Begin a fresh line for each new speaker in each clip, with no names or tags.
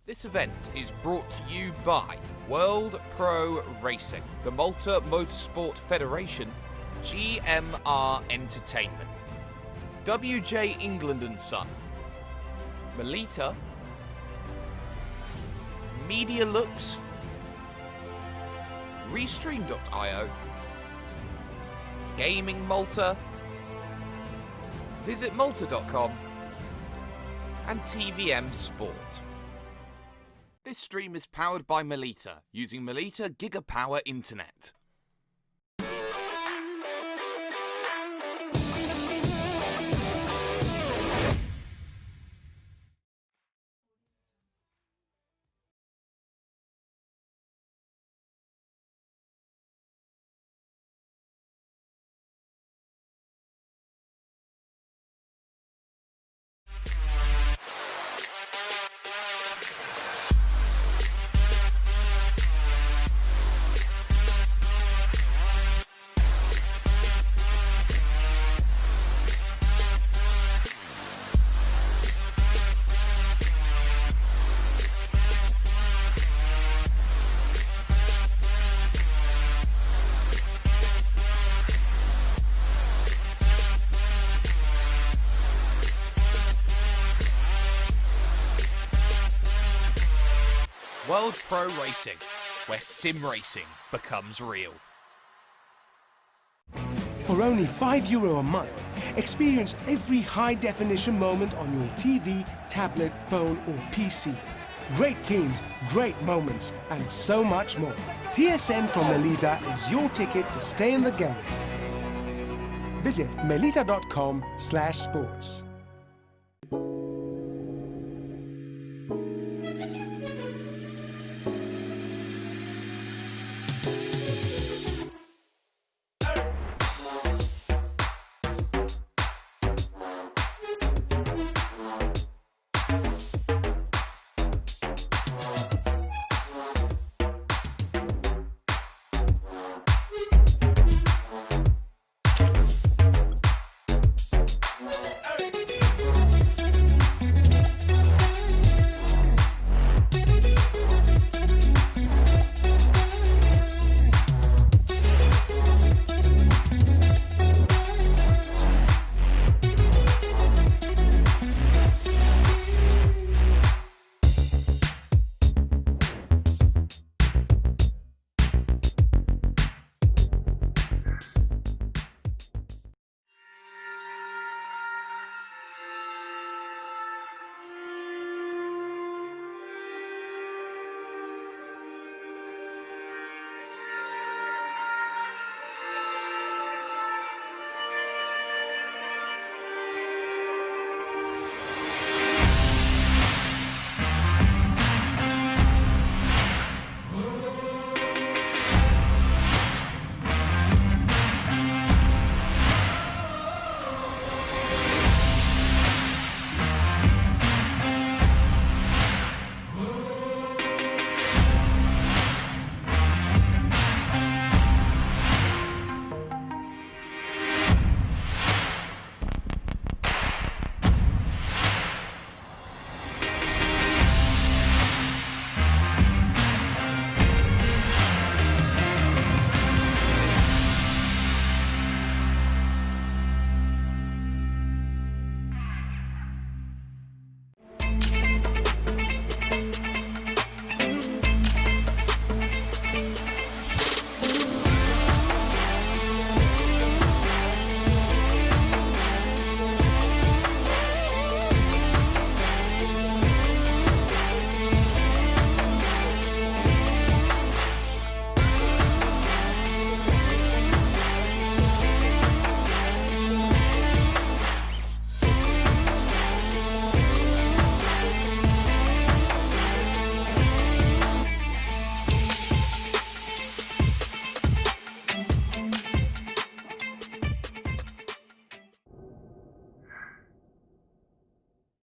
This event is brought to you by World Pro Racing, the Malta Motorsport Federation, GMR Entertainment, WJ England & Son, Melita, Media Looks, Restream.io, Gaming Malta, VisitMalta.com, and TVM Sport. This stream is powered by Melita, using Melita Gigapower Internet. World Pro Racing, where sim racing becomes real.
For only €5 a month, experience every high-definition moment on your TV, tablet, phone or PC. Great teams, great moments, and so much more. TSN from Melita is your ticket to stay in the game. Visit melita.com/sports.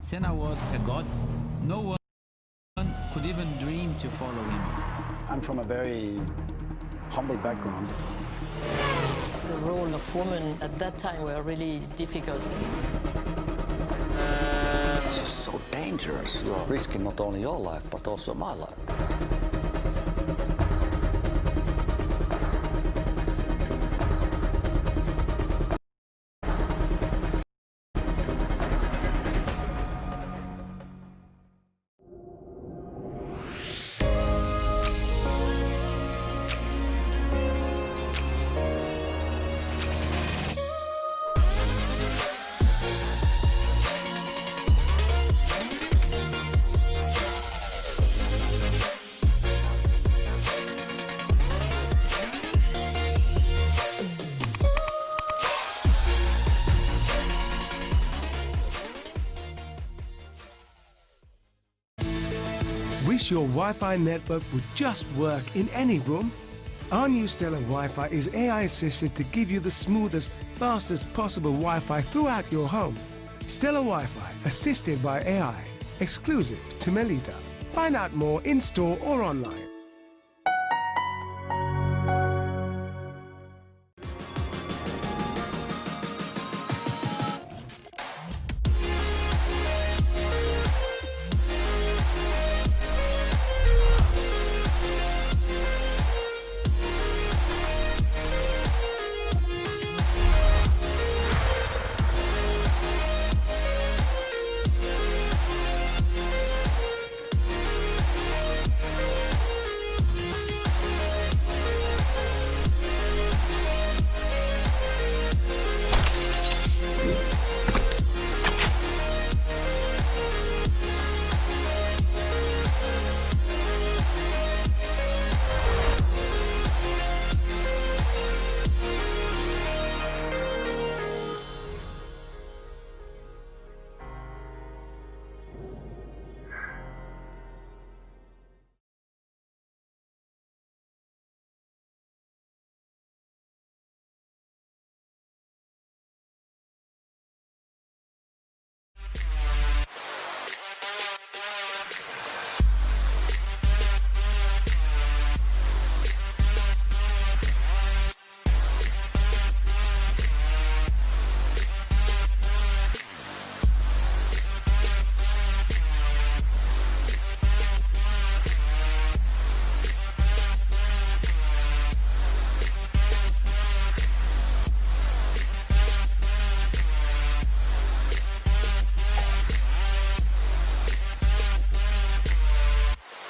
Senna was a god. No one could even dream to follow him.
I'm from a very humble background.
The role of women at that time were really difficult.
It's just so dangerous. dangerous. You are risking not only your life, but also my life.
Wish your Wi-Fi network would just work in any room? Our new Stellar Wi-Fi is AI assisted to give you the smoothest, fastest possible Wi-Fi throughout your home. Stellar Wi-Fi assisted by AI, exclusive to Melita. Find out more in-store or online.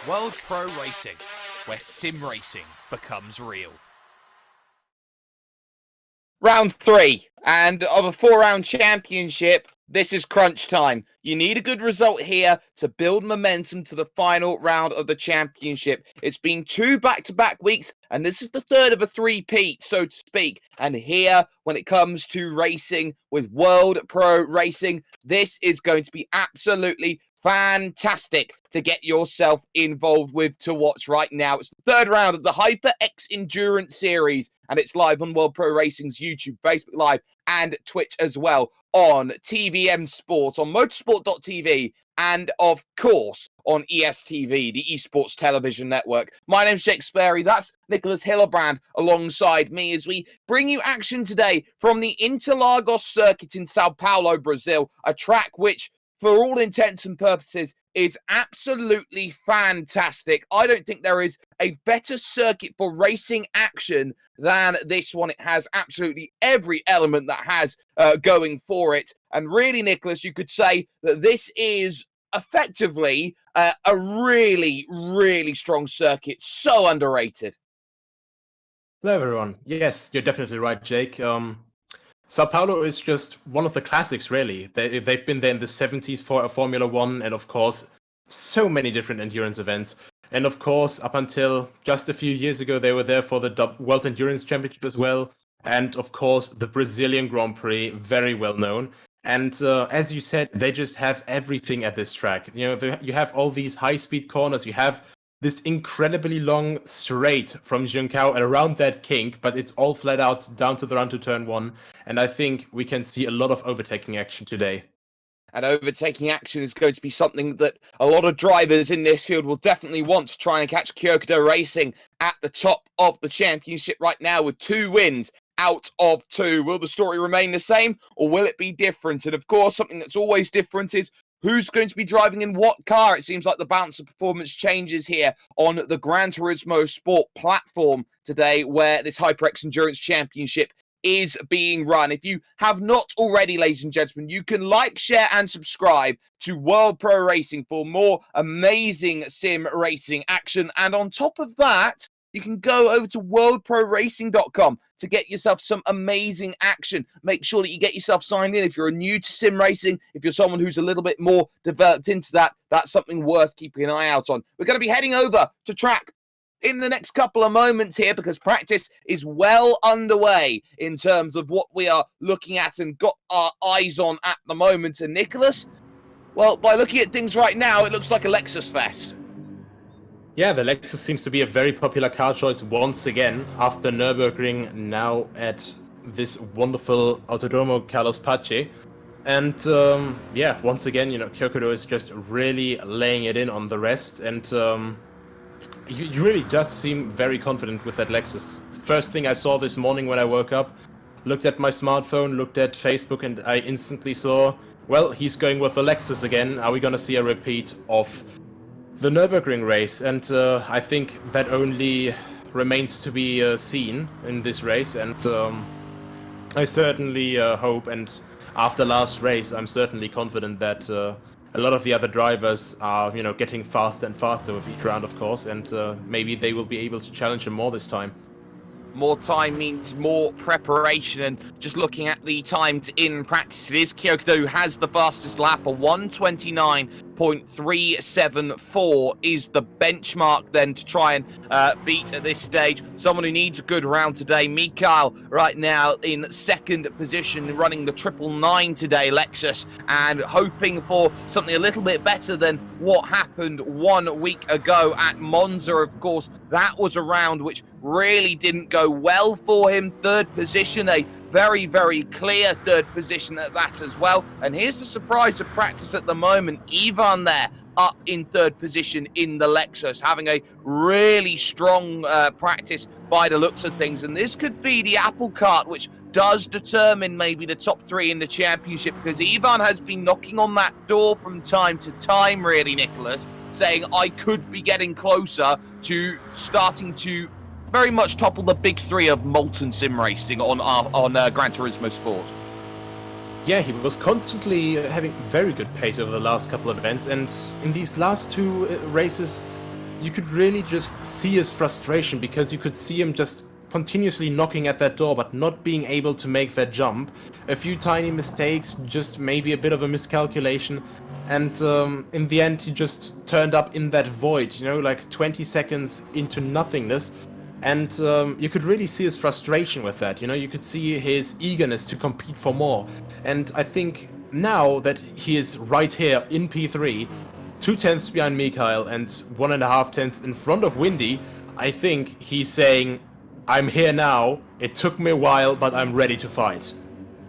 World Pro Racing, where sim racing becomes real. Round 3, and of a 4-round championship, this is crunch time. You need a good result here to build momentum to the final round of the championship. It's been 2 back-to-back weeks, and this is the third of a three-peat, so to speak. And here, when it comes to racing with World Pro Racing, this is going to be absolutely fantastic to get yourself involved with to watch right now. It's the third round of the HyperX Endurance Series, and it's live on World Pro Racing's YouTube, Facebook Live, and Twitch as well, on TVM Sport, on motorsport.tv, and of course on ESTV, the Esports Television Network. My name's Jake Sperry, that's Nicholas Hillebrand alongside me as we bring you action today from the Interlagos circuit in Sao Paulo, Brazil, a track which, for all intents and purposes, is absolutely fantastic. I don't think there is a better circuit for racing action than this one. It has absolutely every element that has going for it. And really, Nicholas, you could say that this is effectively a really, really strong circuit. So underrated.
Hello, everyone. Yes, you're definitely right, Jake. Sao Paulo is just one of the classics, really. They've been there in the 70s for Formula One, and of course, so many different endurance events. And of course, up until just a few years ago, they were there for the World Endurance Championship as well. And of course, the Brazilian Grand Prix, very well known. And as you said, they just have everything at this track. You know, you have all these high-speed corners. You have this incredibly long straight from Junção and around that kink, but it's all flat out down to the run to turn 1. And I think we can see a lot of overtaking action today.
And overtaking action is going to be something that a lot of drivers in this field will definitely want to try and catch Kyokudo Racing at the top of the championship right now with 2 wins out of 2. Will the story remain the same or will it be different? And of course, something that's always different is who's going to be driving in what car. It seems like the balance of performance changes here on the Gran Turismo Sport platform today, where this HyperX Endurance Championship is being run. If you have not already, ladies and gentlemen, you can like, share, and subscribe to World Pro Racing for more amazing sim racing action. And on top of that, you can go over to worldproracing.com to get yourself some amazing action. Make sure that you get yourself signed in. If you're new to sim racing, if you're someone who's a little bit more developed into that, that's something worth keeping an eye out on. We're going to be heading over to track in the next couple of moments here, because practice is well underway in terms of what we are looking at and got our eyes on at the moment. And Nicholas, well, by looking at things right now, it looks like a Lexus fest.
Yeah, the Lexus seems to be a very popular car choice once again after Nürburgring, now at this wonderful Autodromo Carlos Pace. And yeah, once again, you know, Kyokudo is just really laying it in on the rest, and you really just seem very confident with that Lexus. First thing I saw this morning when I woke up, looked at my smartphone, looked at Facebook, and I instantly saw, well, he's going with the Lexus again. Are we going to see a repeat of the Nürburgring race? And I think that only remains to be seen in this race. And I certainly hope, and after last race, I'm certainly confident that a lot of the other drivers are, you know, getting faster and faster with each round, of course, and maybe they will be able to challenge him more this time.
More time means more preparation, and just looking at the times in practice, it is Kyokudo who has the fastest lap. A 1:29.374 is the benchmark then to try and beat at this stage. Someone who needs a good round today, Mikhail, right now in second position, running the 999 today, Lexus, and hoping for something a little bit better than what happened 1 week ago at Monza. Of course, that was a round which really didn't go well for him. Third position, a very, very clear third position at that as well. And here's the surprise of practice at the moment. Ivan there up in third position in the Lexus, having a really strong practice by the looks of things. And this could be the apple cart which does determine maybe the top three in the championship, because Ivan has been knocking on that door from time to time, really, Nicholas, saying I could be getting closer to starting to very much topple the big three of molten sim racing on Gran Turismo Sport.
Yeah, he was constantly having very good pace over the last couple of events, and in these last two races, you could really just see his frustration, because you could see him just continuously knocking at that door, but not being able to make that jump. A few tiny mistakes, just maybe a bit of a miscalculation, and in the end, he just turned up in that void, you know, like 20 seconds into nothingness. And you could really see his frustration with that, you know, you could see his eagerness to compete for more. And I think now that he is right here in P3, 2 tenths behind Mikhail and 1.5 tenths in front of Windy, I think he's saying, I'm here now, it took me a while, but I'm ready to fight.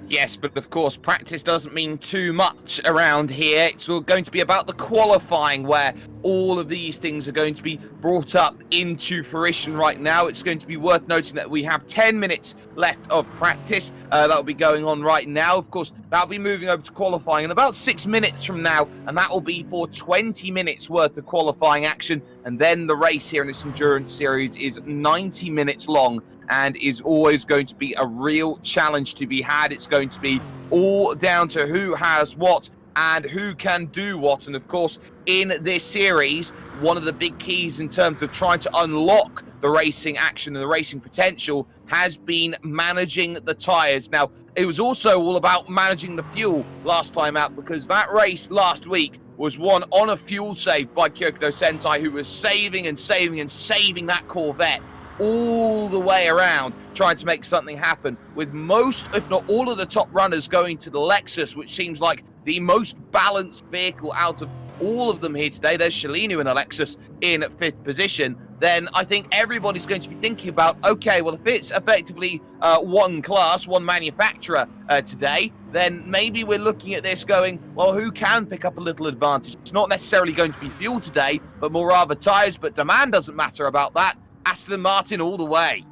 Yes, but of course, practice doesn't mean too much around here. It's all going to be about the qualifying, where all of these things are going to be brought up into fruition right now. It's going to be worth noting that we have 10 minutes left of practice. That'll be going on right now. Of course, that'll be moving over to qualifying in about 6 minutes from now, and that will be for 20 minutes worth of qualifying action. And then the race here in this endurance series is 90 minutes long, and is always going to be a real challenge to be had. It's going to be all down to who has what and who can do what. And of course, in this series, one of the big keys in terms of trying to unlock the racing action and the racing potential has been managing the tyres. Now, it was also all about managing the fuel last time out, because that race last week was won on a fuel save by Kyokudo Sentai, who was saving and saving and saving that Corvette all the way around, trying to make something happen, with most, if not all, of the top runners going to the Lexus, which seems like the most balanced vehicle out of all of them here today. There's Shalinu in a Lexus in 5th position. Then I think everybody's going to be thinking about, okay, well, if it's effectively one class, one manufacturer today, then maybe we're looking at this going, well, who can pick up a little advantage? It's not necessarily going to be fuel today, but more rather tyres, but demand doesn't matter about that. Aston Martin all the way.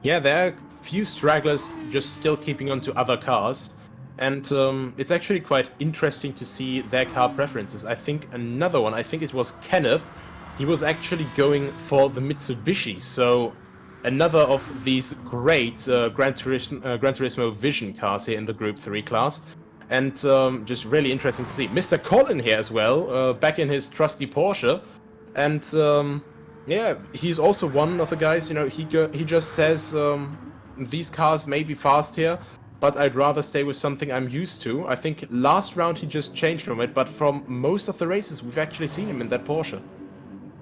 Yeah, there are a few stragglers just still keeping on to other cars. And it's actually quite interesting to see their car preferences. I think another one, I think it was Kenneth, he was actually going for the Mitsubishi. So another of these great Gran Turismo Vision cars here in the Group 3 class. And just really interesting to see. Mr. Colin here as well, back in his trusty Porsche. And yeah, he's also one of the guys, you know, he just says these cars may be fast here, but I'd rather stay with something I'm used to. I think last round he just changed from it, but from most of the races we've actually seen him in that Porsche.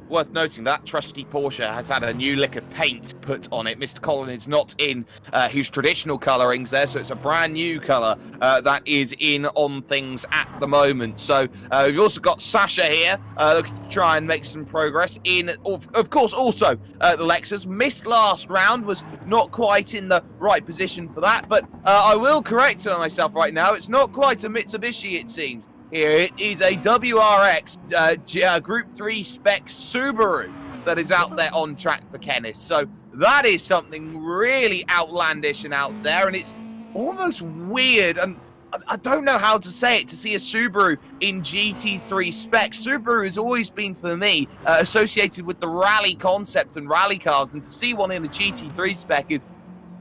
Worth noting that trusty Porsche has had a new lick of paint put on it. Mr. Colin is not in his traditional colourings there, so it's a brand new colour that is in on things at the moment. So we've also got Sasha here looking to try and make some progress in, of course, also the Lexus. Missed last round, was not quite in the right position for that, but I will correct myself right now. It's not quite a Mitsubishi, it seems. Here it is a WRX Group 3 spec Subaru that is out there on track for Kenneth. So that is something really outlandish and out there, and it's almost weird, and I don't know how to say it, to see a Subaru in GT3 spec. Subaru has always been, for me, associated with the rally concept and rally cars, and to see one in a GT3 spec is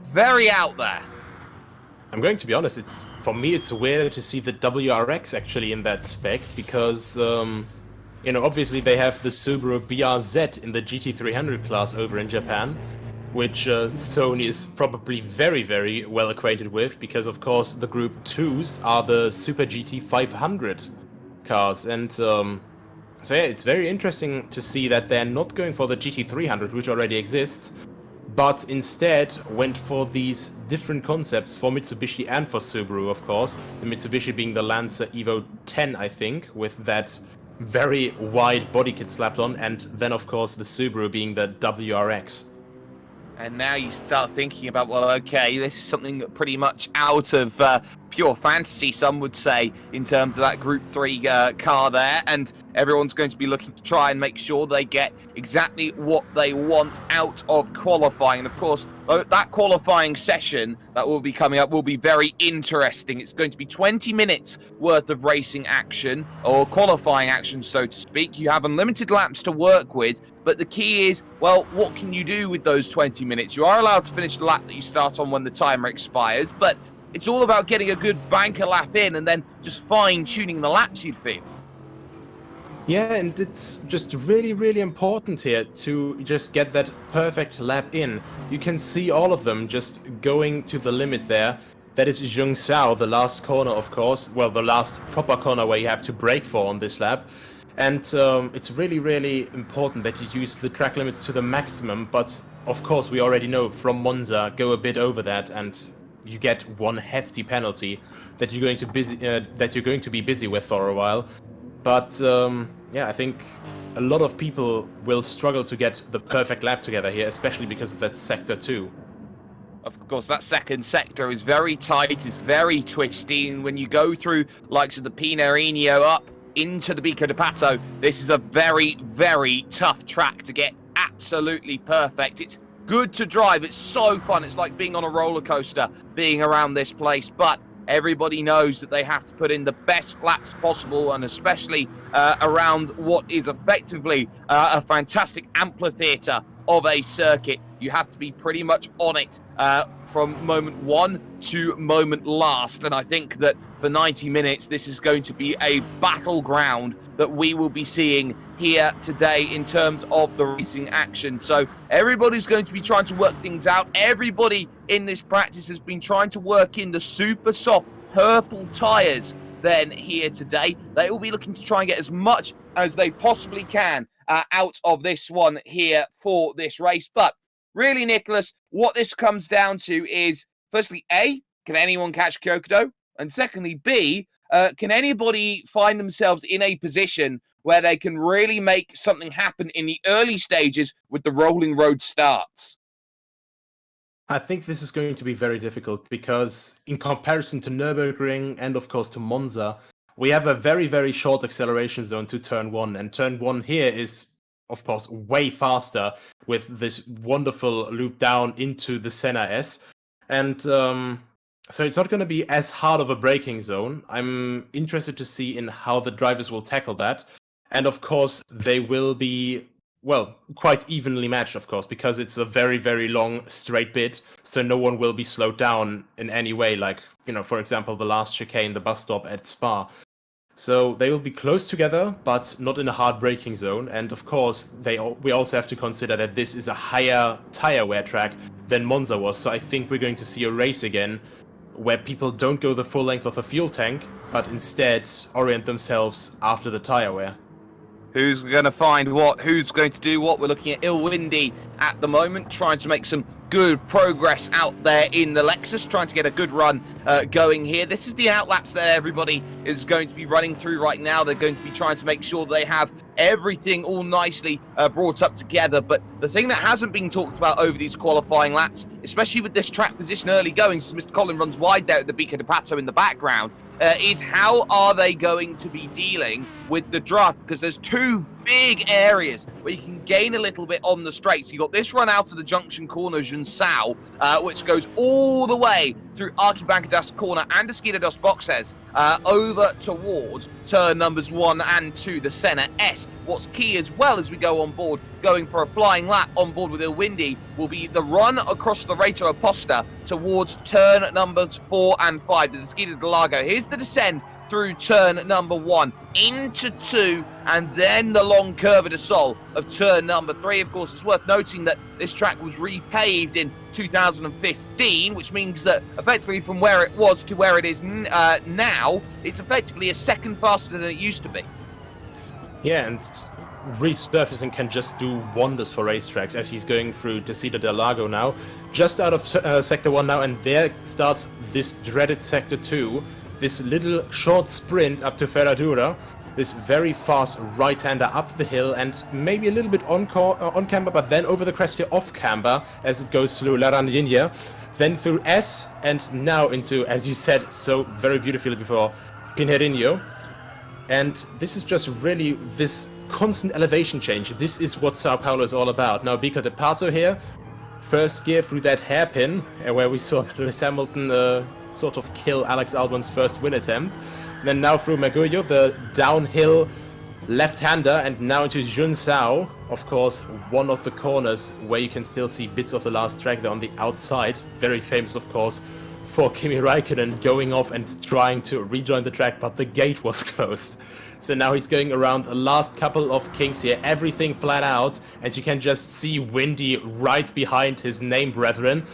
very out there.
I'm going to be honest, for me it's weird to see the WRX actually in that spec, because, you know, obviously they have the Subaru BRZ in the GT300 class over in Japan, which Sony is probably very, very well acquainted with, because of course the Group 2s are the Super GT 500 cars, and so yeah, it's very interesting to see that they're not going for the GT300, which already exists, but instead went for these different concepts for Mitsubishi and for Subaru, of course. The Mitsubishi being the Lancer Evo 10, I think, with that very wide body kit slapped on, and then, of course, the Subaru being the WRX.
And now you start thinking about, well, okay, this is something pretty much out of pure fantasy, some would say, in terms of that Group 3 car there. And everyone's going to be looking to try and make sure they get exactly what they want out of qualifying. And, of course, that qualifying session that will be coming up will be very interesting. It's going to be 20 minutes worth of racing action, or qualifying action, so to speak. You have unlimited laps to work with. But the key is, well, what can you do with those 20 minutes? You are allowed to finish the lap that you start on when the timer expires, but it's all about getting a good banker lap in and then just fine-tuning the laps, you'd feel.
Yeah, and it's just really, really important here to just get that perfect lap in. You can see all of them just going to the limit there. That is Zhongzhou, the last corner, of course. Well, the last proper corner where you have to brake for on this lap. And it's really, really important that you use the track limits to the maximum. But of course, we already know from Monza, go a bit over that, and you get one hefty penalty that you're going to be busy with for a while. But yeah, I think a lot of people will struggle to get the perfect lap together here, especially because of that sector 2.
Of course, that second sector is very tight, it's very twisty, and when you go through likes of the Pinarino up into the Bico de Pato, this is a very, very tough track to get absolutely perfect. It's good to drive, it's so fun, it's like being on a roller coaster, being around this place, but everybody knows that they have to put in the best laps possible, and especially around what is effectively a fantastic amphitheatre of a circuit. You have to be pretty much on it from moment one to moment last. And I think that for 90 minutes, this is going to be a battleground that we will be seeing here today in terms of the racing action. So everybody's going to be trying to work things out. Everybody in this practice has been trying to work in the super soft purple tyres then here today. They will be looking to try and get as much as they possibly can out of this one here for this race. But really, Nicholas, what this comes down to is, firstly, A, can anyone catch Kyokudo? And secondly, B, can anybody find themselves in a position where they can really make something happen in the early stages with the rolling road starts?
I think this is going to be very difficult because in comparison to Nürburgring and of course to Monza, we have a very, very short acceleration zone to turn 1. And turn 1 here is, of course, way faster with this wonderful loop down into the Senna S. And So it's not going to be as hard of a braking zone. I'm interested to see in how the drivers will tackle that. And of course, they will be, well, quite evenly matched, of course, because it's a very, very long straight bit. So no one will be slowed down in any way, like, for example, the last chicane, the bus stop at Spa. So they will be close together, but not in a hard braking zone. And of course, we also have to consider that this is a higher tire wear track than Monza was. So I think we're going to see a race again where people don't go the full length of a fuel tank, but instead orient themselves after the tire wear.
Who's going to find what? Who's going to do what? We're looking at Ilwindy at the moment, trying to make some good progress out there in the Lexus, trying to get a good run going here. This is the outlaps that everybody is going to be running through right now. They're going to be trying to make sure they have everything all nicely brought up together. But the thing that hasn't been talked about over these qualifying laps, especially with this track position early going, since Mr. Collin runs wide there at the Bica de Pato in the background, is how are they going to be dealing with the draft? Because there's two big areas where you can gain a little bit on the straights. You got this run out of the junction corner, Junsao, which goes all the way through Arquibancadas corner and Esquina dos Boxes over towards turn numbers 1 and 2, the Senna S. What's key as well as we go on board, going for a flying lap on board with Ilwindy, will be the run across the Reto Aposta towards turn numbers 4 and 5, the Esquina del Lago. Here's the descend through turn number 1 into 2, and then the long curva de sol of turn number 3. Of course, it's worth noting that this track was repaved in 2015, which means that effectively from where it was to where it is now, it's effectively a second faster than it used to be.
Yeah, and resurfacing can just do wonders for racetracks, as he's going through Descida del Lago now, just out of Sector 1 now, and there starts this dreaded Sector 2, this little short sprint up to Ferradura, this very fast right-hander up the hill, and maybe a little bit on camber, but then over the crest here off camber as it goes through La Randinha, then through S, and now into, as you said so very beautifully before, Pinheirinho. And this is just really this constant elevation change. This is what Sao Paulo is all about. Now Bica de Pato here, first gear through that hairpin, where we saw Lewis Hamilton sort of kill Alex Albon's first win attempt. Then now through Mergulho, the downhill left-hander, and now into Junsao, of course, one of the corners where you can still see bits of the last track there on the outside. Very famous, of course, for Kimi Räikkönen going off and trying to rejoin the track, but the gate was closed. So now he's going around the last couple of kinks here, everything flat out, and you can just see Windy right behind his name brethren.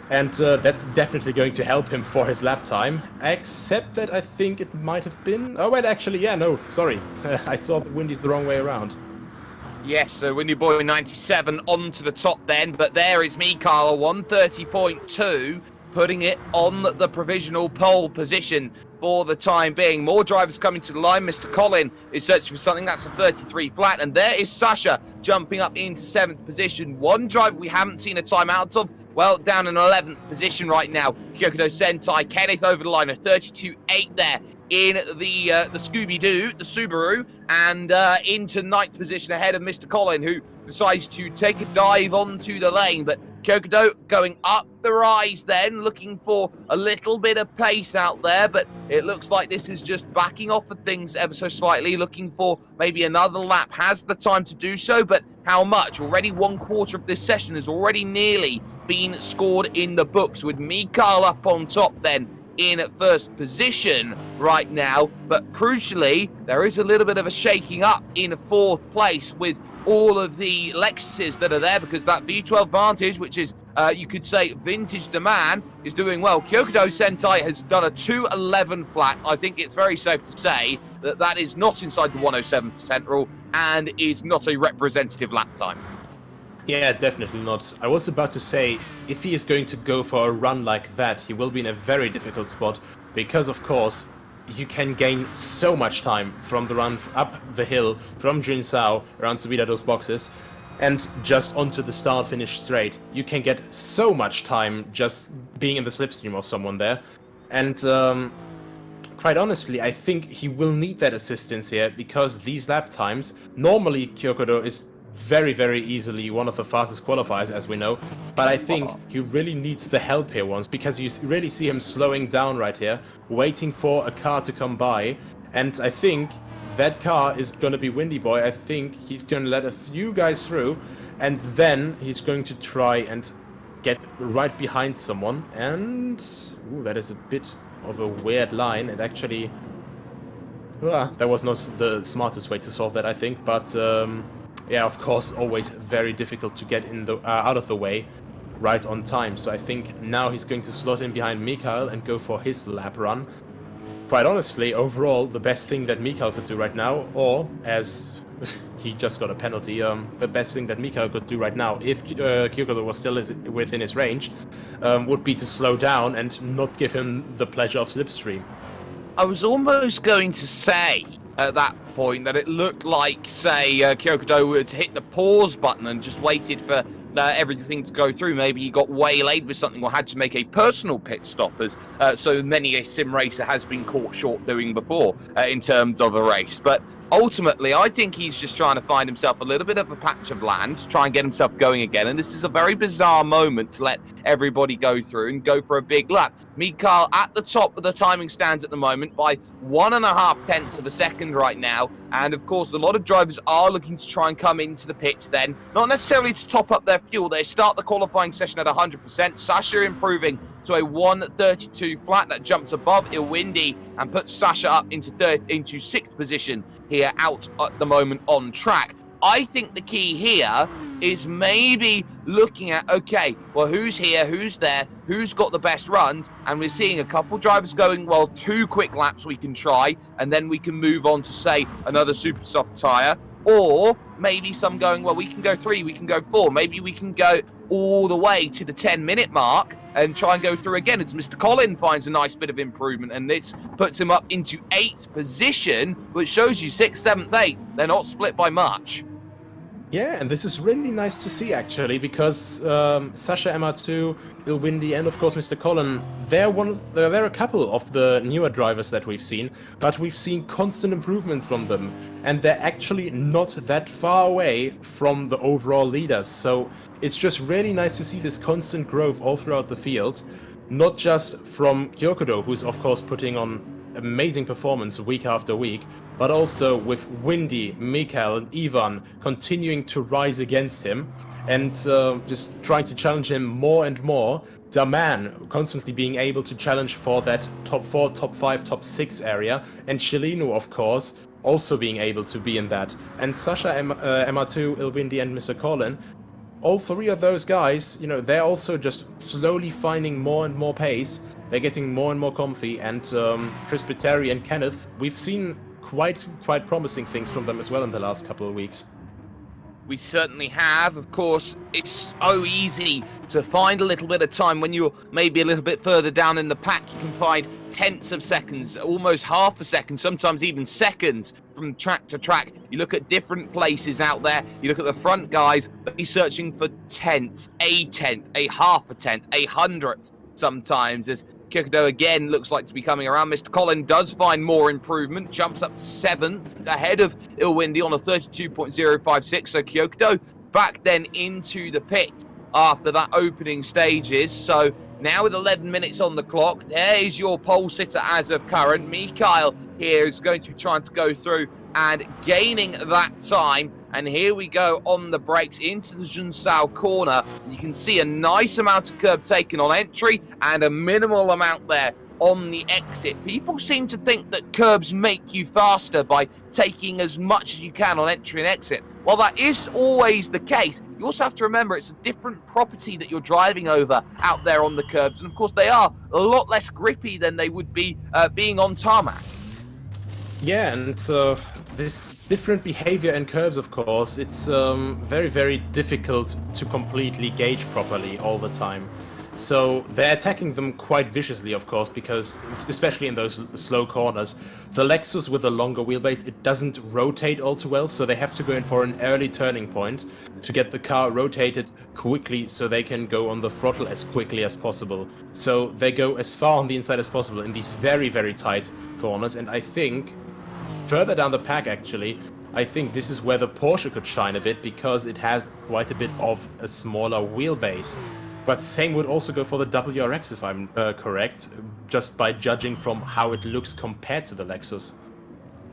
And that's definitely going to help him for his lap time, except that I think it might have been... Oh, wait, actually, yeah, no, sorry. I saw that Windy's the wrong way around.
Yes, so Windy Boy 97 onto the top then, but there is Mikala, 130.2, putting it on the provisional pole position for the time being. More drivers coming to the line. Mr. Collin is searching for something. That's a 33 flat. And there is Sasha jumping up into 7th position. One driver we haven't seen a time out of, well, down in 11th position right now. Kyokudo Sentai, Kenneth over the line, a 32.8 there in the Scooby-Doo, the Subaru, and into 9th position ahead of Mr. Collin, who decides to take a dive onto the lane. But Kyokudo going up the rise then, looking for a little bit of pace out there, but it looks like this is just backing off of things ever so slightly, looking for maybe another lap. Has the time to do so, but how much? Already 1/4 of this session has already nearly been scored in the books, with Mikal up on top then in first position right now. But crucially, there is a little bit of a shaking up in 4th place with all of the Lexuses that are there, because that V12 Vantage, which is, you could say, vintage demand, is doing well. Kyokudo Sentai has done a 2:11 flat. I think it's very safe to say that that is not inside the 107% rule and is not a representative lap time.
Yeah, definitely not. I was about to say, if he is going to go for a run like that, he will be in a very difficult spot, because, of course, you can gain so much time from the run up the hill from Junsao around Subida dos Boxes and just onto the start-finish straight. You can get so much time just being in the slipstream of someone there. And quite honestly, I think he will need that assistance here, because these lap times, normally Kyokudo is very, very easily one of the fastest qualifiers, as we know. But I think he really needs the help here once, because you really see him slowing down right here, waiting for a car to come by. And I think that car is going to be Windy Boy. I think he's going to let a few guys through, and then he's going to try and get right behind someone. And ooh, that is a bit of a weird line. It actually... that was not the smartest way to solve that, I think. But yeah, of course, always very difficult to get in the out of the way right on time. So I think now he's going to slot in behind Mikael and go for his lap run. Quite honestly, overall, the best thing that Mikael could do right now, or as he just got a penalty, the best thing that Mikael could do right now, if Kyoto was still within his range, would be to slow down and not give him the pleasure of slipstream.
I was almost going to say at that point that it looked like, say, Kyoto would hit the pause button and just waited for everything to go through. Maybe he got waylaid with something or had to make a personal pit stop, as so many a sim racer has been caught short doing before in terms of a race. But ultimately, I think he's just trying to find himself a little bit of a patch of land to try and get himself going again. And this is a very bizarre moment to let everybody go through and go for a big lap. Mikael at the top of the timing stands at the moment by 1.5 tenths of a second right now. And of course, a lot of drivers are looking to try and come into the pits then. Not necessarily to top up their fuel. They start the qualifying session at 100%. Sasha improving to a 1:32 flat. That jumps above Ilwindi and puts Sasha up into 6th position here out at the moment on track. I think the key here is maybe looking at, okay, well, who's here, who's there, who's got the best runs, and we're seeing a couple drivers going, well, 2 quick laps we can try, and then we can move on to, say, another super soft tyre, or maybe some going, well, we can go 3, we can go 4, maybe we can go all the way to the 10-minute mark and try and go through again as Mr. Collin finds a nice bit of improvement, and this puts him up into 8th position, which shows you 6th, 7th, 8th. They're not split by much.
Yeah, and this is really nice to see, actually, because Sasha, MR2, Ilwindi, and of course Mr. Collin, they're a couple of the newer drivers that we've seen, but we've seen constant improvement from them, and they're actually not that far away from the overall leaders. So it's just really nice to see this constant growth all throughout the field, not just from Kyokudo, who's of course putting on amazing performance week after week, but also with Windy, Mikael, and Ivan continuing to rise against him and just trying to challenge him more and more. Daman constantly being able to challenge for that top 4, top 5, top 6 area, and Chilino, of course, also being able to be in that. And Sasha, MR2, Ilwindi, and Mr. Collin, all 3 of those guys, you know, they're also just slowly finding more and more pace. They're getting more and more comfy, and Chris Pitteri and Kenneth, we've seen quite promising things from them as well in the last couple of weeks.
We certainly have. Of course, it's so easy to find a little bit of time when you're maybe a little bit further down in the pack. You can find tenths of seconds, almost half a second, sometimes even seconds from track to track. You look at different places out there. You look at the front guys, they'll be searching for tenths, a tenth, a half a tenth, a hundredth sometimes, as Kyokudo again looks like to be coming around. Mr. Collin does find more improvement, jumps up to 7th, ahead of Ilwindi on a 32.056. So Kyokudo back then into the pit after that opening stages. So now with 11 minutes on the clock, there is your pole sitter as of current. Mikael here is going to be trying to go through and gaining that time. And here we go on the brakes into the Junsao corner. You can see a nice amount of curb taken on entry and a minimal amount there on the exit. People seem to think that curbs make you faster by taking as much as you can on entry and exit. While that is always the case, you also have to remember it's a different property that you're driving over out there on the curbs. And of course, they are a lot less grippy than they would be being on tarmac.
Yeah, and this different behavior in curbs, of course, it's very, very difficult to completely gauge properly all the time. So they're attacking them quite viciously, of course, because especially in those slow corners, the Lexus with a longer wheelbase, it doesn't rotate all too well, so they have to go in for an early turning point to get the car rotated quickly so they can go on the throttle as quickly as possible. So they go as far on the inside as possible in these very, very tight corners, and I think further down the pack, actually, I think this is where the Porsche could shine a bit, because it has quite a bit of a smaller wheelbase. But same would also go for the WRX, if I'm correct, just by judging from how it looks compared to the Lexus.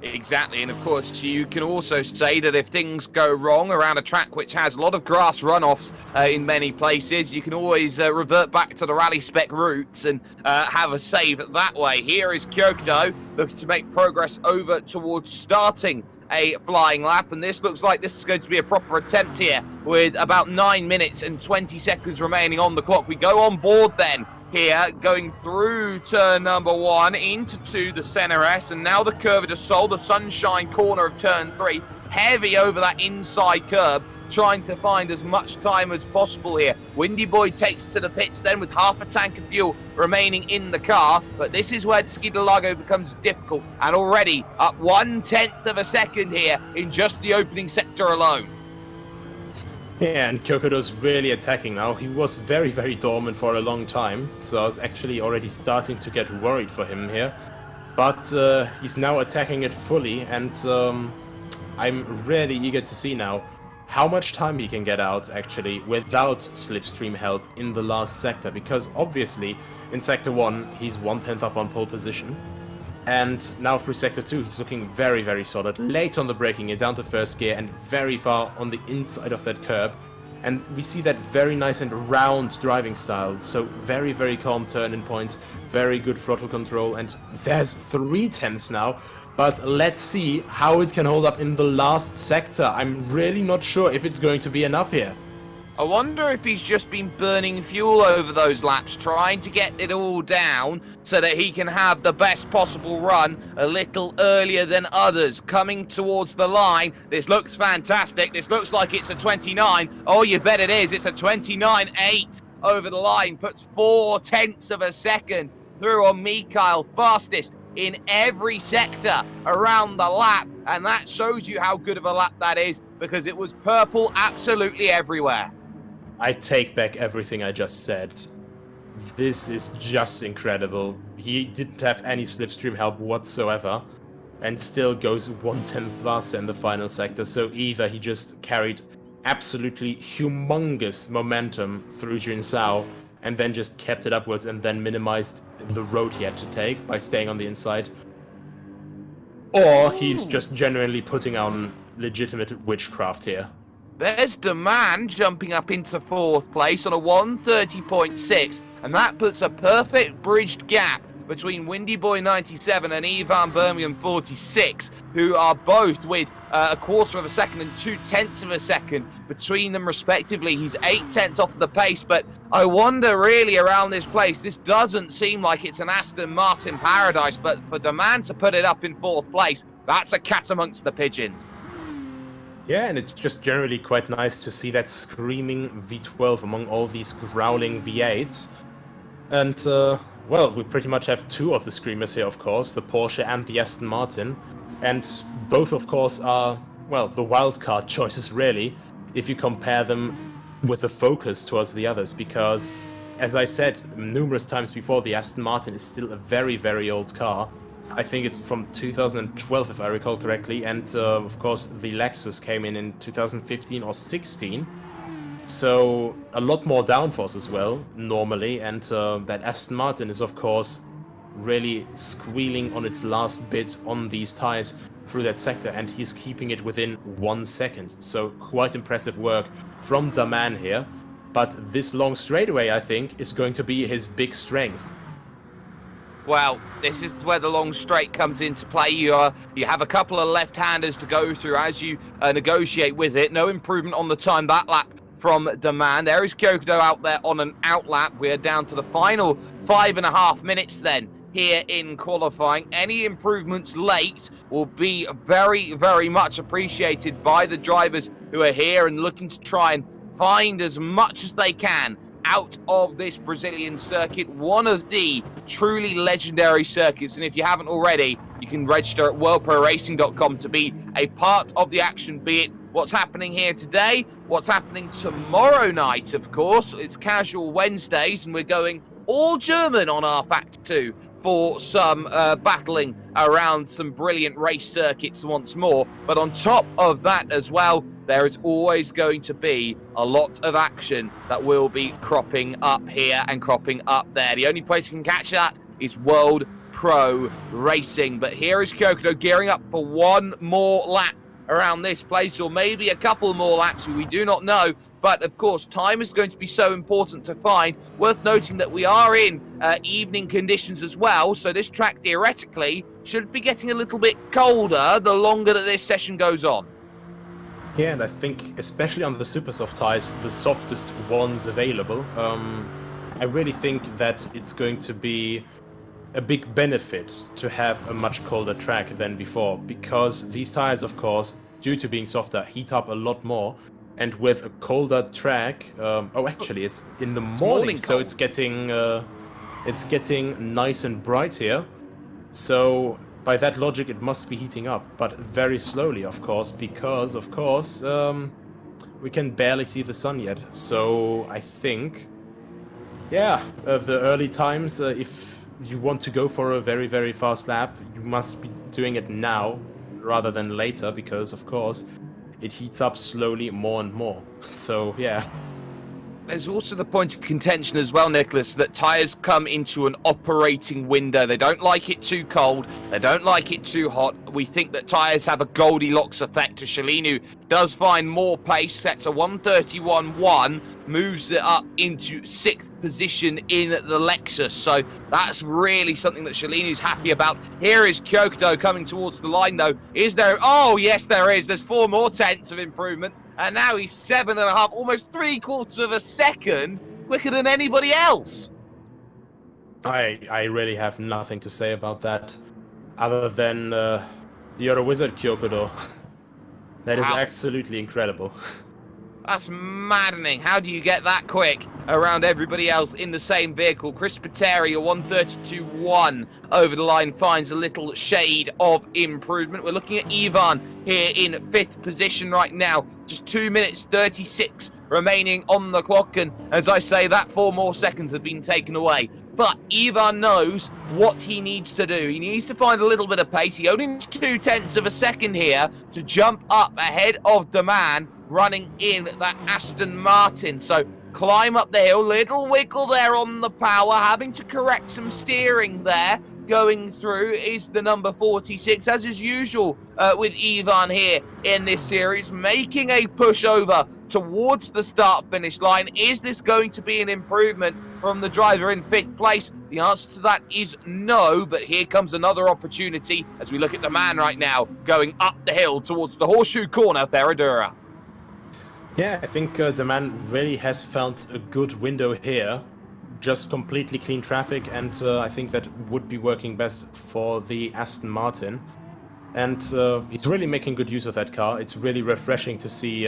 Exactly, and of course you can also say that if things go wrong around a track which has a lot of grass runoffs in many places, you can always revert back to the rally spec routes and have a save that way. Here is Kyoto looking to make progress over towards starting a flying lap, and this looks like this is going to be a proper attempt here with about 9 minutes and 20 seconds remaining on the clock. We go on board then here, going through turn number 1 into 2, the center S, and now the Curva de Sol, the sunshine corner of turn 3, heavy over that inside curb, trying to find as much time as possible here. Windy Boy takes to the pits then with half a tank of fuel remaining in the car, but this is where Interlagos becomes difficult, and already up 1/10 of a second here in just the opening sector alone.
Yeah, and Kyokodo's really attacking now. He was very, very dormant for a long time, so I was actually already starting to get worried for him here. But he's now attacking it fully, and I'm really eager to see now how much time he can get out, actually, without slipstream help in the last sector, because obviously in Sector 1 he's 1/10 up on pole position. And now through Sector 2, he's looking very, very solid. Late on the braking, and down to first gear, and very far on the inside of that curb. And we see that very nice and round driving style. So very, very calm turn-in points, very good throttle control, and there's 3/10 now. But let's see how it can hold up in the last sector. I'm really not sure if it's going to be enough here.
I wonder if he's just been burning fuel over those laps, trying to get it all down so that he can have the best possible run a little earlier than others. Coming towards the line, this looks fantastic. This looks like it's a 29. Oh, you bet it is. It's a 29.8 over the line. Puts 4/10 of a second through on Mikhail, fastest in every sector around the lap. And that shows you how good of a lap that is, because it was purple absolutely everywhere.
I take back everything I just said. This is just incredible. He didn't have any slipstream help whatsoever, and still goes 1/10 faster in the final sector. So either he just carried absolutely humongous momentum through Junsao, and then just kept it upwards, and then minimized the road he had to take by staying on the inside, or he's just genuinely putting on legitimate witchcraft here.
There's Demand jumping up into 4th place on a 1:30.6, and that puts a perfect bridged gap between Windy Boy 97 and Ivan Birmingham 46, who are both with a quarter of a second and 2/10 of a second between them respectively. He's 8/10 off the pace, but I wonder really around this place, this doesn't seem like it's an Aston Martin paradise, but for Demand to put it up in 4th place, that's a cat amongst the pigeons.
Yeah, and it's just generally quite nice to see that screaming V12 among all these growling V8s. And, well, we pretty much have 2 of the screamers here, of course, the Porsche and the Aston Martin. And both, of course, are, well, the wildcard choices, really, if you compare them with the focus towards the others. Because, as I said numerous times before, the Aston Martin is still a very, very old car. I think it's from 2012, if I recall correctly, and of course the Lexus came in 2015 or 16, so a lot more downforce as well, normally, and that Aston Martin is of course really squealing on its last bit on these tires through that sector, and he's keeping it within 1 second, so quite impressive work from the man here. But this long straightaway, I think, is going to be his big strength.
Well, this is where the long straight comes into play. You have a couple of left-handers to go through as you negotiate with it. No improvement on the time that lap from Demand. There is Kyoto out there on an out lap. We are down to the final 5.5 minutes then here in qualifying. Any improvements late will be very, very much appreciated by the drivers who are here and looking to try and find as much as they can out of this Brazilian circuit, one of the truly legendary circuits. And if you haven't already, you can register at worldproracing.com to be a part of the action, be it what's happening here today, what's happening tomorrow night, of course. It's Casual Wednesdays, and we're going all German on our Factor 2 for some battling around some brilliant race circuits once more. But on top of that as well, there is always going to be a lot of action that will be cropping up here and cropping up there. The only place you can catch that is World Pro Racing. But here is Kyokudo gearing up for one more lap around this place, or maybe a couple more laps, we do not know. But of course, time is going to be so important to find. Worth noting that we are in evening conditions as well, so this track theoretically should be getting a little bit colder the longer that this session goes on.
Yeah, and I think especially on the super soft tires, the softest ones available, I really think that it's going to be a big benefit to have a much colder track than before, because these tires, of course, due to being softer, heat up a lot more. And with a colder track, actually, it's in the morning, so it's getting nice and bright here. So by that logic, it must be heating up, but very slowly, of course, because of course we can barely see the sun yet. So I think, yeah, the early times, if you want to go for a very, very fast lap, you must be doing it now rather than later, because of course it heats up slowly more and more. So, yeah.
There's also the point of contention as well, Nicholas, that tyres come into an operating window. They don't like it too cold. They don't like it too hot. We think that tyres have a Goldilocks effect. Shalinu does find more pace, sets a 1:31.1, moves it up into 6th position in the Lexus. So that's really something that Shalinu's happy about. Here is Kyokudo coming towards the line, though. Is there? Oh, yes, there is. There's 4 more tenths of improvement. And now he's 7.5, almost 3/4 of a second quicker than anybody else.
I really have nothing to say about that, other than you're a wizard, Kyokudo. That is absolutely incredible.
That's maddening. How do you get that quick around everybody else in the same vehicle? Chris Pateri, a 1:32.1 over the line, finds a little shade of improvement. We're looking at Ivan here in 5th position right now. Just 2 minutes 36 remaining on the clock. And as I say, that 4 more seconds have been taken away. But Ivan knows what he needs to do. He needs to find a little bit of pace. He only needs 0.2 of a second here to jump up ahead of the man running in that Aston Martin. So climb up the hill, little wiggle there on the power, having to correct some steering there. Going through is the number 46, as is usual with Ivan here in this series, making a push over towards the start-finish line. Is this going to be an improvement from the driver in 5th place? The answer to that is no, but here comes another opportunity as we look at the man right now going up the hill towards the horseshoe corner, Ferradura.
Yeah, I think the man really has found a good window here. Just completely clean traffic, and I think that would be working best for the Aston Martin. And he's really making good use of that car. It's really refreshing to see,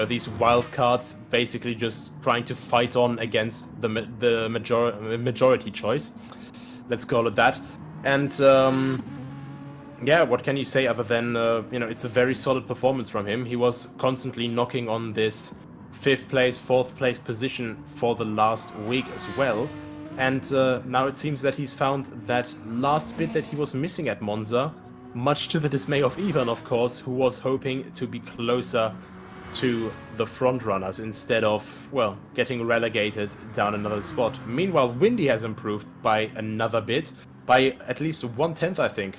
these wild cards basically just trying to fight on against the majority choice. Let's call it that. And yeah, what can you say other than, it's a very solid performance from him. He was constantly knocking on this 5th place, 4th place position for the last week as well. And now it seems that he's found that last bit that he was missing at Monza, much to the dismay of Ivan, of course, who was hoping to be closer to the front runners instead of, well, getting relegated down another spot. Meanwhile, Windy has improved by another bit, by at least 1/10, I think.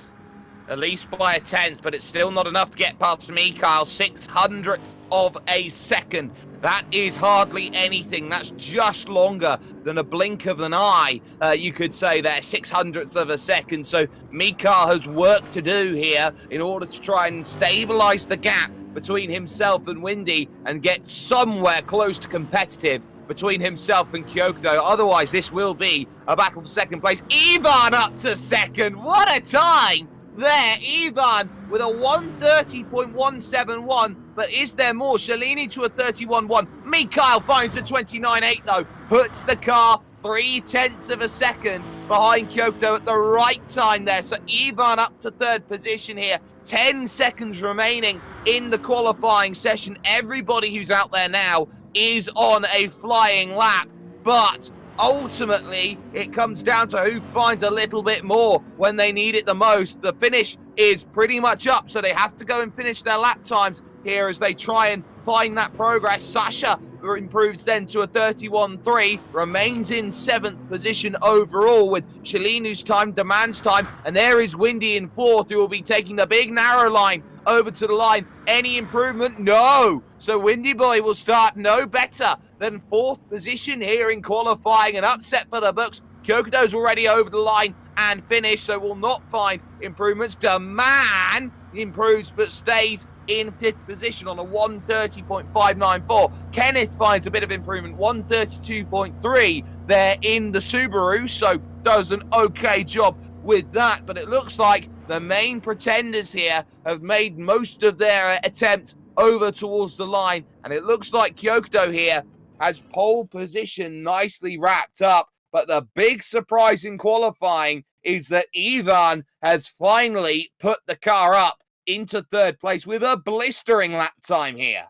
At least by a 10th, but it's still not enough to get past Mikhail. 600th of a second. That is hardly anything. That's just longer than a blink of an eye, you could say there. 600ths of a second. So Mikhail has work to do here in order to try and stabilize the gap between himself and Windy and get somewhere close to competitive between himself and Kyokudo. Otherwise, this will be a battle for second place. Ivan up to second. What a time there. Ivan with a 1:30.171. But is there more? Shalini to a 31.1. Mikhail finds a 29.8 though. Puts the car 0.3 of a second behind Kyokudo at the right time there. So Ivan up to 3rd position here. 10 seconds remaining in the qualifying session. Everybody who's out there now is on a flying lap. But ultimately it comes down to who finds a little bit more when they need it the most. The finish is pretty much up, so they have to go and finish their lap times here as they try and find that progress. Sasha improves then to a 31.3, remains in 7th position overall, with Shalinu's time demands time, and there is Windy in 4th, who will be taking the big narrow line over to the line. Any improvement? No. So Windy Boy will start no better than 4th position here in qualifying, an upset for the books. Kyokudo's already over the line and finished, so will not find improvements. Demand improves but stays in 5th position on a 130.594. Kenneth finds a bit of improvement, 132.3 there in the Subaru, so does an okay job with that. But it looks like the main pretenders here have made most of their attempt over towards the line, and it looks like Kyokudo here has pole position nicely wrapped up. But the big surprise in qualifying is that Ivan has finally put the car up into 3rd place with a blistering lap time here.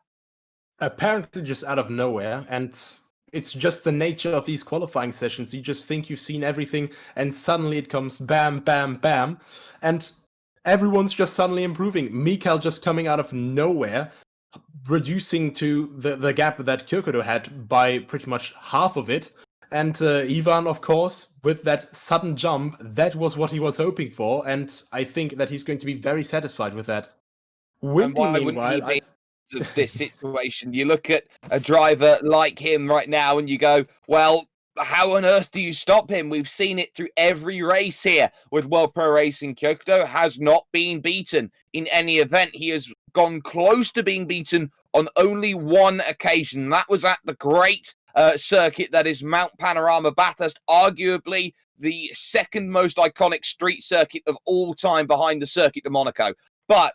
Apparently just out of nowhere, and it's just the nature of these qualifying sessions. You just think you've seen everything, and suddenly it comes bam, bam, bam, and everyone's just suddenly improving. Mikael just coming out of nowhere, reducing to the gap that Kyokudo had by pretty much half of it. And Ivan, of course, with that sudden jump, that was what he was hoping for, and I think that he's going to be very satisfied with that.
And why wouldn't he be this situation? You look at a driver like him right now and you go, well, how on earth do you stop him? We've seen it through every race here with World Pro Racing. Kyokudo has not been beaten in any event. He has gone close to being beaten on only one occasion. That was at the great circuit that is Mount Panorama Bathurst, arguably the second most iconic street circuit of all time behind the Circuit de Monaco. But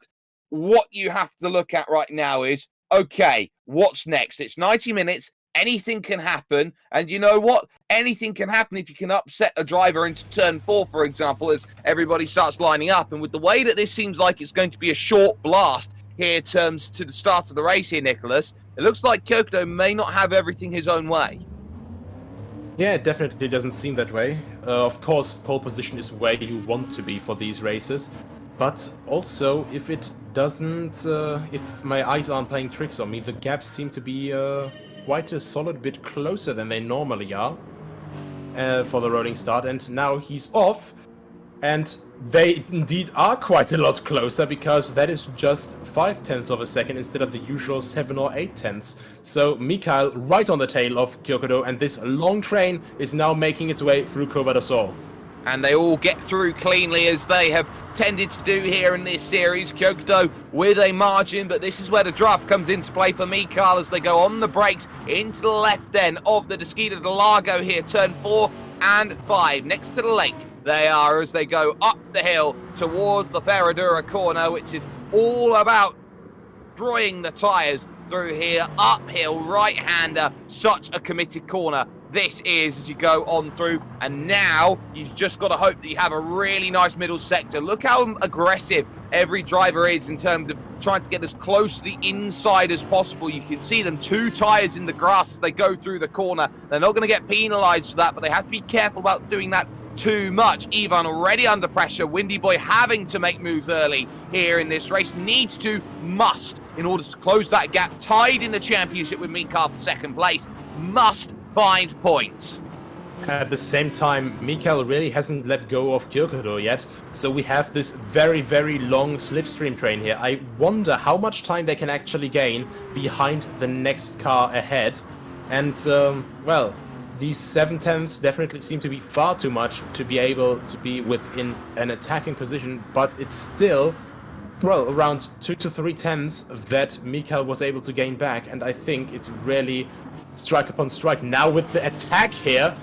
what you have to look at right now is, okay, what's next? It's 90 minutes. Anything can happen. And you know what? Anything can happen if you can upset a driver into turn 4, for example, as everybody starts lining up. And with the way that this seems like it's going to be a short blast here terms to the start of the race here, Nicholas, it looks like Kyokudo may not have everything his own way.
Yeah, it definitely doesn't seem that way. Of course, pole position is where you want to be for these races. But also, if it doesn't, if my eyes aren't playing tricks on me, the gaps seem to be quite a solid bit closer than they normally are for the rolling start. And now he's off. And they indeed are quite a lot closer, because that is just 0.5 of a second instead of the usual 7 or 0.8. So Mikael right on the tail of Kyokudo, and this long train is now making its way through Cova do Sol.
And they all get through cleanly, as they have tended to do here in this series. Kyokudo with a margin, but this is where the draft comes into play for Mikael as they go on the brakes into the left then of the Desquita de Lago here, turn 4 and 5, next to the lake. They are, as they go up the hill towards the Ferradura corner, which is all about drawing the tyres through here, uphill, right-hander, such a committed corner. This is as you go on through, and now you've just got to hope that you have a really nice middle sector. Look how aggressive every driver is in terms of trying to get as close to the inside as possible. You can see them 2 tyres in the grass as they go through the corner. They're not going to get penalised for that, but they have to be careful about doing that too much. Ivan already under pressure. Windy Boy having to make moves early here in this race. Needs to, must, in order to close that gap. Tied in the championship with Mikael for 2nd place. Must find points.
At the same time, Mikael really hasn't let go of Kyokudo yet, so we have this very, very long slipstream train here. I wonder how much time they can actually gain behind the next car ahead. And, well, these 0.7 definitely seem to be far too much to be able to be within an attacking position, but it's still, well, around 2 to 3/10 that Mikael was able to gain back, and I think it's really strike upon strike. Now with the attack here,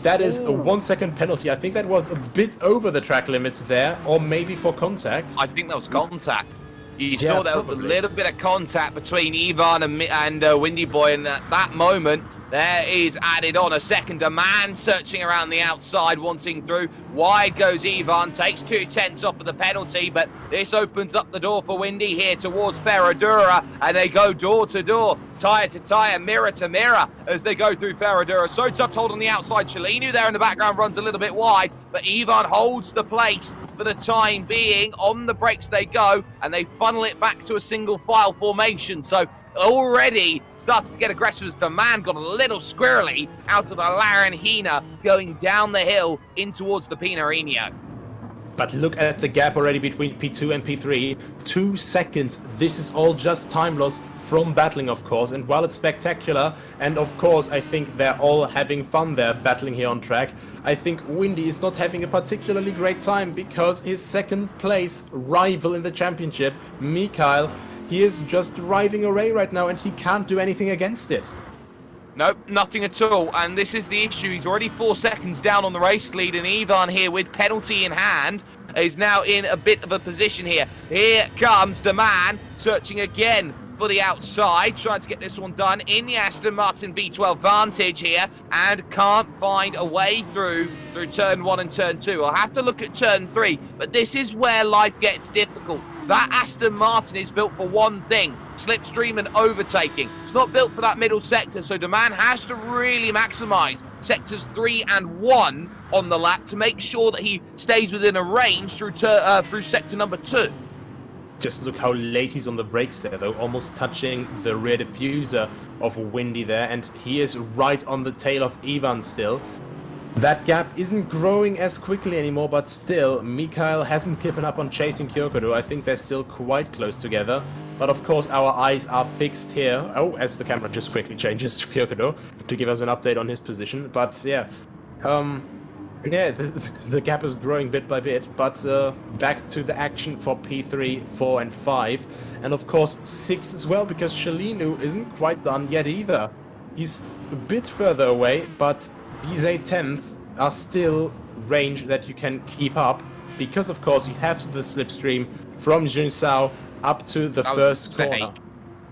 that is a 1 second penalty. I think that was a bit over the track limits there, or maybe for contact.
I think that was contact. You saw there was a little bit of contact between Ivan and Windy Boy, and at that moment, There is added on a second demand, searching around the outside, wanting through. Wide goes Ivan, takes 2/10 off of the penalty, but this opens up the door for Windy here towards Ferradura, and they go door to door, tyre to tyre, mirror to mirror as they go through Ferradura. So tough to hold on the outside. Shalinu there in the background runs a little bit wide, but Ivan holds the place for the time being. On the brakes they go, and they funnel it back to a single file formation. So already started to get aggressive as the man got a little squirrely out of the Laranjina going down the hill in towards the Pinarino.
But look at the gap already between P2 and P3. 2 seconds. This is all just time loss from battling, of course. And while it's spectacular, and of course I think they're all having fun there battling here on track, I think Windy is not having a particularly great time because his second place rival in the championship, Mikhail, he is just driving away right now and he can't do anything against it.
Nope, nothing at all, and this is the issue. He's already 4 seconds down on the race lead, and Ivan here with penalty in hand is now in a bit of a position here. Here comes the man, searching again for the outside, trying to get this one done in the Aston Martin V12 Vantage here, and can't find a way through turn 1 and turn 2. I'll have to look at turn 3, but this is where life gets difficult. That Aston Martin is built for one thing, slipstream and overtaking. It's not built for that middle sector, so the man has to really maximise sectors 3 and 1 on the lap to make sure that he stays within a range through sector number 2.
Just look how late he's on the brakes there, though, almost touching the rear diffuser of Windy there, and he is right on the tail of Ivan still. That gap isn't growing as quickly anymore, but still, Mikhail hasn't given up on chasing Kyokodo. I think they're still quite close together. But of course, our eyes are fixed here. Oh, as the camera just quickly changes to Kyokodo to give us an update on his position. But yeah, the gap is growing bit by bit. But back to the action for P3, 4 and 5. And of course, 6 as well, because Shalinu isn't quite done yet either. He's a bit further away, but these 8/10ths are still range that you can keep up, because of course you have the slipstream from Junsao up to the first corner.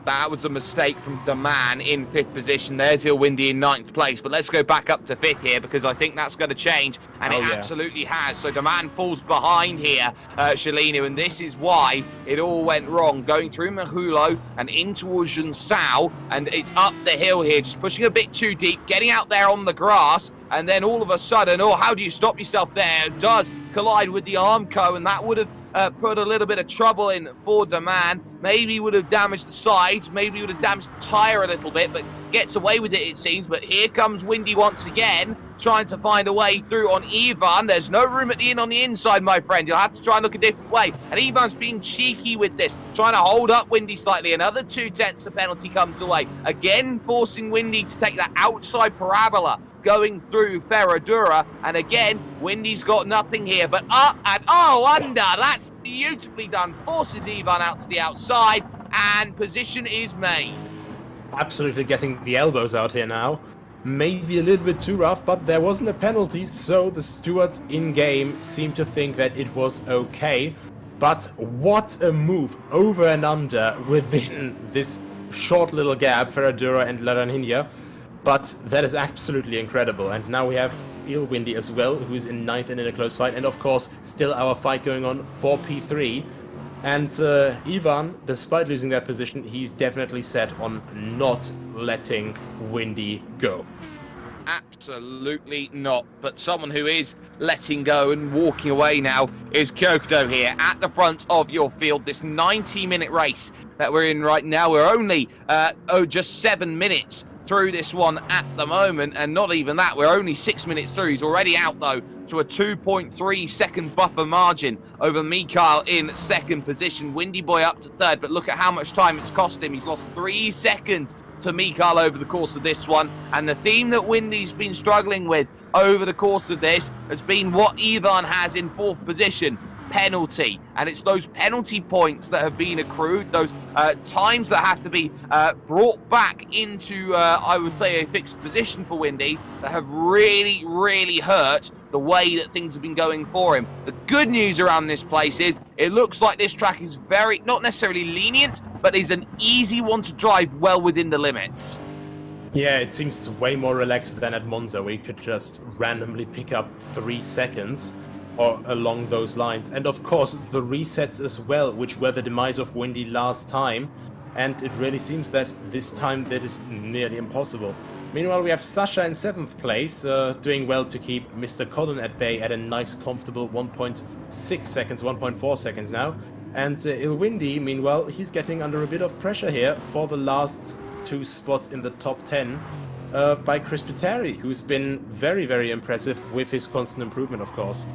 That was a mistake from the man in 5th position. There's Windy in 9th place, but let's go back up to 5th here because I think that's going to change, and it absolutely has. So the man falls behind here, Shalinu, and this is why it all went wrong. Going through Mahulo and in towards Junsao, and it's up the hill here, just pushing a bit too deep, getting out there on the grass, and then all of a sudden, oh, how do you stop yourself there? It does collide with the Armco, and that would have put a little bit of trouble in for the man. Maybe would have damaged the sides, maybe would have damaged the tyre a little bit, but gets away with it seems. But here comes Windy once again, trying to find a way through on Ivan. There's no room at the inn on the inside, my friend. You'll have to try and look a different way. And Ivan's being cheeky with this, trying to hold up Windy slightly. Another 2/10 of penalty comes away. Again, forcing Windy to take that outside parabola going through Ferradura, and again, Windy's got nothing here, but up and under. That's beautifully done. Forces Ivan out to the outside, and position is made.
Absolutely getting the elbows out here now. Maybe a little bit too rough, but there wasn't a penalty, so the stewards in-game seem to think that it was okay. But what a move over and under within this short little gap, Ferradura and Laranjina. But that is absolutely incredible. And now we have Windy as well, who's in 9th and in a close fight. And of course, still our fight going on for P3. And Ivan, despite losing that position, he's definitely set on not letting Windy go.
Absolutely not. But someone who is letting go and walking away now is Kyokodo here at the front of your field. This 90-minute race that we're in right now, we're only just 7 minutes through this one at the moment, and not even that, we're only 6 minutes through. He's already out though to a 2.3 second buffer margin over Mikhail in 2nd position. Windy Boy up to 3rd, but look at how much time it's cost him. He's lost 3 seconds to Mikhail over the course of this one, and the theme that Windy's been struggling with over the course of this has been what Ivan has in 4th position: penalty. And it's those penalty points that have been accrued, those times that have to be brought back into, I would say, a fixed position for Windy, that have really, really hurt the way that things have been going for him. The good news around this place is it looks like this track is very, not necessarily lenient, but is an easy one to drive well within the limits.
Yeah, it seems way more relaxed than at Monza, where you could just randomly pick up 3 seconds or along those lines. And of course, the resets as well, which were the demise of Windy last time. And it really seems that this time that is nearly impossible. Meanwhile, we have Sasha in 7th place, doing well to keep Mr. Colin at bay at a nice, comfortable 1.6 seconds, 1.4 seconds now. And Ilwindi, meanwhile, he's getting under a bit of pressure here for the last 2 spots in the top 10 by Chris Pitteri, who's been very, very impressive with his constant improvement, of course.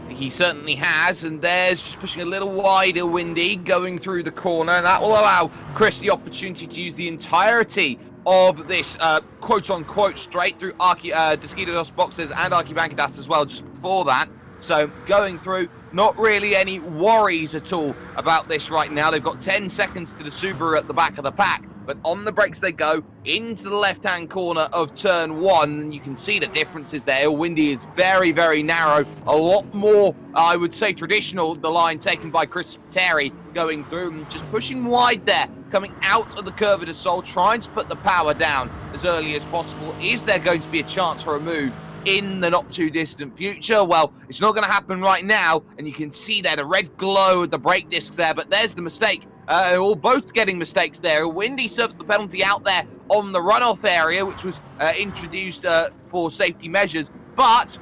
He certainly has, and there's just pushing a little wider, Windy, going through the corner, and that will allow Chris the opportunity to use the entirety of this quote-unquote straight through Desquitos boxes and Arquibancadas as well just before that. So going through, not really any worries at all about this right now. They've got 10 seconds to the Subaru at the back of the pack, but on the brakes they go into the left-hand corner of turn 1, and you can see the differences there. Windy is very, very narrow, a lot more, I would say, traditional, the line taken by Chris Terry going through and just pushing wide there, coming out of the Curva de Sol, trying to put the power down as early as possible. Is there going to be a chance for a move in the not too distant future? Well, it's not going to happen right now, and you can see there the red glow of the brake discs there, but there's the mistake. All both getting mistakes there. Windy serves the penalty out there on the runoff area, which was introduced for safety measures, but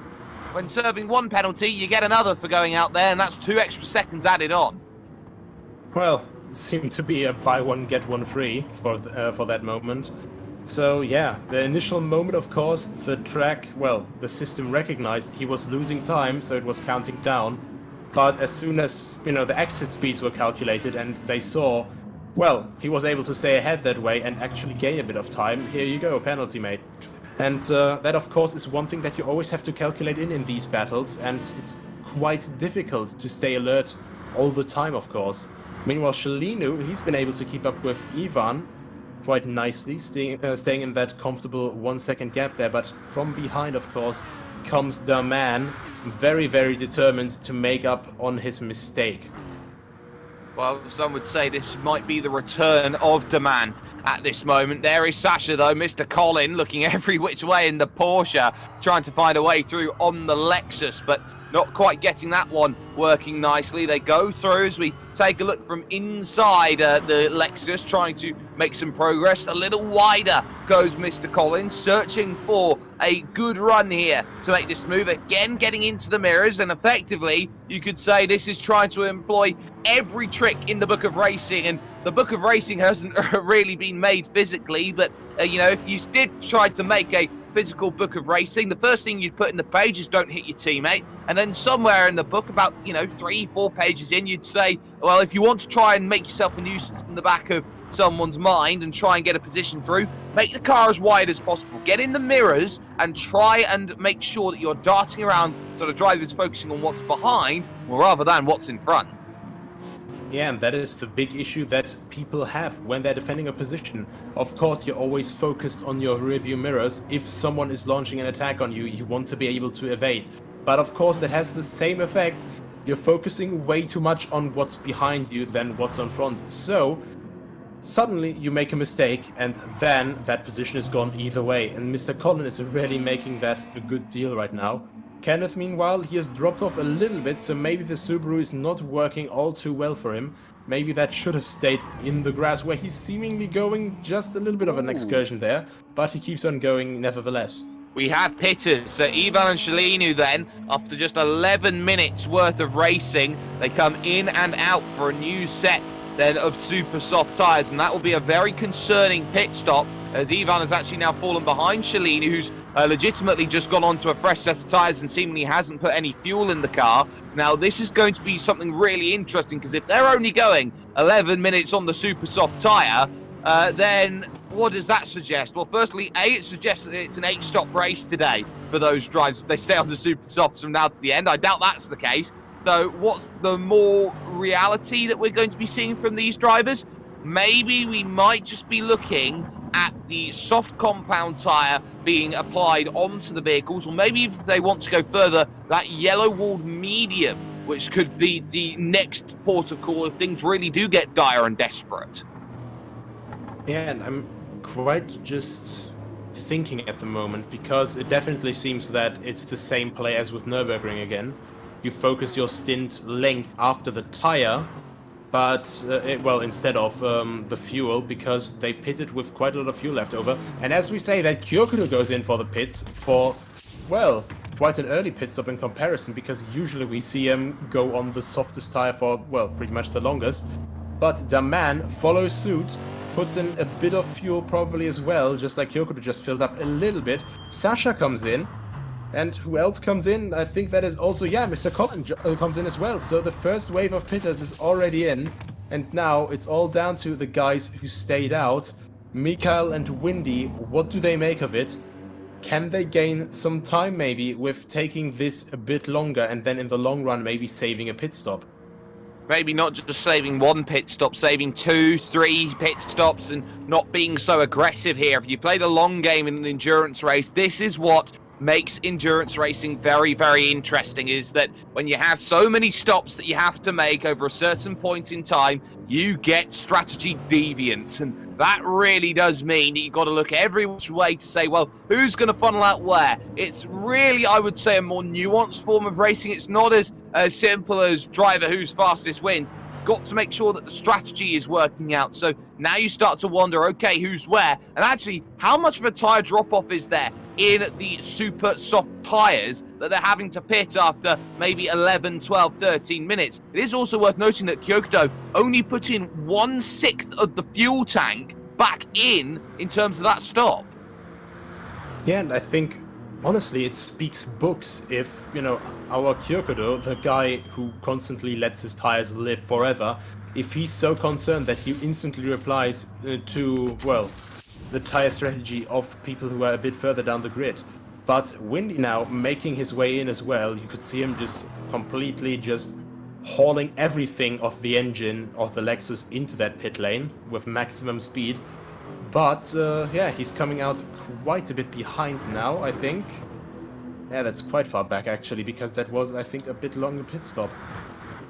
when serving one penalty, you get another for going out there, and that's 2 extra seconds added on.
Well, seemed to be a buy one get one free for that moment. So yeah, the initial moment, of course, the track, well, the system recognized he was losing time, so it was counting down. But as soon as, the exit speeds were calculated and they saw, well, he was able to stay ahead that way and actually gain a bit of time, here you go, penalty made. And that, of course, is one thing that you always have to calculate in these battles, and it's quite difficult to stay alert all the time, of course. Meanwhile, Shalinu, he's been able to keep up with Ivan quite nicely, staying in that comfortable 1 second gap there, but from behind, of course, comes the man, very, very determined to make up on his mistake.
Well, some would say this might be the return of the man at this moment. There is Sasha, though, Mr. Colin, looking every which way in the Porsche, trying to find a way through on the Lexus, but not quite getting that one working nicely. They go through as we take a look from inside the Lexus, trying to make some progress. A little wider goes Mr. Collins, searching for a good run here to make this move. Again, getting into the mirrors, and effectively, you could say this is trying to employ every trick in the Book of Racing, and the Book of Racing hasn't really been made physically, but, if you did try to make a physical Book of Racing, the first thing you'd put in the page is don't hit your teammate, and then somewhere in the book, about 3-4 pages in, you'd say, well, if you want to try and make yourself a nuisance in the back of someone's mind and try and get a position through, make the car as wide as possible, get in the mirrors and try and make sure that you're darting around so the driver is focusing on what's behind rather than what's in front.
Yeah, and that is the big issue that people have when they're defending a position. Of course, you're always focused on your rearview mirrors. If someone is launching an attack on you, you want to be able to evade. But of course, that has the same effect. You're focusing way too much on what's behind you than what's on front. So, suddenly you make a mistake, and then that position is gone either way. And Mr. Colin is really making that a good deal right now. Kenneth, meanwhile, he has dropped off a little bit, so maybe the Subaru is not working all too well for him. Maybe that should have stayed in the grass, where he's seemingly going just a little bit of an excursion there, but he keeps on going nevertheless.
We have pitters, so Ivan and Shalinu then, after just 11 minutes worth of racing, they come in and out for a new set then of super soft tyres, and that will be a very concerning pit stop, as Ivan has actually now fallen behind Shalinu, who's legitimately just gone on to a fresh set of tyres and seemingly hasn't put any fuel in the car. Now, this is going to be something really interesting, because if they're only going 11 minutes on the super soft tyre, then what does that suggest? Well, firstly, it suggests that it's an 8-stop race today for those drivers. They stay on the super softs from now to the end. I doubt that's the case. So what's the more reality that we're going to be seeing from these drivers? Maybe we might just be looking at the soft compound tyre being applied onto the vehicles, or maybe if they want to go further, that yellow-walled medium, which could be the next port of call if things really do get dire and desperate.
Yeah, and I'm quite just thinking at the moment, because it definitely seems that it's the same play as with Nürburgring again. You focus your stint length after the tire, but instead of the fuel, because they pitted with quite a lot of fuel left over. And as we say, that Kyokudo goes in for the pits for, well, quite an early pit stop in comparison, because usually we see him go on the softest tire for, well, pretty much the longest. But Daman follows suit, puts in a bit of fuel probably as well, just like Kyokudo just filled up a little bit. Sasha comes in, and who else comes in? I think that is also, yeah, Mr. Collin comes in as well. So the first wave of pitters is already in, and now it's all down to the guys who stayed out. Mikael and Windy, what do they make of it? Can they gain some time maybe with taking this a bit longer, and then in the long run maybe saving a pit stop?
Maybe not just saving one pit stop, saving 2, 3 pit stops, and not being so aggressive here. If you play the long game in an endurance race, this is what makes endurance racing very, very interesting, is that when you have so many stops that you have to make over a certain point in time, you get strategy deviance, and that really does mean that you've got to look every which way to say, well, who's going to funnel out where? It's really, I would say, a more nuanced form of racing. It's not as simple as driver who's fastest wins. Got to make sure that the strategy is working out. So now you start to wonder, okay, who's where? And actually, how much of a tyre drop-off is there in the super soft tyres that they're having to pit after maybe 11, 12, 13 minutes? It is also worth noting that Kyokudo only put in 1/6 of the fuel tank back in terms of that stop.
Yeah, and I think, honestly, it speaks books if, our Kyokudo, the guy who constantly lets his tires live forever, if he's so concerned that he instantly replies to, well, the tire strategy of people who are a bit further down the grid. But Windy now making his way in as well. You could see him just completely just hauling everything off the engine of the Lexus into that pit lane with maximum speed. But yeah, he's coming out quite a bit behind now, I think. Yeah, that's quite far back actually, because that was, I think, a bit longer pit stop.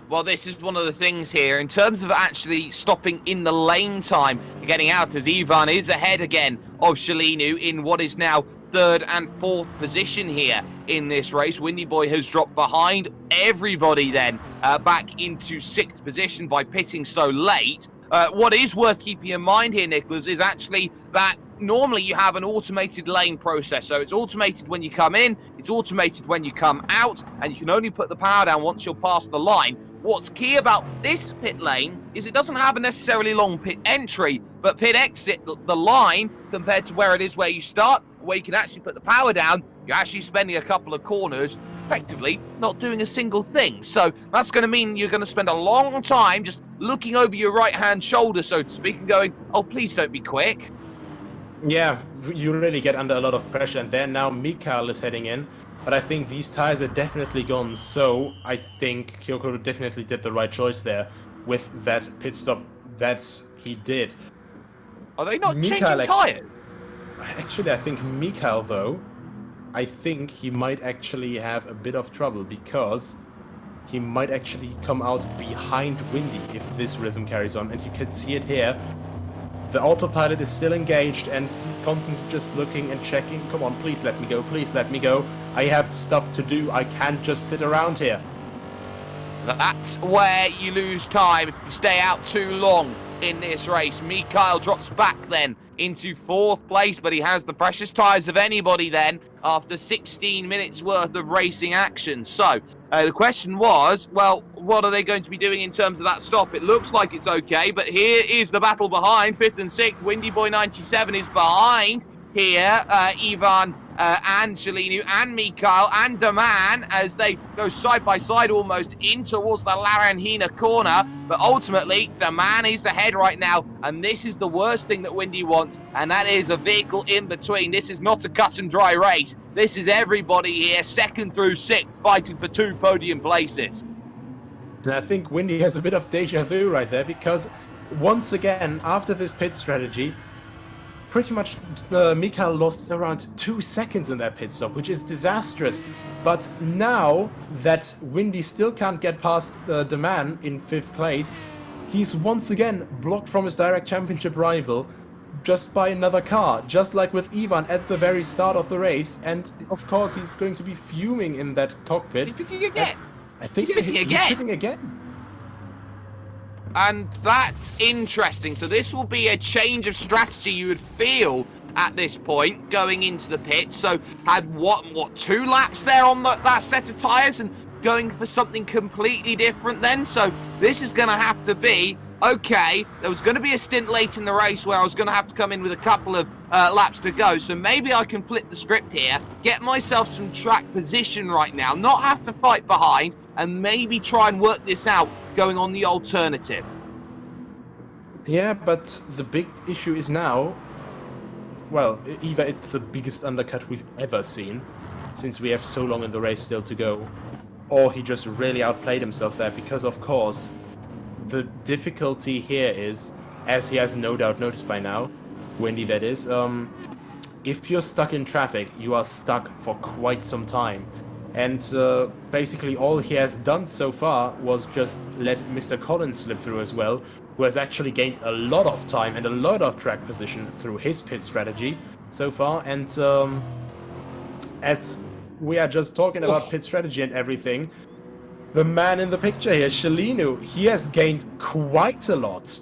Well, this is one of the things here in terms of actually stopping in the lane time, getting out, as Ivan is ahead again of Shalinu in what is now 3rd and 4th position here in this race. Windy Boy has dropped behind everybody then back into 6th position by pitting so late. What is worth keeping in mind here, Nicholas, is actually that normally you have an automated lane process. So it's automated when you come in, it's automated when you come out, and you can only put the power down once you're past the line. What's key about this pit lane is it doesn't have a necessarily long pit entry, but pit exit, the line, compared to where it is where you start, where you can actually put the power down, you're actually spending a couple of corners, effectively not doing a single thing. So that's going to mean you're going to spend a long time just looking over your right-hand shoulder, so to speak, and going, oh, please don't be quick.
Yeah, you really get under a lot of pressure, and then now Mikael is heading in. But I think these tires are definitely gone, so I think Kyokudo definitely did the right choice there with that pit stop that he did.
Are they not changing tires?
Actually, I think Mikael, though, I think he might actually have a bit of trouble, because he might actually come out behind Windy if this rhythm carries on. And you can see it here. The autopilot is still engaged, and he's constantly just looking and checking. Come on, please let me go, please let me go. I have stuff to do, I can't just sit around here.
That's where you lose time if you stay out too long in this race. Mikael drops back then into 4th place, but he has the precious tyres of anybody then after 16 minutes worth of racing action. So the question was, well, what are they going to be doing in terms of that stop? It looks like it's okay, but here is the battle behind 5th and 6th. Windy Boy 97 is behind here. Ivan and Shalinu and Mikael and Daman as they go side by side almost in towards the Laranjina corner. But ultimately, Daman is ahead right now, and this is the worst thing that Windy wants, and that is a vehicle in between. This is not a cut and dry race. This is everybody here, 2nd through 6th, fighting for 2 podium places.
And I think Windy has a bit of deja vu right there, because once again, after this pit strategy, pretty much Mikael lost around 2 seconds in that pit stop, which is disastrous. But now that Windy still can't get past the man in 5th place, he's once again blocked from his direct championship rival. just buy another car, just like with Ivan at the very start of the race. And of course, he's going to be fuming in that cockpit.
Is he pitting again?
I think
He's pitting again.
He's pitting again.
And that's interesting. So this will be a change of strategy, you would feel, at this point, going into the pit. So had, what 2 laps there on that set of tyres and going for something completely different then? So this is going to have to be, okay, there was going to be a stint late in the race where I was going to have to come in with a couple of laps to go. So maybe I can flip the script here, get myself some track position right now, not have to fight behind, and maybe try and work this out going on the alternative.
Yeah, but the big issue is now, well, either it's the biggest undercut we've ever seen, since we have so long in the race still to go, or he just really outplayed himself there, because of course, the difficulty here is, as he has no doubt noticed by now, Wendy that is, if you're stuck in traffic, you are stuck for quite some time. And basically all he has done so far was just let Mr. Collins slip through as well, who has actually gained a lot of time and a lot of track position through his pit strategy so far. And as we are just talking about pit strategy and everything, the man in the picture here, Shalinu, he has gained quite a lot.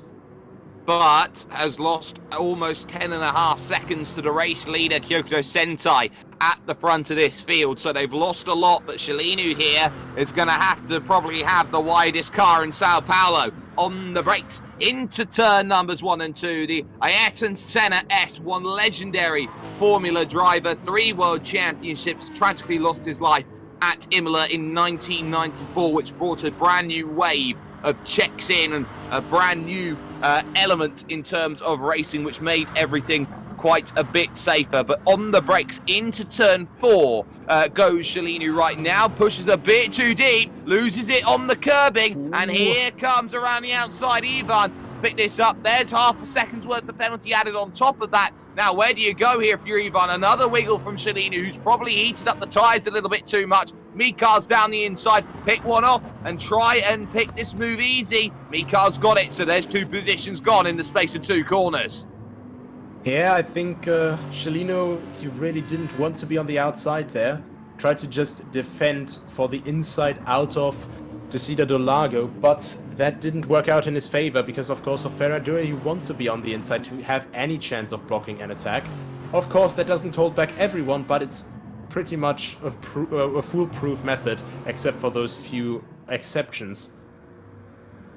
But has lost almost 10.5 seconds to the race leader, Kyoto Sentai, at the front of this field. So they've lost a lot, but Shalinu here is going to have to probably have the widest car in Sao Paulo. On the brakes into turn numbers 1 and 2. The Ayrton Senna S1 legendary Formula driver, 3 world championships, tragically lost his life at Imola in 1994, which brought a brand new wave of checks in and a brand new element in terms of racing, which made everything quite a bit safer. But on the brakes into turn 4 goes Shalinu right now, pushes a bit too deep, loses it on the curbing, and here comes around the outside Ivan. Pick this up, there's half a second's worth of penalty added on top of that. Now, where do you go here if you're Ivan? Another wiggle from Shalinu, who's probably heated up the tyres a little bit too much. Mikar's down the inside, pick one off and try and pick this move easy. Mikar's got it, so there's 2 positions gone in the space of 2 corners.
Yeah, I think Shalino, he really didn't want to be on the outside there. Tried to just defend for the inside out of the Cida do Lago, but that didn't work out in his favor because, of course, of Ferradura, you want to be on the inside to have any chance of blocking an attack. Of course, that doesn't hold back everyone, but it's pretty much a foolproof method, except for those few exceptions.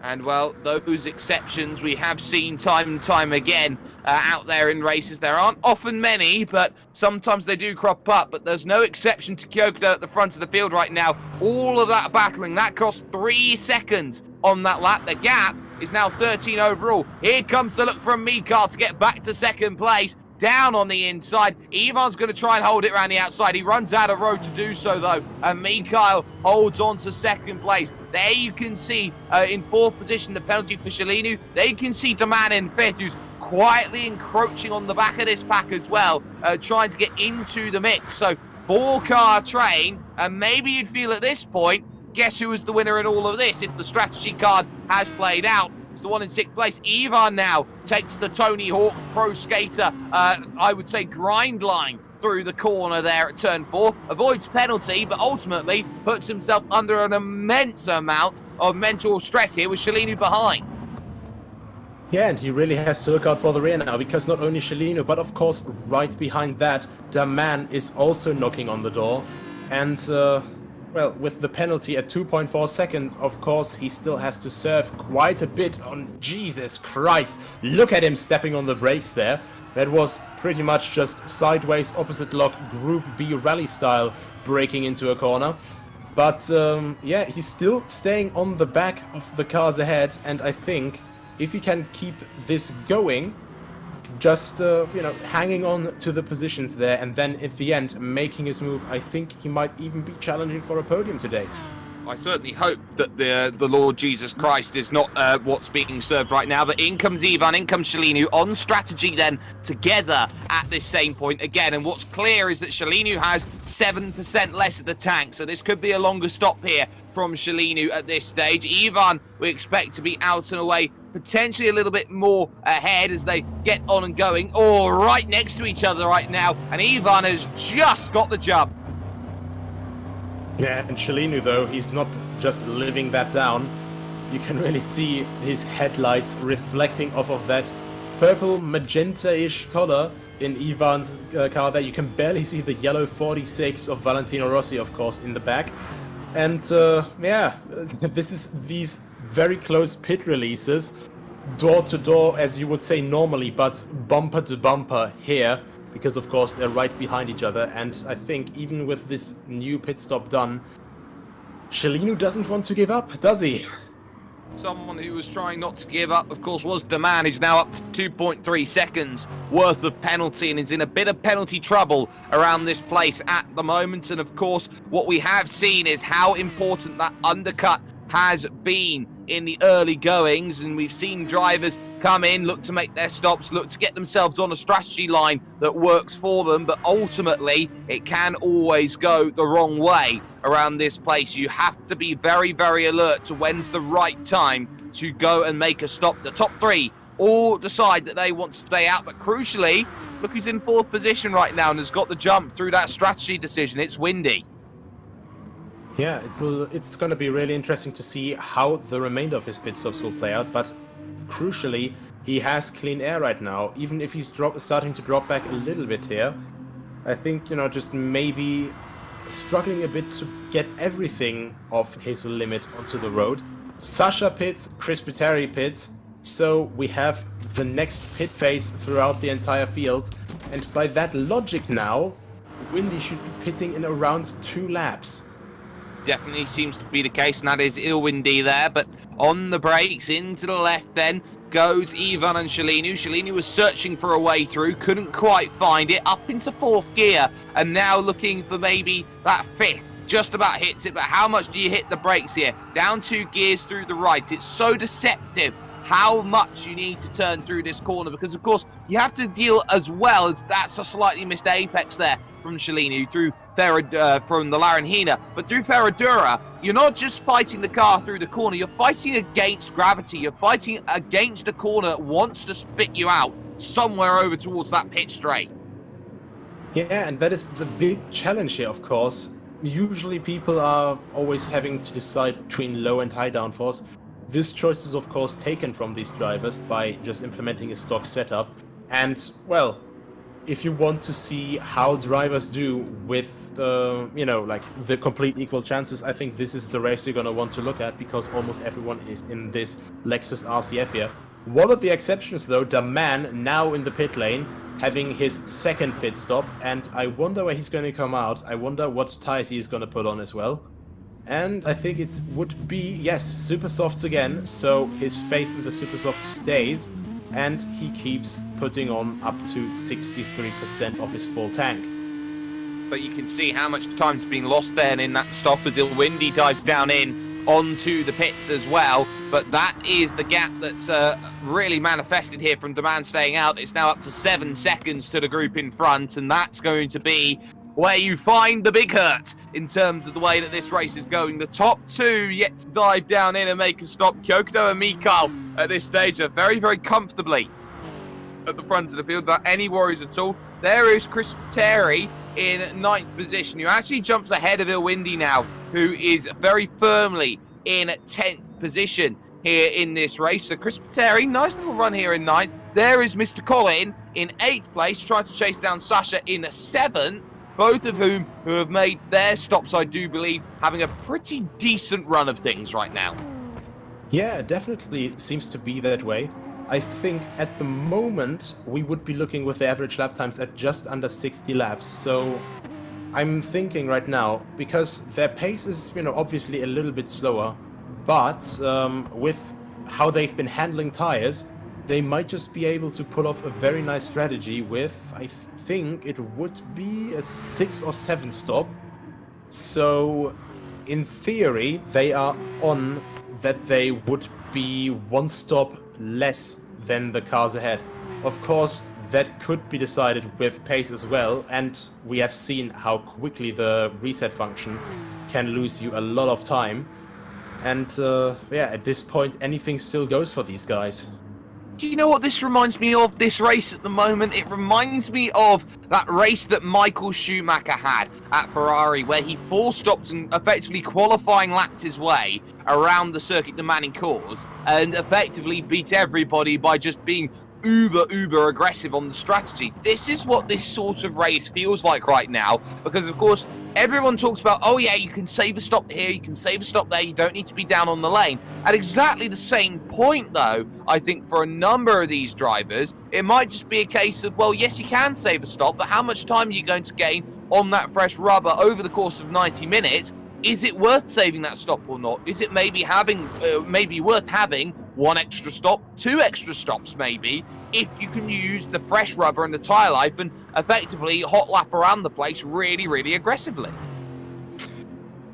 And, well, those exceptions we have seen time and time again out there in races. There aren't often many, but sometimes they do crop up. But there's no exception to Kyoto at the front of the field right now. All of that battling, that cost 3 seconds on that lap. The gap is now 13 overall. Here comes the look from Mikar to get back to second place. Down on the inside. Ivan's going to try and hold it around the outside. He runs out of road to do so, though. And Mikhail holds on to second place. There you can see, in 4th position, the penalty for Shalinu. There you can see Daman in 5th, who's quietly encroaching on the back of this pack as well, trying to get into the mix. So, 4-car train, and maybe you'd feel at this point, guess who was the winner in all of this if the strategy card has played out? It's the one in 6th place. Ivan now takes the Tony Hawk Pro Skater, I would say, grind line through the corner there at turn 4. Avoids penalty, but ultimately puts himself under an immense amount of mental stress here with Shalinu behind.
Yeah, and he really has to look out for the rear now, because not only Shalinu, but of course right behind that, Daman is also knocking on the door. And well, with the penalty at 2.4 seconds, of course, he still has to serve quite a bit on... Jesus Christ! Look at him stepping on the brakes there. That was pretty much just sideways, opposite lock, Group B rally style, braking into a corner. But, yeah, he's still staying on the back of the cars ahead, and I think if he can keep this going, just, you know, hanging on to the positions there, and then at the end making his move, I think he might even be challenging for a podium today.
I certainly hope that the Lord Jesus Christ is not what's being served right now, but in comes Ivan, in comes Shalinu, on strategy then, together at this same point again, and what's clear is that Shalinu has 7% less of the tank, so this could be a longer stop here from Shalinu at this stage. Ivan, we expect to be out and away potentially a little bit more ahead as they get on and going, or right next to each other right now, and Ivan has just got the jump.
Yeah, and Cellino, though, he's not just living that down. You can really see his headlights reflecting off of that purple magenta-ish color in Ivan's car there. You can barely see the yellow 46 of Valentino Rossi, of course, in the back. And yeah, this is these very close pit releases, door to door, as you would say normally, but bumper to bumper here, because of course they're right behind each other. And I think even with this new pit stop done, Cellino doesn't want to give up, does he?
Someone who was trying not to give up, of course, was Deman, who's now up to 2.3 seconds worth of penalty and is in a bit of penalty trouble around this place at the moment. And of course, what we have seen is how important that undercut has been in the early goings, and we've seen drivers come in, look to make their stops, look to get themselves on a strategy line that works for them, but ultimately it can always go the wrong way around this place. You have to be very, very alert to when's the right time to go and make a stop. The top three all decide that they want to stay out, but crucially, look who's in fourth position right now and has got the jump through that strategy decision. It's Windy.
Yeah, it's going to be really interesting to see how the remainder of his pit stops will play out, but crucially, he has clean air right now, even if he's starting to drop back a little bit here. I think, you know, just maybe struggling a bit to get everything off his limit onto the road. Sasha pits, Chris Pitteri pits, so we have the next pit phase throughout the entire field, and by that logic now, Windy should be pitting in around 2 laps.
Definitely seems to be the case, and that is windy there, but on the brakes, into the left then goes Ivan and Cellino. Cellino was searching for a way through, couldn't quite find it, up into fourth gear, and now looking for maybe that fifth. Just about hits it, but how much do you hit the brakes here? Down 2 gears through the right. It's so deceptive how much you need to turn through this corner, because of course you have to deal as well as that's a slightly missed apex there from Cellino through from the Laranjina, but through Ferradura, you're not just fighting the car through the corner, you're fighting against gravity, you're fighting against a corner that wants to spit you out somewhere over towards that pit straight.
Yeah, and that is the big challenge here, of course. Usually people are always having to decide between low and high downforce. This choice is of course taken from these drivers by just implementing a stock setup, and well, if you want to see how drivers do with, you know, like the complete equal chances, I think this is the race you're going to want to look at, because almost everyone is in this Lexus RCF here. One of the exceptions, though, Deman, now in the pit lane, having his second pit stop, and I wonder where he's going to come out. I wonder what tires he is going to put on as well. And I think it would be, yes, super softs again, so his faith in the super soft stays, and he keeps putting on up to 63% of his full tank.
But you can see how much time's being lost then in that stop as Windy dives down in onto the pits as well. But that is the gap that's really manifested here from Deman staying out. It's now up to 7 seconds to the group in front, and that's going to be where you find the big hurt in terms of the way that this race is going. The top 2 yet to dive down in and make a stop. Kyokudo and Mikhail at this stage are very, very comfortably at the front of the field without any worries at all. There is Chris Pitteri in 9th position, who actually jumps ahead of Windy now, who is very firmly in 10th position here in this race. So Chris Pitteri, nice little run here in 9th. There is Mr. Colin in 8th place, trying to chase down Sasha in 7th. Both of whom who have made their stops, I do believe, having a pretty decent run of things right now.
Yeah, it definitely seems to be that way. I think at the moment we would be looking with the average lap times at just under 60 laps. So I'm thinking right now, because their pace is, you know, obviously a little bit slower, but with how they've been handling tires, they might just be able to pull off a very nice strategy with, I think it would be a 6 or 7 stop. So in theory, they are on that they would be 1 stop less than the cars ahead. Of course, that could be decided with pace as well, and we have seen how quickly the reset function can lose you a lot of time. And yeah, at this point, anything still goes for these guys.
Do you know what this reminds me of, this race at the moment? It reminds me of that race that Michael Schumacher had at Ferrari, where he stopped and effectively qualifying lapped his way around the circuit demanding cause and effectively beat everybody by just being uber aggressive on the strategy. This is what this sort of race feels like right now, because of course everyone talks about, oh yeah, you can save a stop here, you can save a stop there, you don't need to be down on the lane. At exactly the same point though, I think for a number of these drivers, it might just be a case of, well, yes, you can save a stop, but how much time are you going to gain on that fresh rubber over the course of 90 minutes? Is it worth saving that stop or not? Is it maybe worth having one extra stop, 2 extra stops maybe, if you can use the fresh rubber and the tyre life and effectively hot lap around the place really aggressively?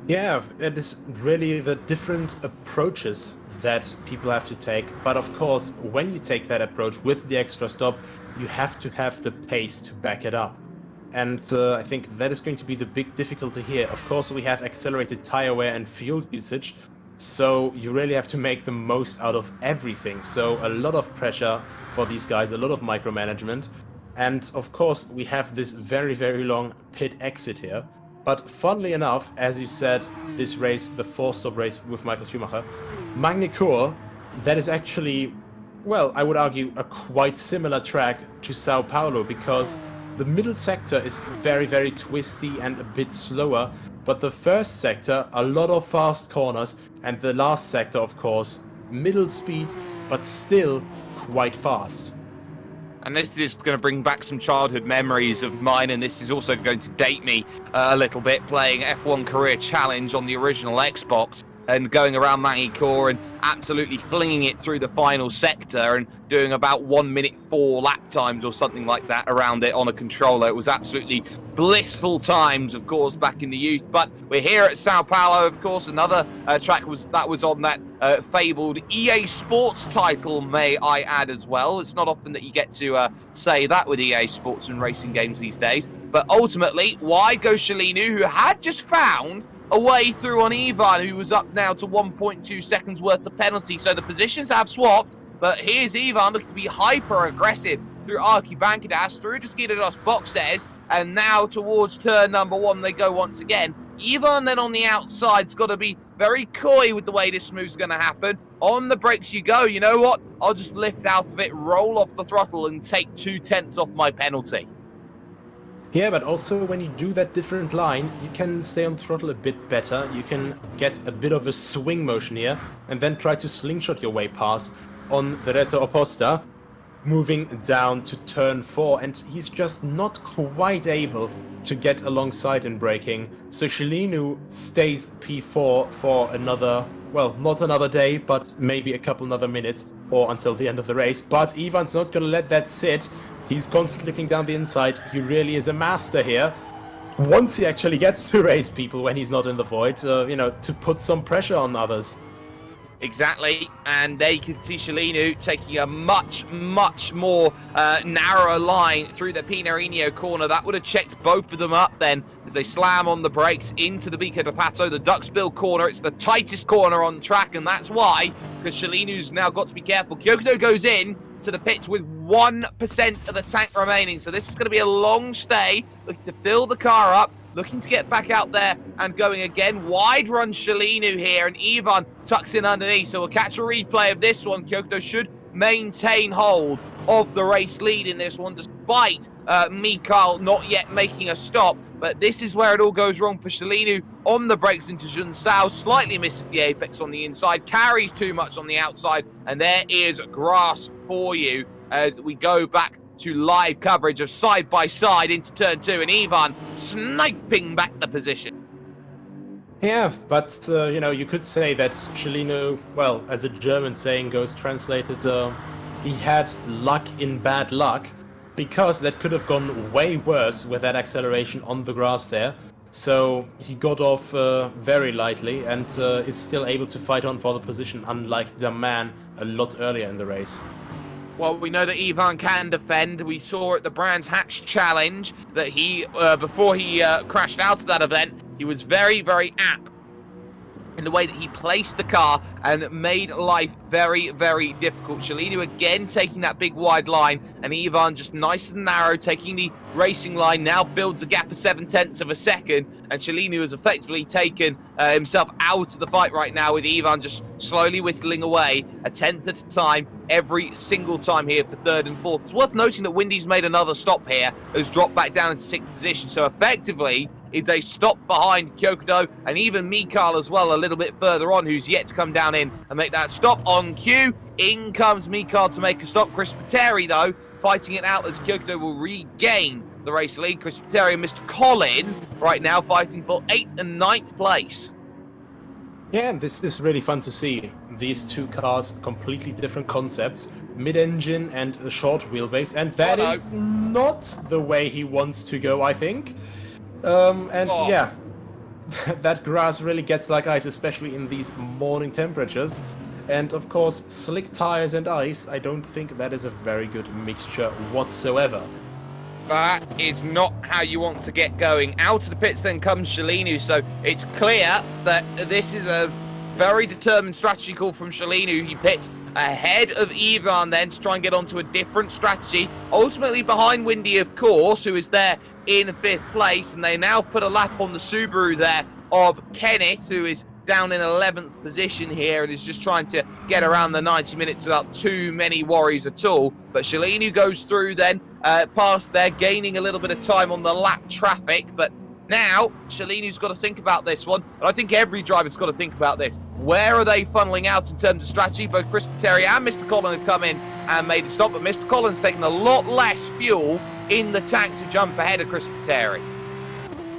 Yeah, it is really the different approaches that people have to take. But of course, when you take that approach with the extra stop, you have to have the pace to back it up. And I think that is going to be the big difficulty here. Of course, we have accelerated tire wear and fuel usage, so you really have to make the most out of everything. So a lot of pressure for these guys, a lot of micromanagement. And of course, we have this very long pit exit here. But funnily enough, as you said, this race, the 4-stop race with Michael Schumacher, Magny-Cours, that is actually, well, I would argue a quite similar track to Sao Paulo, because the middle sector is very twisty and a bit slower, but the first sector, a lot of fast corners, and the last sector, of course, middle speed, but still quite fast.
And this is going to bring back some childhood memories of mine, and this is also going to date me a little bit, playing F1 Career Challenge on the original Xbox and going around Magny-Cours and absolutely flinging it through the final sector and doing about 1 minute 4 lap times or something like that around it on a controller. It was absolutely blissful times, of course, back in the youth. But we're here at Sao Paulo, of course. Another track was on that fabled EA Sports title, may I add as well. It's not often that you get to say that with EA Sports and racing games these days. But ultimately, wide goes Shalinu, who had just found a way through on Ivan, who was up now to 1.2 seconds worth of penalty. So the positions have swapped, but here's Ivan looking to be hyper aggressive through Archibankidas, through to Skidados boxes, and now towards turn number 1 they go once again. Ivan then on the outside's got to be very coy with the way this move's going to happen. On the brakes you go. You know what? I'll just lift out of it, roll off the throttle, and take 2/10 off my penalty.
Yeah, but also when you do that different line, you can stay on throttle a bit better. You can get a bit of a swing motion here and then try to slingshot your way past on the Reto Oposta, moving down to turn 4, and he's just not quite able to get alongside in braking. So Shalinu stays P4 for another, well, not another day, but maybe a couple other minutes or until the end of the race. But Ivan's not going to let that sit. He's constantly looking down the inside. He really is a master here. Once he actually gets to race people when he's not in the void, you know, to put some pressure on others.
Exactly, and there you can see Shalinu taking a much more narrower line through the Pinarino corner. That would have checked both of them up then as they slam on the brakes into the Bico de Pato, the Duxville corner. It's the tightest corner on track, and that's why, because Shalinu's now got to be careful. Kyoto goes in to the pits with 1% of the tank remaining, so this is going to be a long stay, looking to fill the car up, looking to get back out there and going again. Wide run Shalinu here, and Ivan tucks in underneath, so we'll catch a replay of this one. Kyoto should maintain hold of the race lead in this one, despite Mikhail not yet making a stop. But this is where it all goes wrong for Shalinu. On the brakes into Junsao, slightly misses the apex on the inside, carries too much on the outside, and there is grass for you as we go back to live coverage of side-by-side into turn 2, and Ivan sniping back the position.
Yeah, but, you know, you could say that Shalinu, well, as a German saying goes translated, he had luck in bad luck, because that could have gone way worse with that acceleration on the grass there. So he got off very lightly and is still able to fight on for the position, unlike Daman a lot earlier in the race.
Well, we know that Ivan can defend. We saw at the Brands Hatch Challenge that he, before he crashed out of that event, he was very apt in the way that he placed the car and made life very, very difficult. Shalinu again taking that big wide line, and Ivan just nice and narrow, taking the racing line, now builds a gap of 0.7 of a second, and Shalinu has effectively taken himself out of the fight right now, with Ivan just slowly whittling away a tenth at a time every single time here for third and fourth. It's worth noting that Windy's made another stop here, has dropped back down into sixth position, so effectively it's a stop behind Kyokudo and even Mikhail as well, a little bit further on, who's yet to come down in and make that stop. On cue, in comes Mikhail to make a stop. Chris Pateri, though, fighting it out as Kyokudo will regain the race lead. Chris Pateri and Mr. Colin right now fighting for 8th and 9th place.
Yeah, this is really fun to see. These two cars, completely different concepts, mid-engine and a short wheelbase, and that is not the way he wants to go, I think. Yeah, that grass really gets like ice, especially in these morning temperatures. And of course, slick tires and ice, I don't think that is a very good mixture whatsoever.
That is not how you want to get going. Out of the pits then comes Shalinu, so it's clear that this is a very determined strategy call from Shalinu. He pits ahead of Ivan then to try and get onto a different strategy. Ultimately behind Windy, of course, who is there in 5th place, and they now put a lap on the Subaru there of Kenneth, who is down in 11th position here and is just trying to get around the 90 minutes without too many worries at all. But Shalinu goes through then, past there, gaining a little bit of time on the lap traffic. But now Shalinu's got to think about this one, and I think every driver's got to think about this. Where are they funneling out in terms of strategy? Both Chris Pateri and Mr. Collin have come in and made a stop, but Mr. Collin's taken a lot less fuel in the tank to jump ahead of Chris Pateri.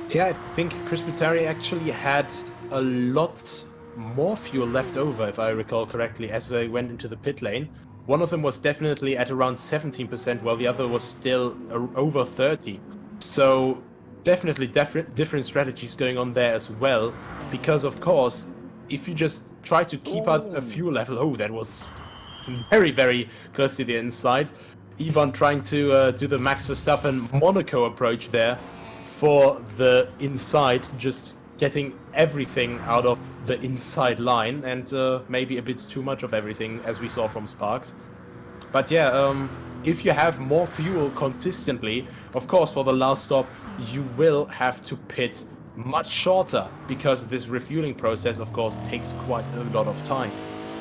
Yeah, I think Chris Pateri actually had a lot more fuel left over, if I recall correctly, as they went into the pit lane. One of them was definitely at around 17%, while the other was still over 30. So definitely different strategies going on there as well, because of course, if you just try to keep out a fuel level, that was very, very close to the inside. Ivan trying to do the Max Verstappen Monaco approach there for the inside, just getting everything out of the inside line, and maybe a bit too much of everything, as we saw from Sparks. But yeah, if you have more fuel consistently, of course, for the last stop, you will have to pit much shorter, because this refueling process, of course, takes quite a lot of time.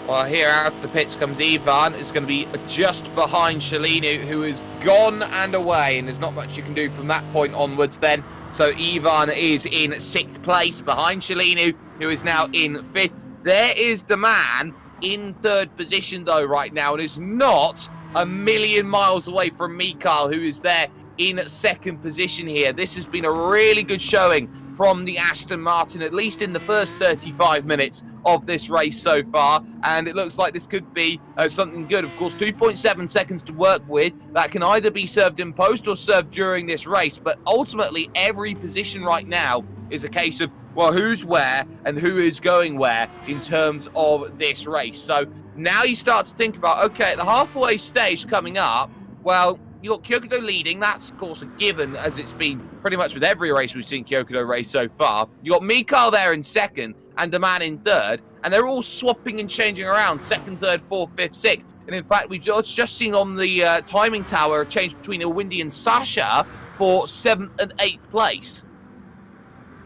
Well, here out of the pits comes Ivan. It's going to be just behind Shalinu, who is gone and away, and there's not much you can do from that point onwards then. So Ivan is in 6th place behind Shalinu, who is now in 5th. There is the man in 3rd position, though, right now, and is not a million miles away from Mikhail, who is there in 2nd position here. This has been a really good showing from the Aston Martin, at least in the first 35 minutes of this race so far, and it looks like this could be something good. Of course, 2.7 seconds to work with. That can either be served in post or served during this race, but ultimately every position right now is a case of, well, who's where and who is going where in terms of this race. So now you start to think about, okay, at the halfway stage coming up, well, you got Kyokudo leading. That's, of course, a given, as it's been pretty much with every race we've seen Kyokudo race so far. You got Mikhail there in 2nd and the man in 3rd, and they're all swapping and changing around 2nd, 3rd, 4th, 5th, 6th. And in fact, we've just seen on the timing tower a change between Ilwindi and Sasha for 7th and 8th place.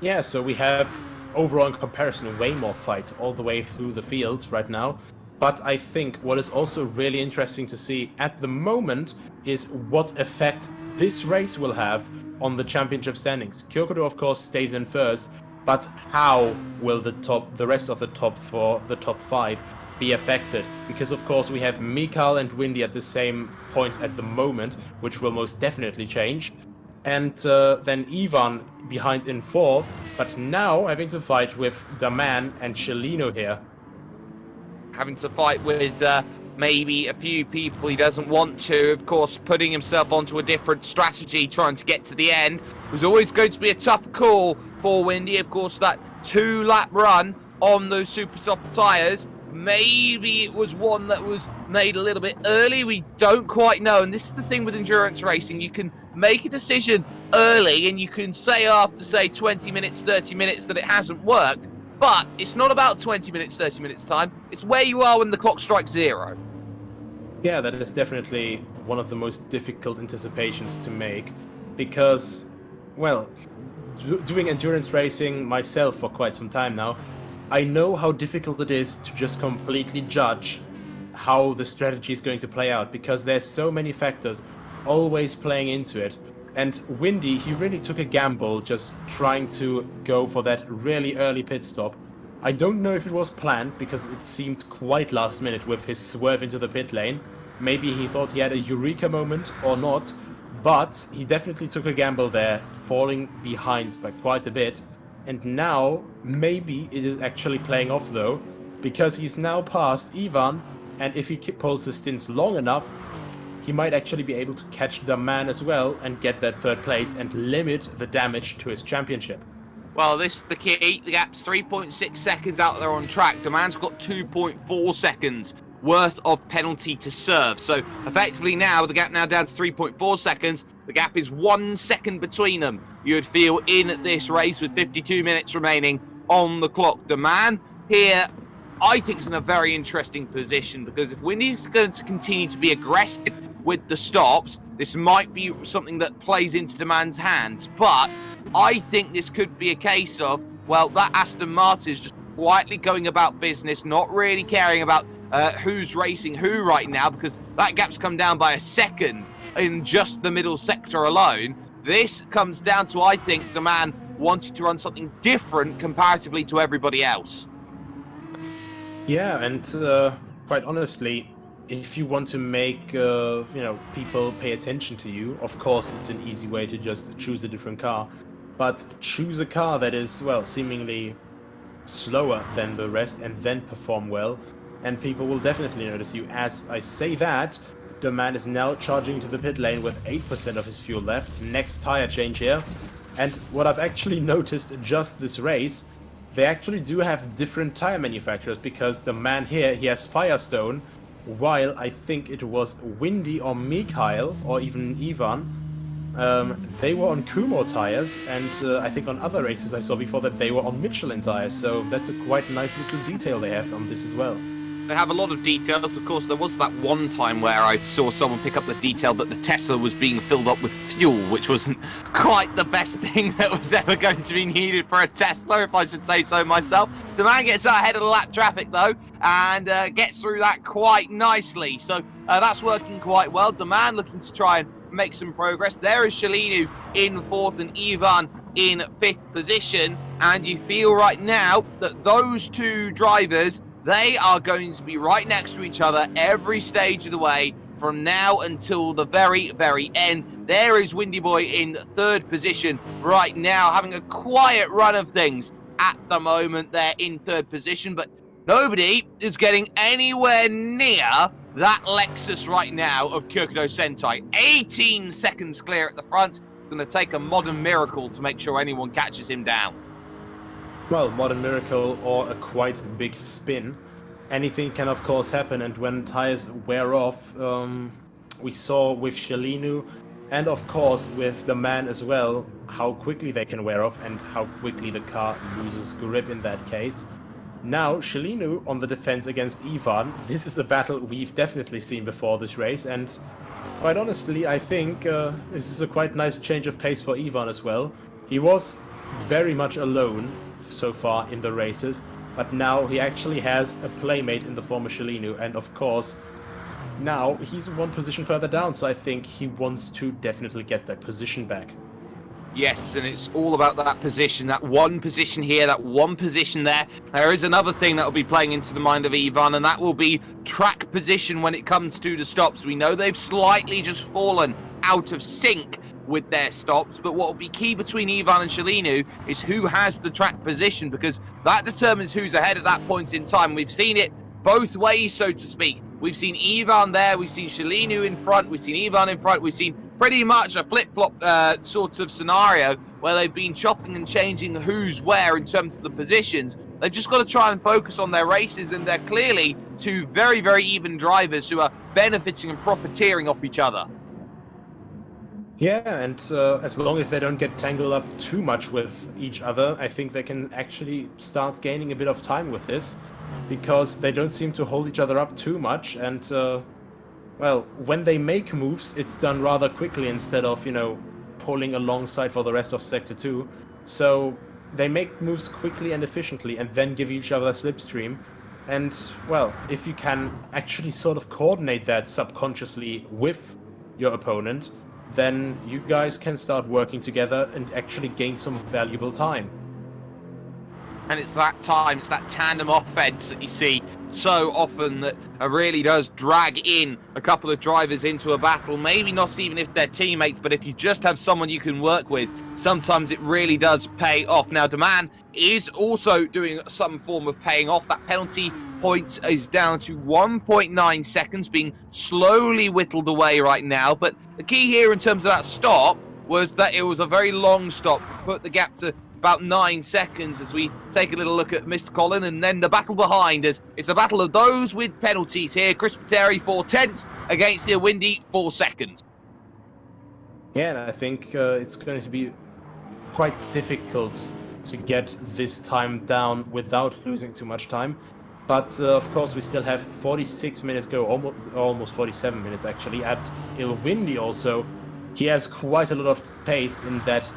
Yeah, so we have overall in comparison way more fights all the way through the field right now. But I think what is also really interesting to see at the moment is what effect this race will have on the championship standings. Kyokudo, of course, stays in 1st, but how will the rest of the top 5 be affected? Because of course we have Mikhail and Windy at the same points at the moment, which will most definitely change. And then Ivan behind in 4th, but now having to fight with Daman and Shalino here.
Having to fight with maybe a few people he doesn't want to. Of course, putting himself onto a different strategy, trying to get to the end, was always going to be a tough call for Windy. Of course, that 2-lap run on those super soft tyres, maybe it was one that was made a little bit early. We don't quite know. And this is the thing with endurance racing. You can make a decision early and you can say after, say, 20 minutes, 30 minutes that it hasn't worked. But it's not about 20 minutes, 30 minutes time. It's where you are when the clock strikes 0.
Yeah, that is definitely one of the most difficult anticipations to make because, well, doing endurance racing myself for quite some time now, I know how difficult it is to just completely judge how the strategy is going to play out because there's so many factors always playing into it. And Windy, he really took a gamble just trying to go for that really early pit stop. I don't know if it was planned because it seemed quite last minute with his swerve into the pit lane. Maybe he thought he had a eureka moment or not, but he definitely took a gamble there, falling behind by quite a bit. And now, maybe it is actually playing off though, because he's now past Ivan, and if he pulls his stints long enough, he might actually be able to catch the man as well and get that 3rd place and limit the damage to his championship.
Well, this is the key. The gap's 3.6 seconds out there on track. The man's got 2.4 seconds worth of penalty to serve. So effectively now, with the gap now down to 3.4 seconds, the gap is 1 second between them, you would feel, in this race with 52 minutes remaining on the clock. The man here, I think, is in a very interesting position because if Windy's going to continue to be aggressive with the stops, this might be something that plays into the man's hands. But I think this could be a case of, well, that Aston Martin is just quietly going about business, not really caring about who's racing who right now, because that gap's come down by a second in just the middle sector alone. This comes down to, I think, the man wanting to run something different comparatively to everybody else.
Yeah, and quite honestly, if you want to make people pay attention to you, of course it's an easy way to just choose a different car. But choose a car that is, well, seemingly slower than the rest and then perform well, and people will definitely notice you. As I say that, the man is now charging to the pit lane with 8% of his fuel left. Next tire change here. And what I've actually noticed just this race, they actually do have different tire manufacturers, because the man here, he has Firestone, while I think it was Windy or Mikhail or even Ivan, they were on Kumho tires, and I think on other races I saw before that they were on Michelin tires, so that's a quite nice little detail they have on this as well.
They have a lot of details. Of course, there was that one time where I saw someone pick up the detail that the Tesla was being filled up with fuel, which wasn't quite the best thing that was ever going to be needed for a Tesla, if I should say so myself. The man gets out ahead of the lap traffic, though, and gets through that quite nicely. So that's working quite well. The man looking to try and make some progress. There is Shalinu in 4th and Ivan in 5th position. And you feel right now that those two drivers, they are going to be right next to each other every stage of the way from now until the very, very end. There is Windy Boy in 3rd position right now, having a quiet run of things at the moment. They're in 3rd position, but nobody is getting anywhere near that Lexus right now of Kyokudo Sentai. 18 seconds clear at the front. It's going to take a modern miracle to make sure anyone catches him down.
Well, modern miracle or a quite big spin. Anything can of course happen, and when tires wear off, we saw with Shalinu and of course with the man as well, how quickly they can wear off and how quickly the car loses grip in that case. Now, Shalinu on the defense against Ivan. This is a battle we've definitely seen before this race, and quite honestly, I think this is a quite nice change of pace for Ivan as well. He was very much alone so far in the races, but now he actually has a playmate in the form of Shalinu, and of course now he's one position further down, so I think he wants to definitely get that position back.
Yes, and it's all about that position, that one position here, that one position there. There is another thing that will be playing into the mind of Ivan, and that will be track position when it comes to the stops. We know they've slightly just fallen out of sync with their stops, but what will be key between Ivan and Shalinu is who has the track position, because that determines who's ahead at that point in time. We've seen it both ways, so to speak. We've seen Ivan there, we've seen Shalinu in front, we've seen Ivan in front, we've seen pretty much a flip-flop sort of scenario where they've been chopping and changing who's where in terms of the positions. They've just got to try and focus on their races, and they're clearly two very, very even drivers who are benefiting and profiteering off each other.
Yeah, and as long as they don't get tangled up too much with each other, I think they can actually start gaining a bit of time with this, because they don't seem to hold each other up too much, and well, when they make moves, it's done rather quickly instead of, pulling alongside for the rest of Sector 2. So they make moves quickly and efficiently and then give each other a slipstream. And, well, if you can actually sort of coordinate that subconsciously with your opponent, then you guys can start working together and actually gain some valuable time.
And it's that time, it's that tandem offense that you see so often that really does drag in a couple of drivers into a battle. Maybe not even if they're teammates, but if you just have someone you can work with, sometimes it really does pay off. Now, Daman is also doing some form of paying off. That penalty point is down to 1.9 seconds, being slowly whittled away right now. But the key here in terms of that stop was that it was a very long stop, put the gap to about 9 seconds as we take a little look at Mr. Colin, and then the battle behind us. It's a battle of those with penalties here. Chris Pateri 4/10 against the Windy 4 seconds.
Yeah, and I think it's going to be quite difficult to get this time down without losing too much time. But of course, we still have 46 minutes go, almost 47 minutes actually, at Ilwindi also. He has quite a lot of pace in that,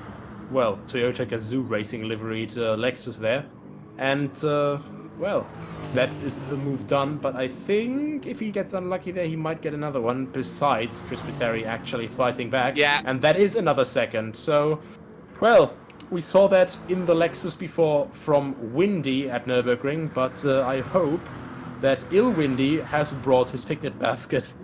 well, Toyota Gazoo Racing liveried Lexus there. And, well, that is a move done, but I think if he gets unlucky there, he might get another one, besides Chris Pateri actually fighting back.
Yeah.
And that is another second, so, well, we saw that in the Lexus before from Windy at Nürburgring, but I hope that Ilwindi has brought his picnic basket.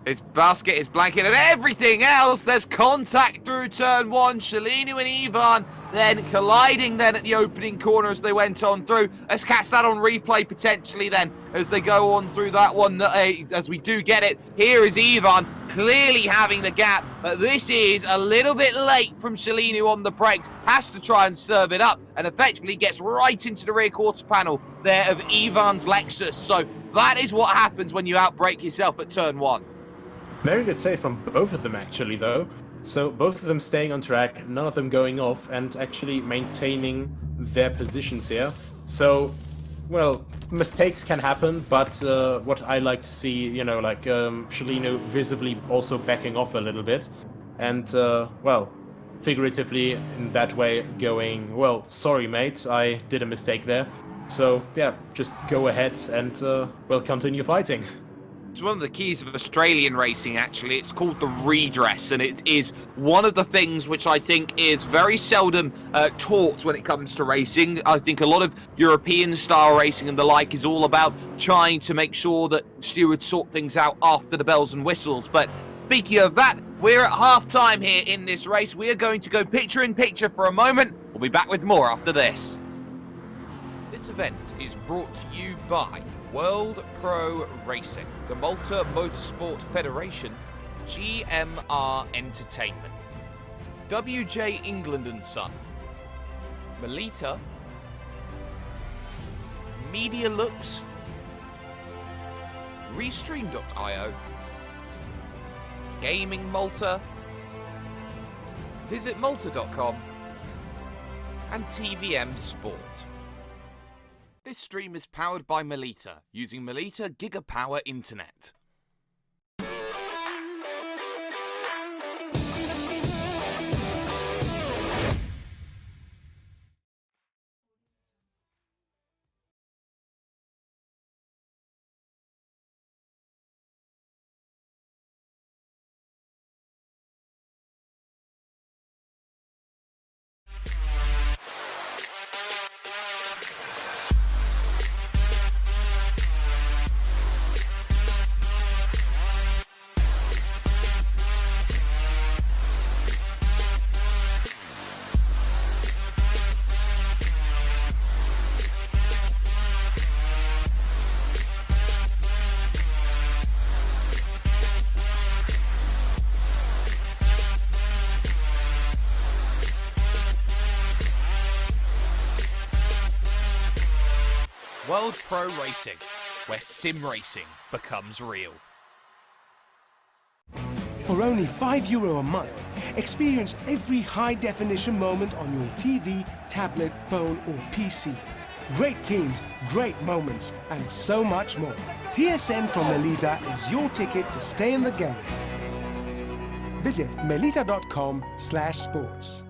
His basket, his blanket, and everything else. There's contact through turn 1. Shalinu and Ivan then colliding then at the opening corner as they went on through. Let's catch that on replay potentially then as they go on through that one. As we do get it, here is Ivan clearly having the gap, but this is a little bit late from Shalinu on the brakes. Has to try and serve it up and effectively gets right into the rear quarter panel there of Ivan's Lexus. So that is what happens when you outbrake yourself at turn 1.
Very good save from both of them, actually, though. So both of them staying on track, none of them going off, and actually maintaining their positions here. So, well, mistakes can happen, but what I like to see, Shalino visibly also backing off a little bit. And, well, figuratively in that way going, well, sorry, mate, I did a mistake there. So, yeah, just go ahead and, well, continue fighting.
It's one of the keys of Australian racing, actually. It's called the redress, and it is one of the things which I think is very seldom taught when it comes to racing. I think a lot of European-style racing and the like is all about trying to make sure that stewards sort things out after the bells and whistles. But speaking of that, we're at half-time here in this race. We are going to go picture-in-picture for a moment. We'll be back with more after this. This event is brought to you by World Pro Racing, the Malta Motorsport Federation, GMR Entertainment, WJ England & Son, Melita, Media Looks, Restream.io, Gaming Malta, VisitMalta.com, and TVM Sport. This stream is powered by Melita, using Melita Gigapower Internet. World Pro Racing, where sim racing becomes real.
For only €5 a month, Experience every high-definition moment on your TV, tablet, phone or PC. Great teams, great moments, and so much more. TSN from Melita is your ticket to stay in the game. Visit melita.com/sports.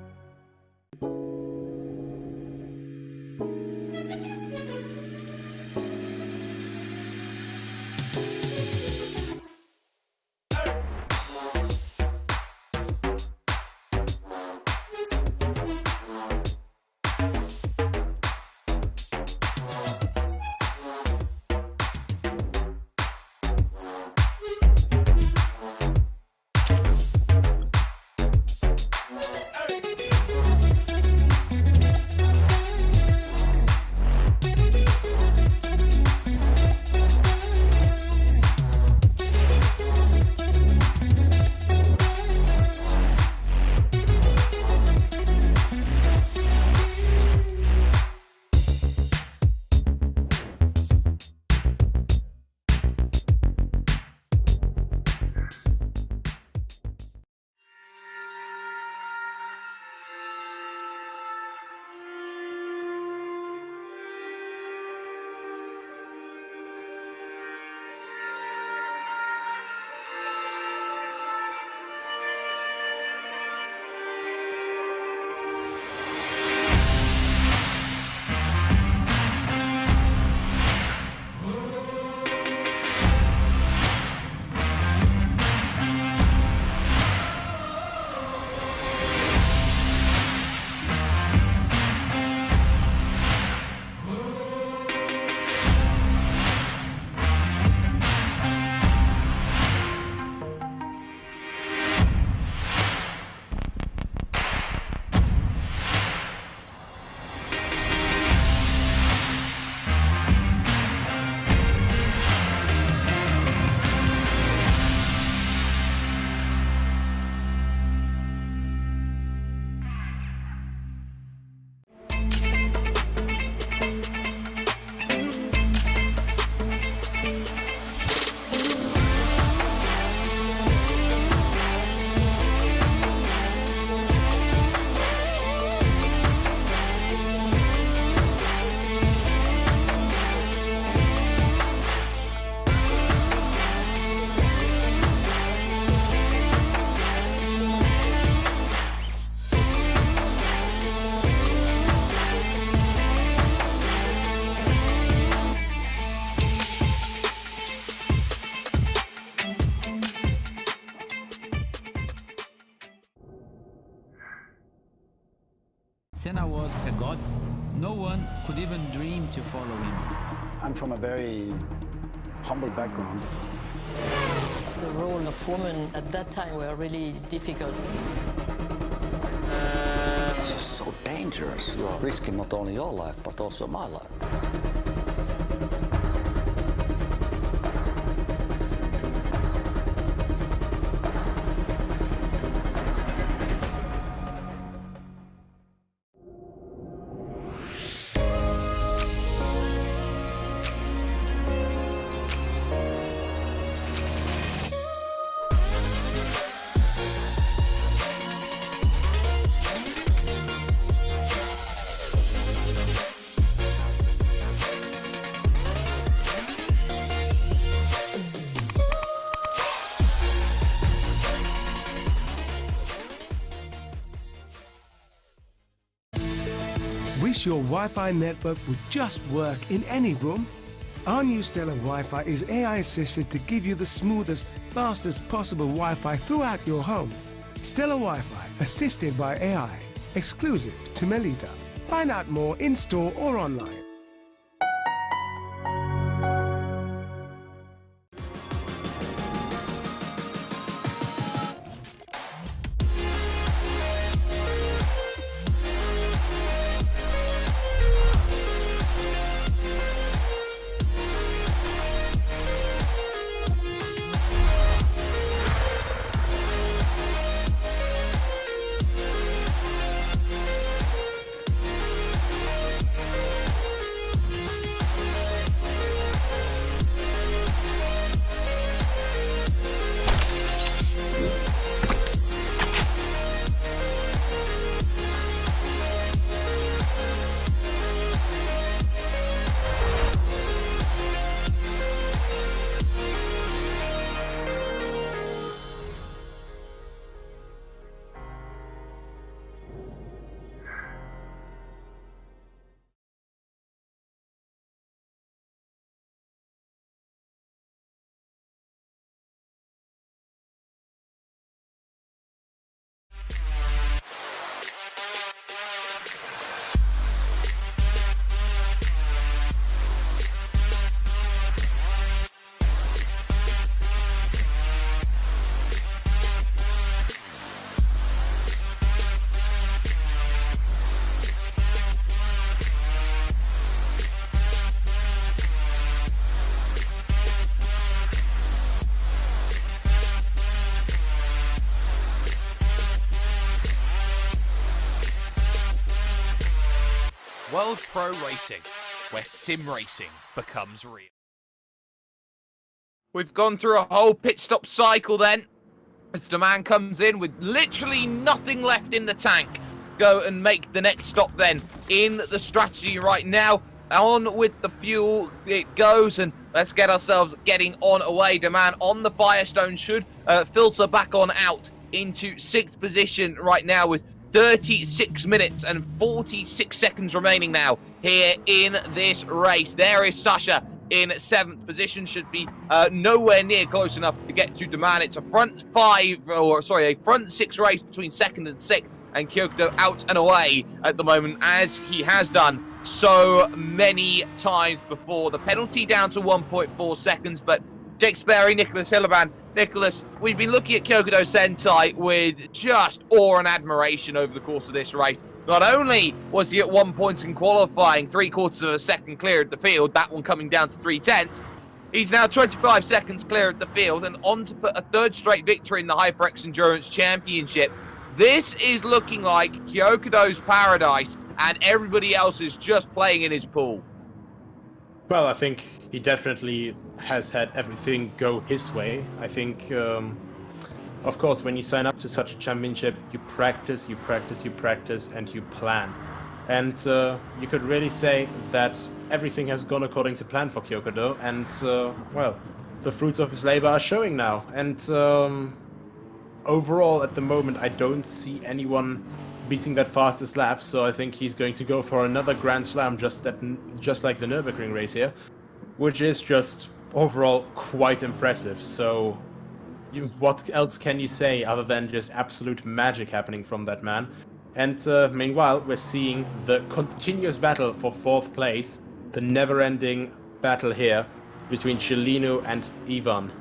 Senna was a god. No one could even dream to follow him.
I'm from a very humble background.
The role of women at that time were really difficult.
This is so dangerous. You are risking not only your life, but also my life.
Wish your Wi-Fi network would just work in any room? Our new Stellar Wi-Fi is AI assisted to give you the smoothest, fastest possible Wi-Fi throughout your home. Stellar Wi-Fi, assisted by AI, exclusive to Melita. Find out more in-store or online.
World Pro Racing, where sim racing becomes real. We've gone through a whole pit stop cycle then, as the man comes in with literally nothing left in the tank. Go and make the next stop then in the strategy right now. On with the fuel it goes, and let's get ourselves getting on away. The man on the Firestone should filter back on out into 6th position right now with 36 minutes and 46 seconds remaining now here in this race. There is Sasha in 7th position, should be nowhere near close enough to get to the man. It's a front 6 race between 2nd and 6th, and Kyokudo out and away at the moment, as he has done so many times before. The penalty down to 1.4 seconds, but Jake Sperry, Nicholas Hillebrand. Nicholas, we've been looking at Kyokudo Sentai with just awe and admiration over the course of this race. Not only was he at 1 point in qualifying, 3/4 of a second clear at the field, that one coming down to 3/10, he's now 25 seconds clear at the field and on to put a 3rd straight victory in the HyperX Endurance Championship. This is looking like Kyokudo's paradise, and everybody else is just playing in his pool.
Well, I think he definitely has had everything go his way. I think, of course, when you sign up to such a championship, you practice, and you plan. And you could really say that everything has gone according to plan for Kyokudo, and, well, the fruits of his labor are showing now. And overall, at the moment, I don't see anyone beating that fastest lap, so I think he's going to go for another Grand Slam, just like the Nürburgring race here, which is just overall quite impressive. So what else can you say other than just absolute magic happening from that man? And meanwhile, we're seeing the continuous battle for 4th place, the never-ending battle here between Cellino and Ivan.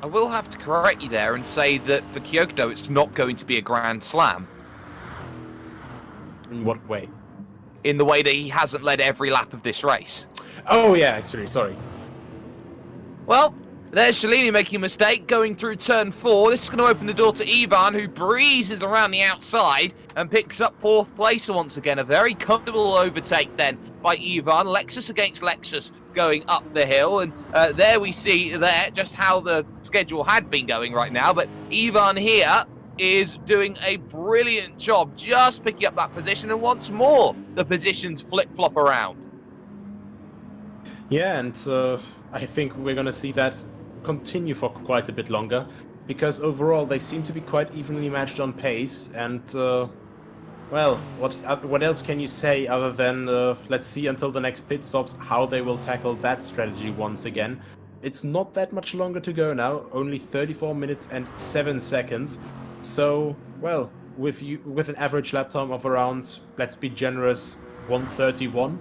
I will have to correct you there and say that for Kyokudo, it's not going to be a Grand Slam.
In what way?
In the way that he hasn't led every lap of this race.
Oh yeah, actually, sorry.
Well, there's Cellini making a mistake, going through turn 4. This is going to open the door to Ivan, who breezes around the outside and picks up 4th place once again. A very comfortable overtake then by Ivan. Lexus against Lexus going up the hill. And there we see there just how the schedule had been going right now. But Ivan here is doing a brilliant job just picking up that position. And once more, the positions flip-flop around.
Yeah, and I think we're going to see that continue for quite a bit longer, because overall they seem to be quite evenly matched on pace, and well, what else can you say other than let's see until the next pit stops how they will tackle that strategy once again. It's not that much longer to go now, only 34 minutes and 7 seconds, so well, with an average lap time of around, let's be generous, 1:31,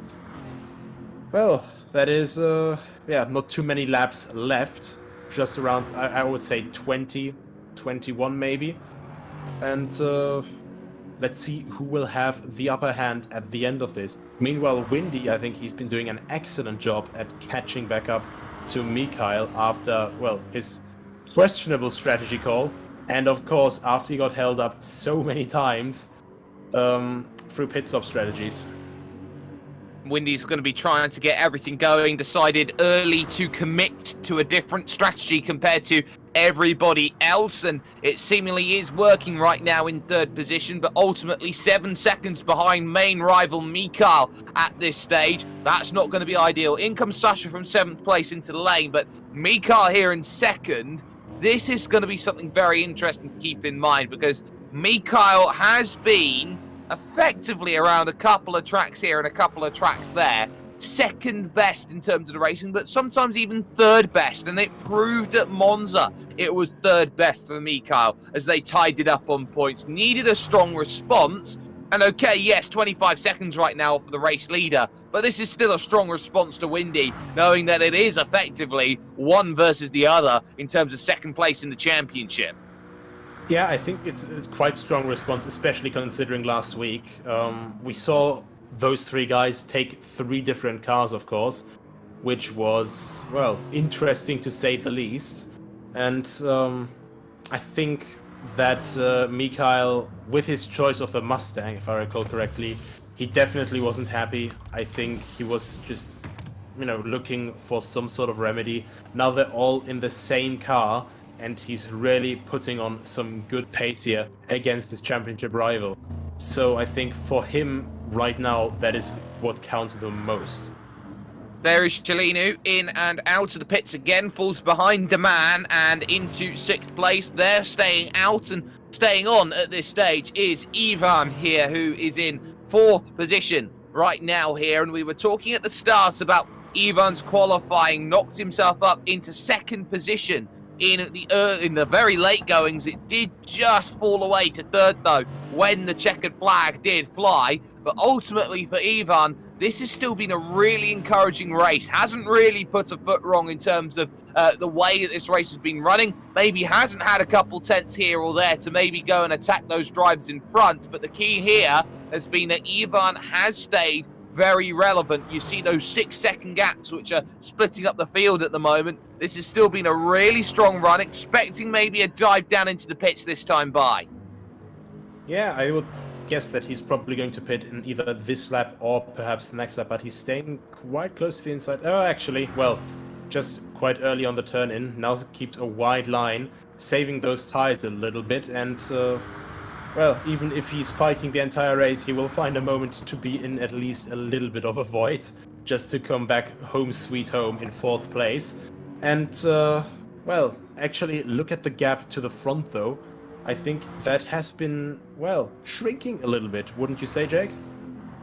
well, that is yeah, not too many laps left, just around, I would say 20, 21 maybe. And let's see who will have the upper hand at the end of this. Meanwhile, Windy, I think he's been doing an excellent job at catching back up to Mikhail after, well, his questionable strategy call. And of course, after he got held up so many times through pit stop strategies.
Windy's going to be trying to get everything going, decided early to commit to a different strategy compared to everybody else, and it seemingly is working right now in 3rd position, but ultimately 7 seconds behind main rival Mikhail at this stage. That's not going to be ideal. In comes Sasha from 7th place into the lane, but Mikhail here in 2nd. This is going to be something very interesting to keep in mind, because Mikhail has been effectively around a couple of tracks here and a couple of tracks there, 2nd best in terms of the racing, but sometimes even 3rd best, and it proved at Monza it was 3rd best for Mikhail as they tied it up on points. Needed a strong response, and okay, yes, 25 seconds right now for the race leader, but this is still a strong response to Windy, knowing that it is effectively one versus the other in terms of 2nd place in the championship.
Yeah, I think it's quite strong response, especially considering last week. We saw those 3 guys take 3 different cars, of course, which was, well, interesting to say the least. And I think that Mikhail, with his choice of the Mustang, if I recall correctly, he definitely wasn't happy. I think he was just, looking for some sort of remedy. Now they're all in the same car, and he's really putting on some good pace here against his championship rival. So I think for him right now, that is what counts the most.
There is Chelinu in and out of the pits again, falls behind the man and into 6th place. They're staying out, and staying on at this stage is Ivan here, who is in 4th position right now here. And we were talking at the start about Ivan's qualifying, knocked himself up into 2nd position in the very late goings. It did just fall away to 3rd though when the checkered flag did fly. But ultimately for Ivan, this has still been a really encouraging race. Hasn't really put a foot wrong in terms of the way that this race has been running. Maybe hasn't had a couple tenths here or there to maybe go and attack those drivers in front. But the key here has been that Ivan has stayed very relevant. You see those 6-second gaps which are splitting up the field at the moment. This has still been a really strong run, expecting maybe a dive down into the pits this time by.
Yeah, I would guess that he's probably going to pit in either this lap or perhaps the next lap, but he's staying quite close to the inside. Oh, actually, well, just quite early on the turn in. Now keeps a wide line, saving those tires a little bit, and well, even if he's fighting the entire race, he will find a moment to be in at least a little bit of a void, just to come back home sweet home in 4th place. And, well, actually, look at the gap to the front, though. I think that has been, well, shrinking a little bit, wouldn't you say, Jake?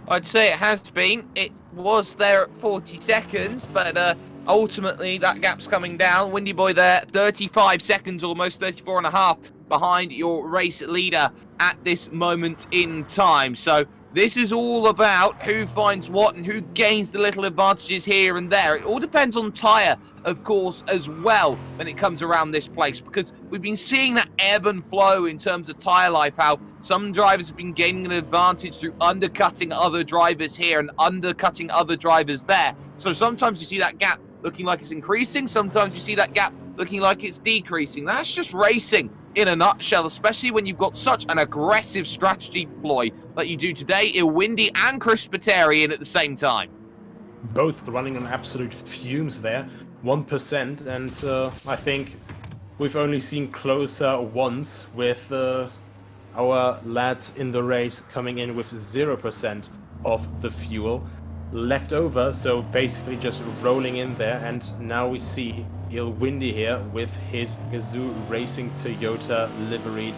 I'd say it has been. It was there at 40 seconds, but ultimately that gap's coming down. Windy Boy there, 35 seconds, almost 34 and a half behind your race leader at this moment in time. So this is all about who finds what and who gains the little advantages here and there. It all depends on tyre, of course, as well when it comes around this place, because we've been seeing that ebb and flow in terms of tyre life, how some drivers have been gaining an advantage through undercutting other drivers here and undercutting other drivers there. So sometimes you see that gap looking like it's increasing, sometimes you see that gap looking like it's decreasing. That's just racing in a nutshell, especially when you've got such an aggressive strategy ploy like you do today. Windy and Chris Spiteri in at the same time.
Both running on absolute fumes there, 1%, and I think we've only seen closer once with our lads in the race coming in with 0% of the fuel left over, so basically just rolling in there. And now we see Windy here with his Gazoo Racing Toyota liveried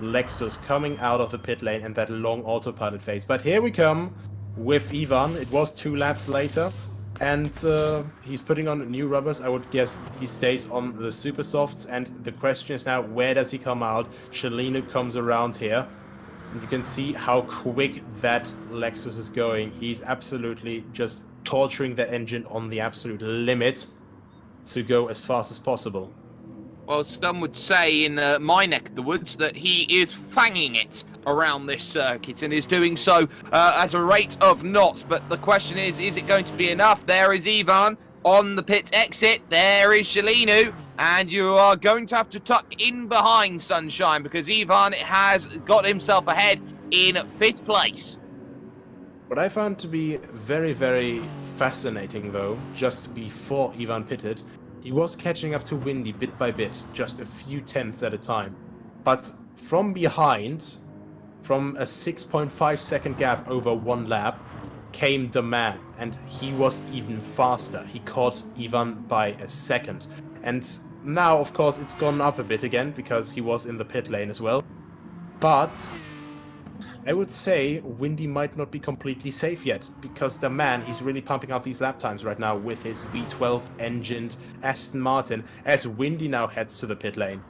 Lexus coming out of the pit lane and that long autopilot phase. But here we come with Ivan. It was 2 laps later, and he's putting on new rubbers. I would guess he stays on the super softs, and the question is now, where does he come out? Chelinu comes around here. You can see how quick that Lexus is going. He's absolutely just torturing the engine on the absolute limit to go as fast as possible.
Well, some would say in my neck of the woods that he is fanging it around this circuit and is doing so at a rate of knots. But the question is it going to be enough? There is Ivan on the pit exit. There is Chelinu. And you are going to have to tuck in behind Sunshine, because Ivan has got himself ahead in 5th place.
What I found to be very, very fascinating, though, just before Ivan pitted, he was catching up to Windy bit by bit, just a few tenths at a time. But from behind, from a 6.5 second gap over 1 lap, came the man, and he was even faster. He caught Ivan by a second. And now, of course, it's gone up a bit again, because he was in the pit lane as well. But I would say Windy might not be completely safe yet, because the man, he's really pumping out these lap times right now with his V12 engined Aston Martin, as Windy now heads to the pit lane.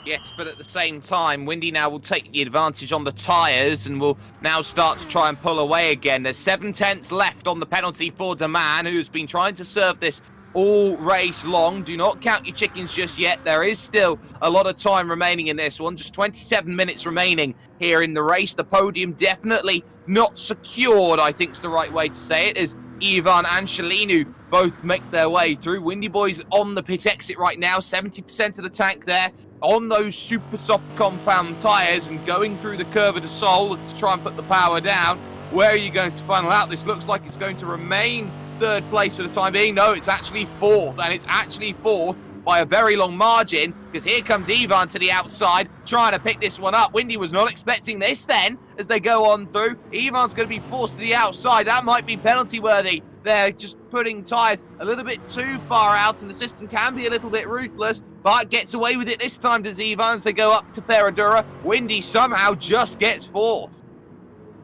Yes, but at the same time, Windy now will take the advantage on the tyres and will now start to try and pull away again. There's 7 tenths left on the penalty for the man, who's been trying to serve this all race long. Do not count your chickens just yet. There is still a lot of time remaining in this one. Just 27 minutes remaining here in the race. The podium definitely not secured, I think is the right way to say it, as Ivan and Chelinu both make their way through. Windy Boy's on the pit exit right now, 70% of the tank there on those super soft compound tyres and going through the curve of the Sol to try and put the power down. Where are you going to final out? This looks like it's going to remain third place for the time being. No, it's actually fourth, and it's actually fourth by a very long margin, because here comes Ivan to the outside, trying to pick this one up. Windy was not expecting this then, as they go on through. Ivan's going to be forced to the outside. That might be penalty worthy. They're just putting tyres a little bit too far out, and the system can be a little bit ruthless, but gets away with it this time, does Ivan, as they go up to Ferradura. Windy somehow just gets fourth.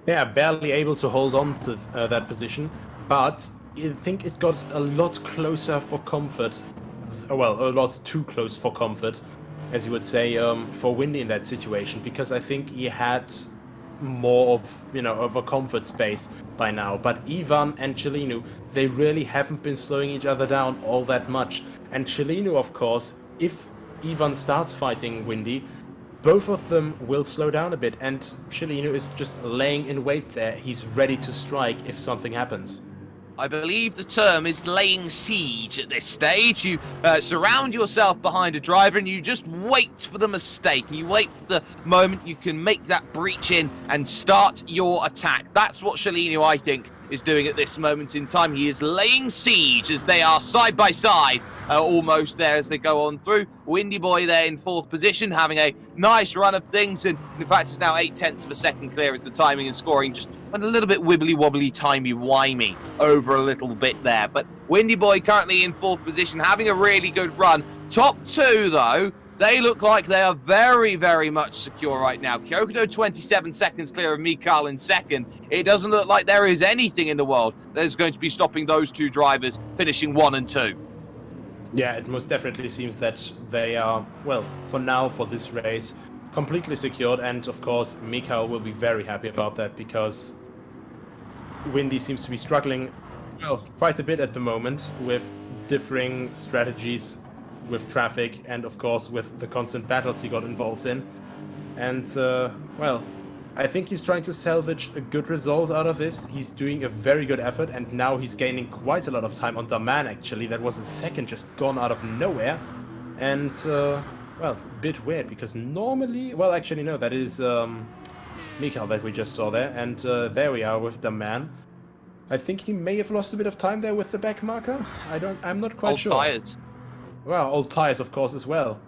Yeah, barely able to hold on to that position, but I think it got a lot closer for comfort. Well, a lot too close for comfort, as you would say, for Windy in that situation, because I think he had more of a comfort space by now. But Ivan and Cellino, they really haven't been slowing each other down all that much. And Cellino, of course, if Ivan starts fighting Windy, both of them will slow down a bit, and Cellino is just laying in wait there. He's ready to strike if something happens.
I believe the term is laying siege at this stage. You surround yourself behind a driver and you just wait for the mistake. You wait for the moment you can make that breach in and start your attack. That's what Cellino, I think, is doing at this moment in time. He is laying siege as they are side by side, almost there as they go on through. Windy Boy there in fourth position, having a nice run of things, and in fact it's now 0.8 of a second clear as the timing and scoring just went a little bit wibbly wobbly, timey-wimey over a little bit there. But Windy Boy currently in fourth position, having a really good run. Top two though, they look like they are very, very much secure right now. Kyoto 27 seconds clear of Mikhail in second. It doesn't look like there is anything in the world that is going to be stopping those two drivers finishing 1 and 2.
Yeah, it most definitely seems that they are, well, for now, for this race, completely secured. And of course, Mikhail will be very happy about that, because Windy seems to be struggling, well, quite a bit at the moment with differing strategies with traffic, and of course with the constant battles he got involved in. And well, I think he's trying to salvage a good result out of this. He's doing a very good effort, and now he's gaining quite a lot of time on Daman, actually. That was a second just gone out of nowhere. And well, a bit weird, because normally, well, actually no, that is Mikhail that we just saw there, and there we are with Daman. I think he may have lost a bit of time there with the back marker. I'm not quite sure.
Old tyres.
Well, old tyres, of course, as well.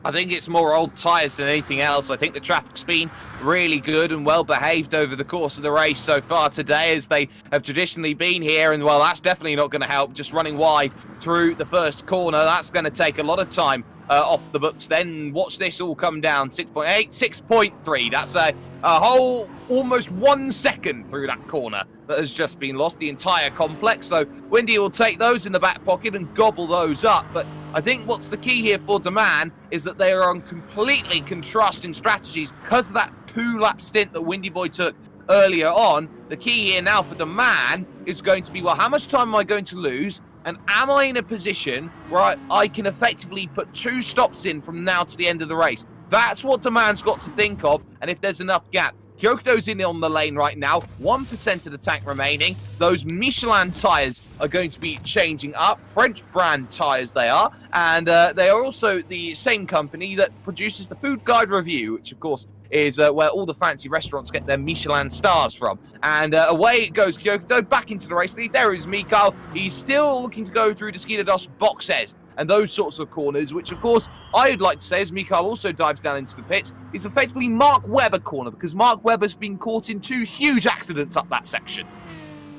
I think it's more old tyres than anything else. I think the traffic's been really good and well behaved over the course of the race so far today, as they have traditionally been here. And, well, that's definitely not going to help. Just running wide through the first corner, that's going to take a lot of time off the books. Then watch this all come down. 6.8, 6.3. That's a whole almost 1 second through that corner that has just been lost, the entire complex. So Windy will take those in the back pocket and gobble those up. But I think what's the key here for Daman is that they are on completely contrasting strategies because of that 2-lap stint that Windy Boy took earlier on. The key here now for Daman is going to be, well, how much time am I going to lose? And am I in a position where I can effectively put 2 stops in from now to the end of the race? That's what Daman's got to think of, and if there's enough gap. Kyoto's in on the lane right now, 1% of the tank remaining. Those Michelin tyres are going to be changing up, French brand tyres they are, and they are also the same company that produces the Food Guide Review, which of course is where all the fancy restaurants get their Michelin stars from. And away it goes Kyoto, back into the race lead. There is Mikhail. He's still looking to go through the Skidados boxes and those sorts of corners, which of course I would like to say, as Mikhail also dives down into the pits, is effectively Mark Webber corner, because Mark Webber's been caught in 2 huge accidents up that section.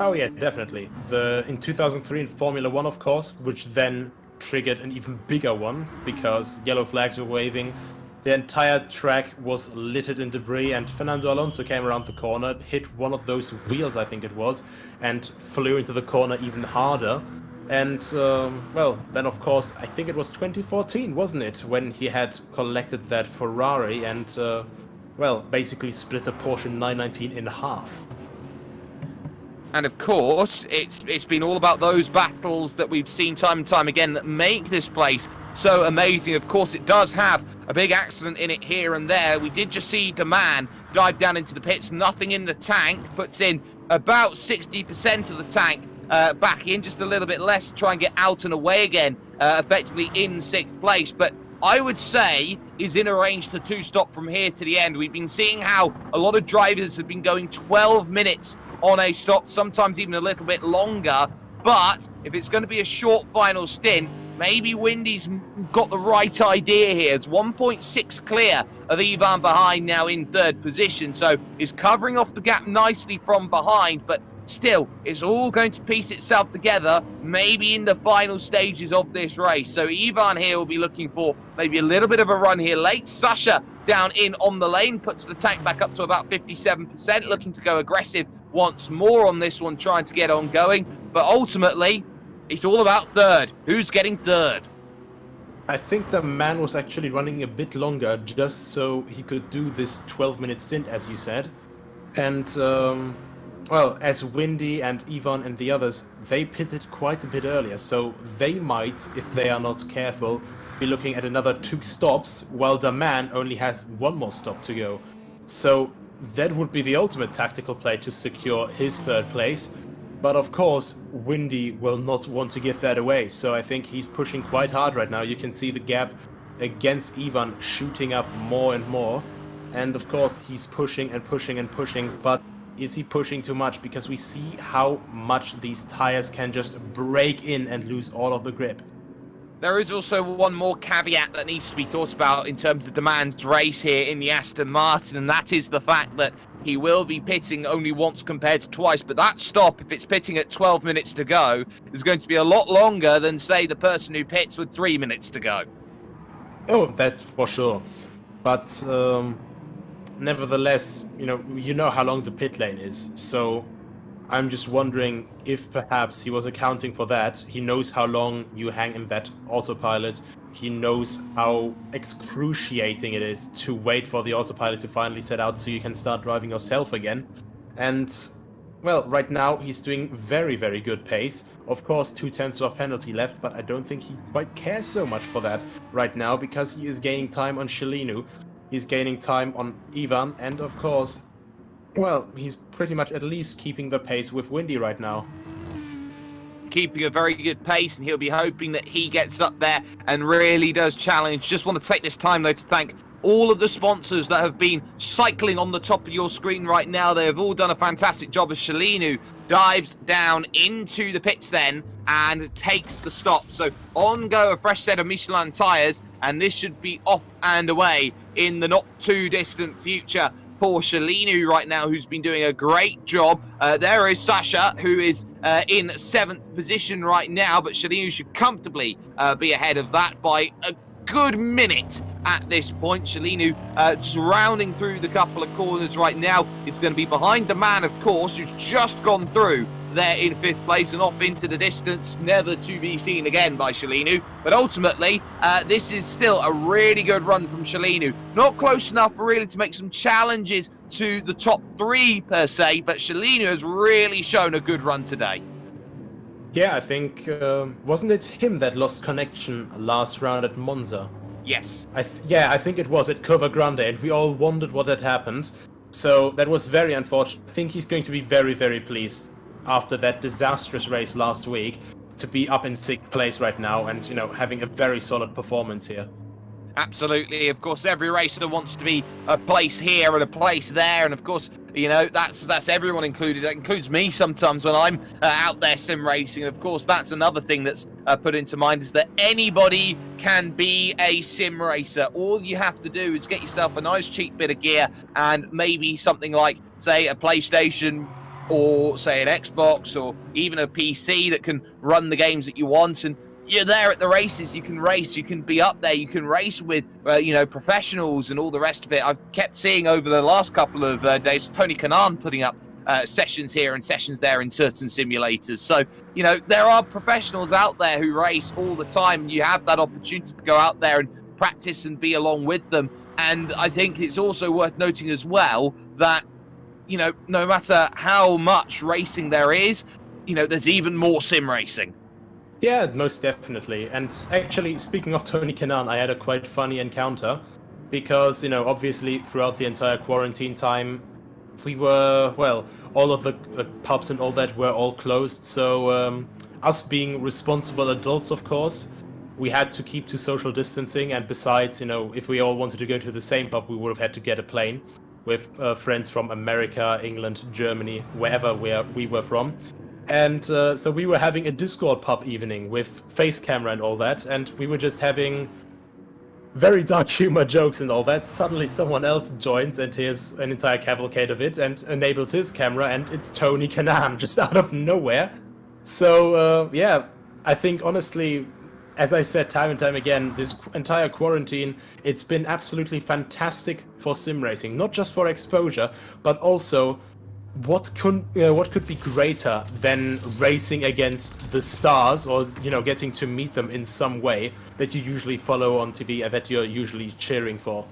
Oh yeah, definitely. In 2003 in Formula 1, of course, which then triggered an even bigger one, because yellow flags were waving. The entire track was littered in debris, and Fernando Alonso came around the corner, hit one of those wheels, I think it was, and flew into the corner even harder. And, well, then of course, I think it was 2014, wasn't it, when he had collected that Ferrari and, well, basically split a Porsche 919 in half.
And of course, it's been all about those battles that we've seen time and time again that make this place so amazing. Of course, it does have a big accident in it here and there. We did just see Daman dive down into the pits, nothing in the tank, puts in about 60% of the tank back in, just a little bit less to try and get out and away again, effectively in 6th place. But I would say is in a range to 2-stop from here to the end. We've been seeing how a lot of drivers have been going 12 minutes on a stop, sometimes even a little bit longer. But if it's going to be a short final stint, maybe Windy's got the right idea here. It's 1.6 clear of Ivan behind now in third position, so is covering off the gap nicely from behind, but still, it's all going to piece itself together maybe in the final stages of this race. So Ivan here will be looking for maybe a little bit of a run here late. Sasha down in on the lane, puts the tank back up to about 57%, looking to go aggressive once more on this one, trying to get on going. But ultimately, it's all about third. Who's getting third?
I think the man was actually running a bit longer just so he could do this 12-minute stint, as you said. And, well, as Windy and Ivan and the others, they pitted quite a bit earlier. So they might, if they are not careful, be looking at another 2 stops, while the man only has 1 more stop to go. So that would be the ultimate tactical play to secure his third place. But of course, Windy will not want to give that away, so I think he's pushing quite hard right now. You can see the gap against Ivan shooting up more and more. And of course, he's pushing and pushing and pushing, but is he pushing too much? Because we see how much these tires can just break in and lose all of the grip.
There is also one more caveat that needs to be thought about in terms of Demand's race here in the Aston Martin, and that is the fact that he will be pitting only once compared to twice, but that stop, if it's pitting at 12 minutes to go, is going to be a lot longer than, say, the person who pits with 3 minutes to go.
Oh, that's for sure. But nevertheless, you know how long the pit lane is, so I'm just wondering if perhaps he was accounting for that. He knows how long you hang in that autopilot. He knows how excruciating it is to wait for the autopilot to finally set out so you can start driving yourself again. And, well, right now he's doing very, very good pace. Of course, 2/10 of penalty left, but I don't think he quite cares so much for that right now because he is gaining time on Shalinu. He's gaining time on Ivan, and of course, well, he's pretty much at least keeping the pace with Windy right now.
Keeping a very good pace, and he'll be hoping that he gets up there and really does challenge. Just want to take this time, though, to thank all of the sponsors that have been cycling on the top of your screen right now. They have all done a fantastic job as Shalinu dives down into the pits then and takes the stop. So on go a fresh set of Michelin tyres, and this should be off and away in the not too distant future for Shalinu right now, who's been doing a great job. There is Sasha, who is in 7th position right now, but Shalinu should comfortably be ahead of that by a good minute at this point. Shalinu just rounding through the couple of corners right now. It's going to be behind the man, of course, who's just gone through there in 5th place and off into the distance, never to be seen again by Shalinu. But ultimately, this is still a really good run from Shalinu. Not close enough really to make some challenges to the top 3 per se, but Shalinu has really shown a good run today.
Yeah, I think, wasn't it him that lost connection last round at Monza?
Yes.
I think it was at Cova Grande, and we all wondered what had happened. So that was very unfortunate. I think he's going to be very, very pleased after that disastrous race last week to be up in 6th place right now and, having a very solid performance here.
Absolutely. Of course, every racer wants to be a place here and a place there, and of course, that's everyone included. That includes me sometimes when I'm out there sim racing. And of course, that's another thing that's put into mind, is that anybody can be a sim racer. All you have to do is get yourself a nice cheap bit of gear and maybe something like, say, a PlayStation or, say, an Xbox or even a PC that can run the games that you want, and you're there at the races. You can race, you can be up there, you can race with, professionals and all the rest of it. I've kept seeing over the last couple of days Tony Kanaan putting up sessions here and sessions there in certain simulators. So, there are professionals out there who race all the time. You have that opportunity to go out there and practice and be along with them. And I think it's also worth noting as well that, no matter how much racing there is, there's even more sim racing.
Yeah, most definitely. And actually, speaking of Tony Kanaan, I had a quite funny encounter because, obviously throughout the entire quarantine time, we were, all of the pubs and all that were all closed. So us being responsible adults, of course, we had to keep to social distancing, and besides, you know, if we all wanted to go to the same pub, we would have had to get a plane with friends from America, England, Germany, wherever we were from. And so we were having a Discord pub evening with face camera and all that, and we were just having very dark humor jokes and all that. Suddenly someone else joins and hears an entire cavalcade of it and enables his camera, and it's Tony Kanaan just out of nowhere. So yeah, I think honestly, as I said time and time again, this entire quarantine, it's been absolutely fantastic for sim racing. Not just for exposure, but also what could be greater than racing against the stars, or, you know, getting to meet them in some way that you usually follow on TV and that you're usually cheering for.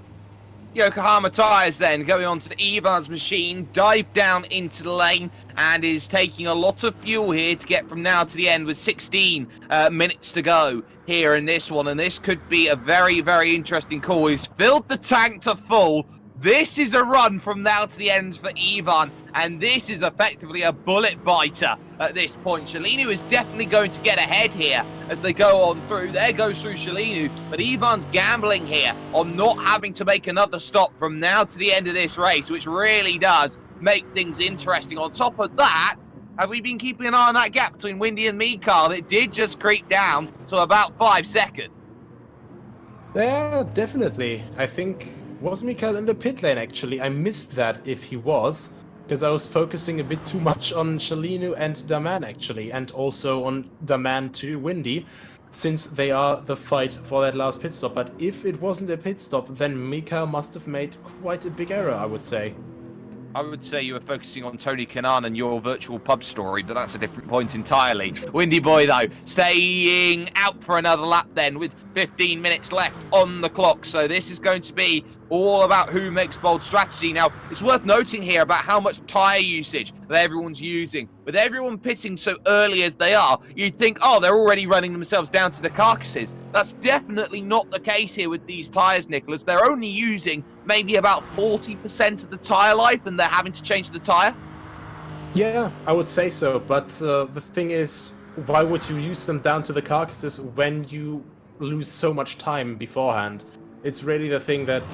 Yokohama Tyres then going on to Ivan's machine, dive down into the lane, and is taking a lot of fuel here to get from now to the end with 16 minutes to go here in this one. And this could be a very, very interesting call. He's filled the tank to full. This is a run from now to the end for Ivan, and this is effectively a bullet biter at this point. Shalinu is definitely going to get ahead here as they go on through. There goes through Shalinu, but Ivan's gambling here on not having to make another stop from now to the end of this race, which really does make things interesting. On top of that, have we been keeping an eye on that gap between Windy and me, Carl? It did just creep down to about 5 seconds.
Yeah, definitely. I think... Was Mikael in the pit lane, actually? I missed that if he was, because I was focusing a bit too much on Shalinu and Daman, actually, and also on Daman to Windy, since they are the fight for that last pit stop. But if it wasn't a pit stop, then Mikael must have made quite a big error, I would say.
I would say you were focusing on Tony Kanaan and your virtual pub story, but that's a different point entirely. Windy Boy, though, staying out for another lap then with 15 minutes left on the clock. So this is going to be all about who makes bold strategy. Now, it's worth noting here about how much tyre usage that everyone's using. With everyone pitting so early as they are, you'd think, oh, they're already running themselves down to the carcasses. That's definitely not the case here with these tyres, Nicholas. They're only using maybe about 40% of the tyre life, and they're having to change the tyre.
Yeah, I would say so, but the thing is, why would you use them down to the carcasses when you lose so much time beforehand? It's really the thing that,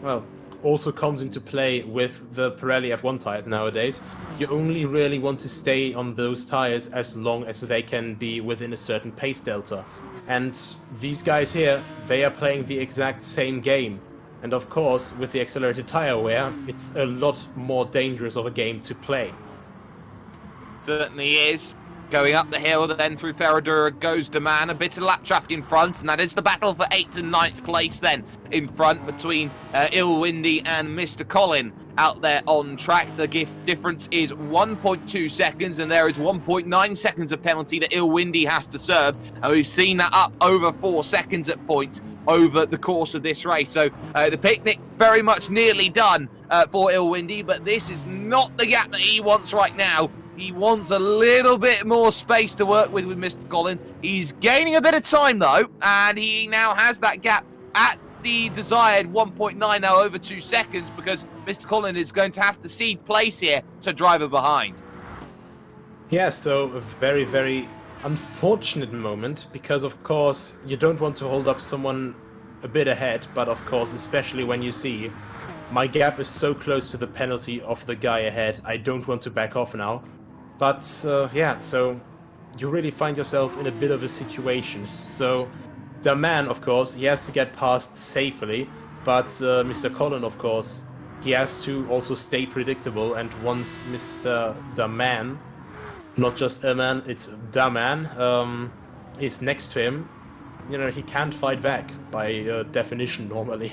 well, also comes into play with the Pirelli F1 tire nowadays. You only really want to stay on those tires as long as they can be within a certain pace delta. And these guys here, they are playing the exact same game. And of course, with the accelerated tire wear, it's a lot more dangerous of a game to play.
Certainly is. Going up the hill, then through Ferradura goes Daman, a bit of lap traffic in front, and that is the battle for 8th and 9th place then in front between Il Windy and Mr. Colin out there on track. The difference is 1.2 seconds, and there is 1.9 seconds of penalty that Il Windy has to serve, and we've seen that up over 4 seconds at points over the course of this race. So the picnic very much nearly done for Il Windy, but this is not the gap that he wants right now. He wants a little bit more space to work with Mr. Colin. He's gaining a bit of time, though, and he now has that gap at the desired 1.9 now over 2 seconds, because Mr. Colin is going to have to cede place here to driver behind.
Yeah, so a very, very unfortunate moment, because, of course, you don't want to hold up someone a bit ahead, but, of course, especially when you see my gap is so close to the penalty of the guy ahead, I don't want to back off now. But, yeah, so you really find yourself in a bit of a situation. So, Daman, of course, he has to get past safely, but Mr. Colin, of course, he has to also stay predictable, and once Mr. Daman, not just a man, it's Daman, is next to him, you know, he can't fight back by definition normally.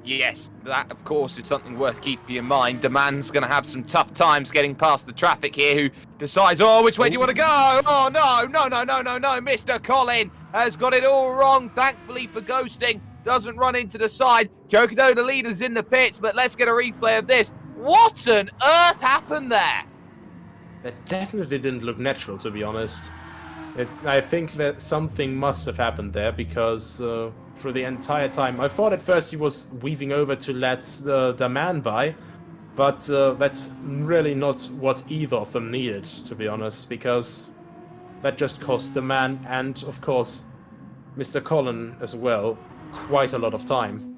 Yes, that, of course, is something worth keeping in mind. The man's going to have some tough times getting past the traffic here, who decides, oh, which way do you want to go? Oh, no. Mr. Colin has got it all wrong, thankfully for ghosting. Doesn't run into the side. Kyokodo, the leader's in the pits, but let's get a replay of this. What on earth happened there?
That definitely didn't look natural, to be honest. I think that something must have happened there, because for the entire time, I thought at first he was weaving over to let the man by, but that's really not what either of them needed, to be honest, because that just cost the man and, of course, Mr. Colin as well quite a lot of time.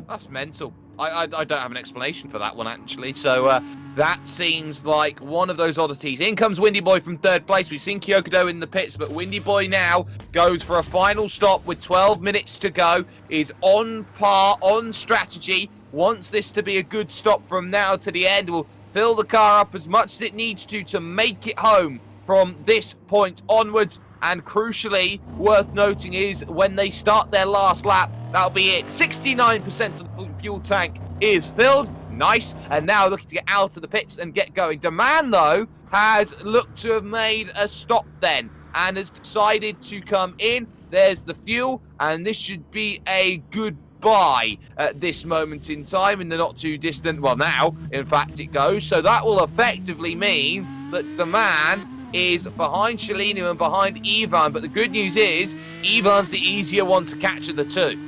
That's mental. I don't have an explanation for that one, actually. So that seems like one of those oddities. In comes Windy Boy from third place. We've seen Kyokudo in the pits, but Windy Boy now goes for a final stop with 12 minutes to go. Is on par, on strategy. Wants this to be a good stop from now to the end. Will fill the car up as much as it needs to make it home from this point onwards. And crucially, worth noting is when they start their last lap, that'll be it. 69% of the fuel tank is filled. Nice. And now looking to get out of the pits and get going. Demand, though, has looked to have made a stop then and has decided to come in. There's the fuel, and this should be a goodbye at this moment in time in the not too distant, well, now, in fact, it goes. So that will effectively mean that Demand is behind Shalinu and behind Ivan, but the good news is Ivan's the easier one to catch of the two.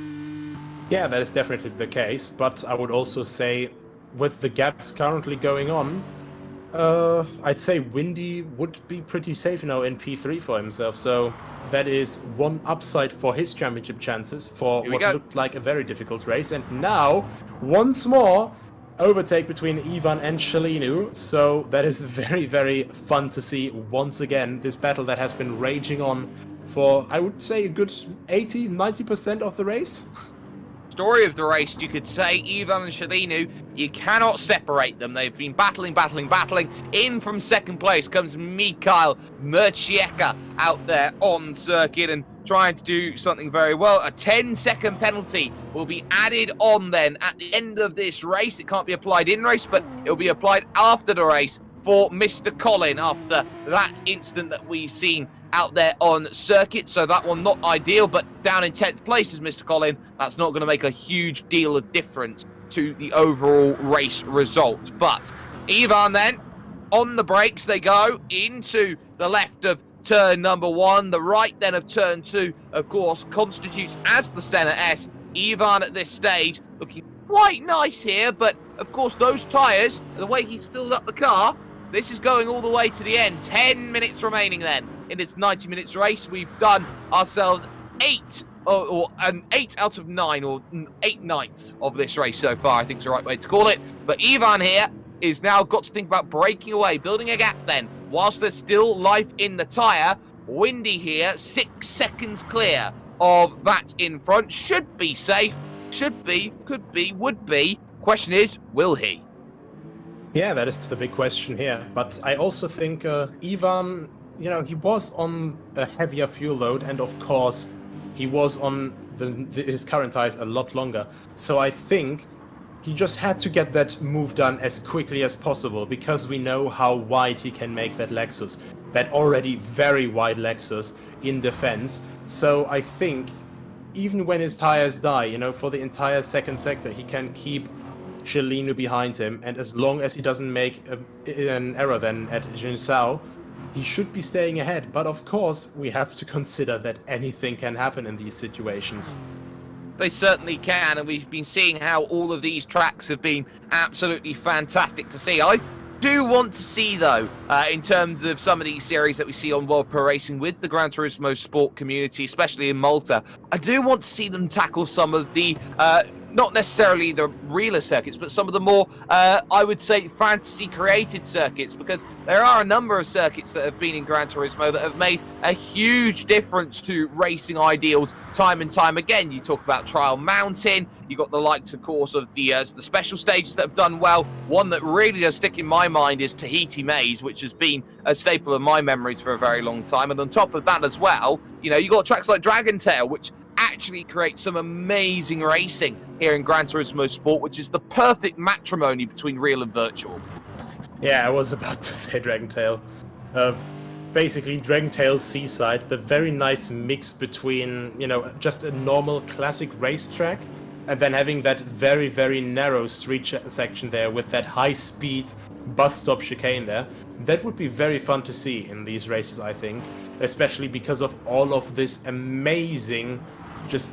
Yeah, that is definitely the case, but I would also say with the gaps currently going on, I'd say Windy would be pretty safe now in P3 for himself, so that is one upside for his championship chances for what looked like a very difficult race. And now, once more, overtake between Ivan and Shalinu, so that is very, very fun to see once again, this battle that has been raging on for, I would say, a good 80-90% of the race.
Story of the race, you could say. Ivan and Shalinu, you cannot separate them. They've been battling. In from second place comes Mikhail Merchieka out there on circuit and trying to do something very well. A 10-second penalty will be added on then at the end of this race. It can't be applied in race, but it will be applied after the race for Mr. Colin after that incident that we've seen out there on circuit. So that one not ideal, but down in 10th place is Mr. Colin. That's not going to make a huge deal of difference to the overall race result. But Ivan then, on the brakes they go into the left of turn number 1. The right then of turn 2, of course, constitutes as the Senna S. Ivan at this stage looking quite nice here, but of course those tyres, the way he's filled up the car, this is going all the way to the end. 10 minutes remaining then in this 90 minutes race. We've done ourselves 8 out of 9 or 8 nights of this race so far, I think is the right way to call it. But Ivan here is now got to think about breaking away, building a gap then, whilst there's still life in the tyre. Windy here, 6 seconds clear of that in front. Should be safe, should be, could be, would be. Question is, will he?
Yeah, that is the big question here. But I also think Ivan, he was on a heavier fuel load, and of course, he was on his current tires a lot longer. So I think he just had to get that move done as quickly as possible, because we know how wide he can make that Lexus, that already very wide Lexus in defense. So I think even when his tires die, for the entire second sector, he can keep Shalinu behind him, and as long as he doesn't make an error then at Jinsao, he should be staying ahead. But of course, we have to consider that anything can happen in these situations.
They certainly can, and we've been seeing how all of these tracks have been absolutely fantastic to see. I do want to see, though, in terms of some of these series that we see on World Pro Racing with the Gran Turismo sport community, especially in Malta, I do want to see them tackle some of the not necessarily the realer circuits, but some of the more, I would say, fantasy-created circuits, because there are a number of circuits that have been in Gran Turismo that have made a huge difference to racing ideals time and time again. You talk about Trial Mountain, you got the likes, of course, of the special stages that have done well. One that really does stick in my mind is Tahiti Maze, which has been a staple of my memories for a very long time. And on top of that as well, you got tracks like Dragon Tail, which actually create some amazing racing here in Gran Turismo Sport, which is the perfect matrimony between real and virtual.
Yeah, I was about to say Dragon Tail. Basically, Dragon Tail Seaside, the very nice mix between, just a normal classic racetrack, and then having that very, very narrow street section there with that high-speed bus stop chicane there. That would be very fun to see in these races, I think, especially because of all of this amazing, just,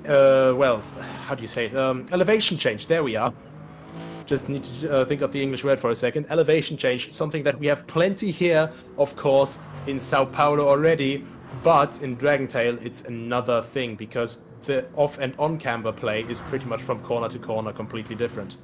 how do you say it? Elevation change. There we are. Just need to think of the English word for a second. Elevation change, something that we have plenty here, of course, in Sao Paulo already, But in Dragon Tail, it's another thing, because the off and on camber play is pretty much from corner to corner completely different.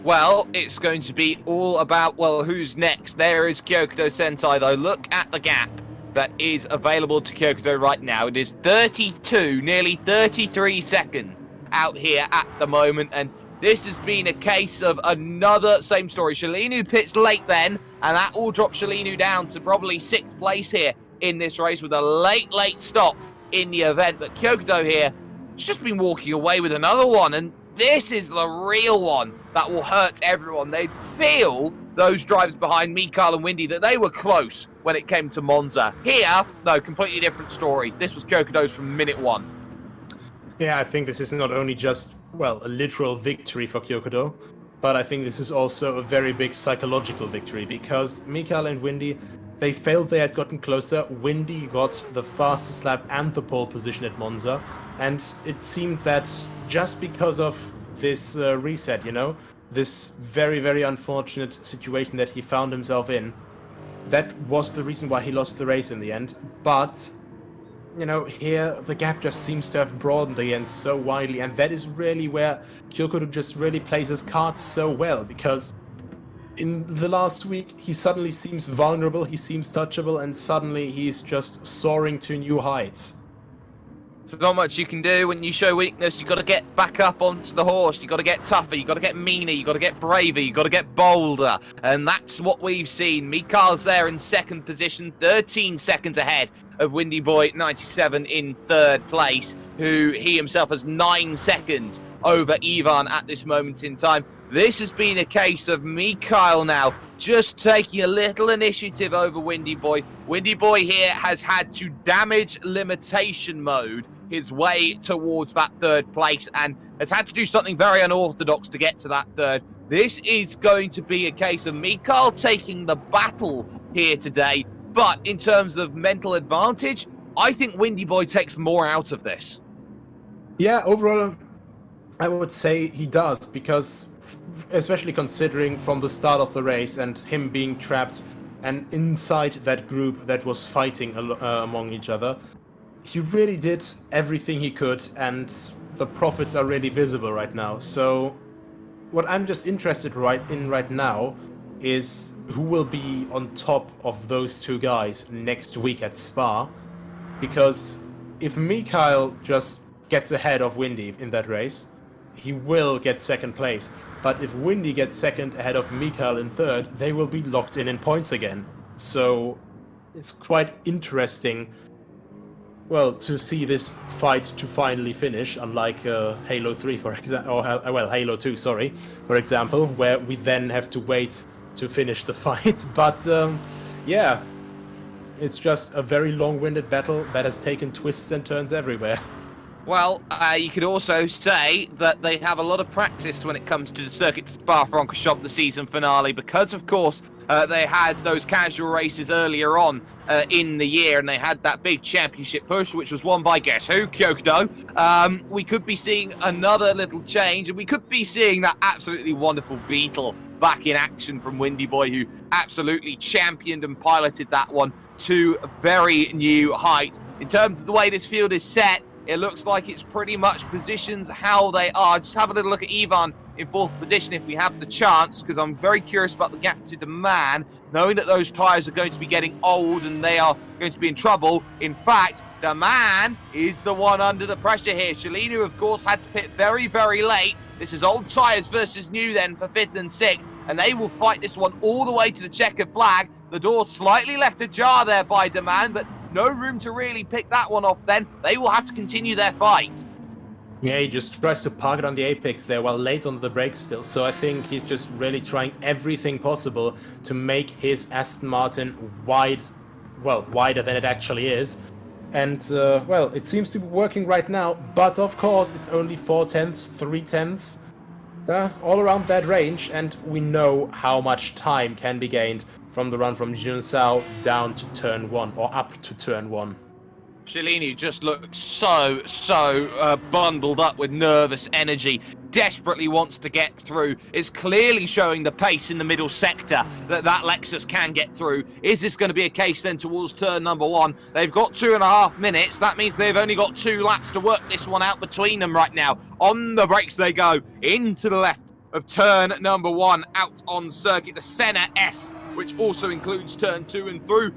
Well, it's going to be all about, well, who's next? There is Kyokudo Sentai, though. Look at the gap that is available to Kyokudo right now. It is 32, nearly 33 seconds out here at the moment, and this has been a case of another same story. Shalinu pits late then, and that will drop Shalinu down to probably 6th place here in this race with a late stop in the event. But Kyokudo here has just been walking away with another one, and this is the real one that will hurt everyone. They'd feel, those drivers behind Mikael and Windy, that they were close when it came to Monza. Here, no, completely different story. This was Kyokudo's from minute one.
Yeah, I think this is not only just, well, a literal victory for Kyokudo, but I think this is also a very big psychological victory, because Mikael and Windy, they felt they had gotten closer. Windy got the fastest lap and the pole position at Monza, and it seemed that just because of this reset, this very unfortunate situation that he found himself in, that was the reason why he lost the race in the end. But here the gap just seems to have broadened again so widely, and that is really where Kyokudo just really plays his cards so well, because in the last week he suddenly seems vulnerable, he seems touchable, and suddenly he's just soaring to new heights.
There's not much you can do when you show weakness. You've got to get back up onto the horse. You've got to get tougher. You've got to get meaner. You've got to get braver. You've got to get bolder. And that's what we've seen. Mikael's there in 2nd position, 13 seconds ahead of Windy Boy 97 in 3rd place, who he himself has 9 seconds over Ivan at this moment in time. This has been a case of Mikael now just taking a little initiative over Windy Boy. Windy Boy here has had to damage limitation mode his way towards that 3rd place and has had to do something very unorthodox to get to that 3rd. This is going to be a case of Mikael taking the battle here today, but in terms of mental advantage, I think Windy Boy takes more out of this.
Yeah, overall, I would say he does, because especially considering from the start of the race and him being trapped and inside that group that was fighting among each other, he really did everything he could, and the profits are really visible right now. So what I'm just interested right now is who will be on top of those two guys next week at Spa, because if Mikael just gets ahead of Windy in that race, he will get 2nd place. But if Windy gets 2nd ahead of Mikael in 3rd, they will be locked in points again. So it's quite interesting, well, to see this fight to finally finish, unlike Halo 3, for example, or Halo 2, sorry, for example, where we then have to wait to finish the fight. But yeah, it's just a very long-winded battle that has taken twists and turns everywhere.
Well, you could also say that they have a lot of practice when it comes to the Circuit to Spa-Francorchamps, the season finale, because, of course, they had those casual races earlier on in the year, and they had that big championship push, which was won by, guess who? Kyokudo. We could be seeing another little change, and we could be seeing that absolutely wonderful Beetle back in action from Windy Boy, who absolutely championed and piloted that one to very new heights. In terms of the way this field is set, it looks like it's pretty much positions how they are. Just have a little look at Ivan in 4th position if we have the chance, because I'm very curious about the gap to the man, knowing that those tyres are going to be getting old and they are going to be in trouble. In fact, the man is the one under the pressure here. Shalinu, of course, had to pit very late. This is old tyres versus new then for 5th and 6th, and they will fight this one all the way to the checkered flag. The door slightly left ajar there by Demand, but no room to really pick that one off then. They will have to continue their fight.
Yeah, he just tries to park it on the apex there while late on the brakes still. So I think he's just really trying everything possible to make his Aston Martin wider than it actually is. And, well, it seems to be working right now. But, of course, it's only 4/10, 3/10, all around that range. And we know how much time can be gained from the run from Junsao down to turn 1, or up to turn 1.
Shalini just looks so bundled up with nervous energy. desperately wants to get through. Is clearly showing the pace in the middle sector that Lexus can get through. Is this going to be a case then towards turn number 1? They've got 2.5 minutes. That means they've only got 2 laps to work this one out between them right now. On the brakes they go, into the left of turn number 1, out on circuit, the Senna S, which also includes turn 2, and through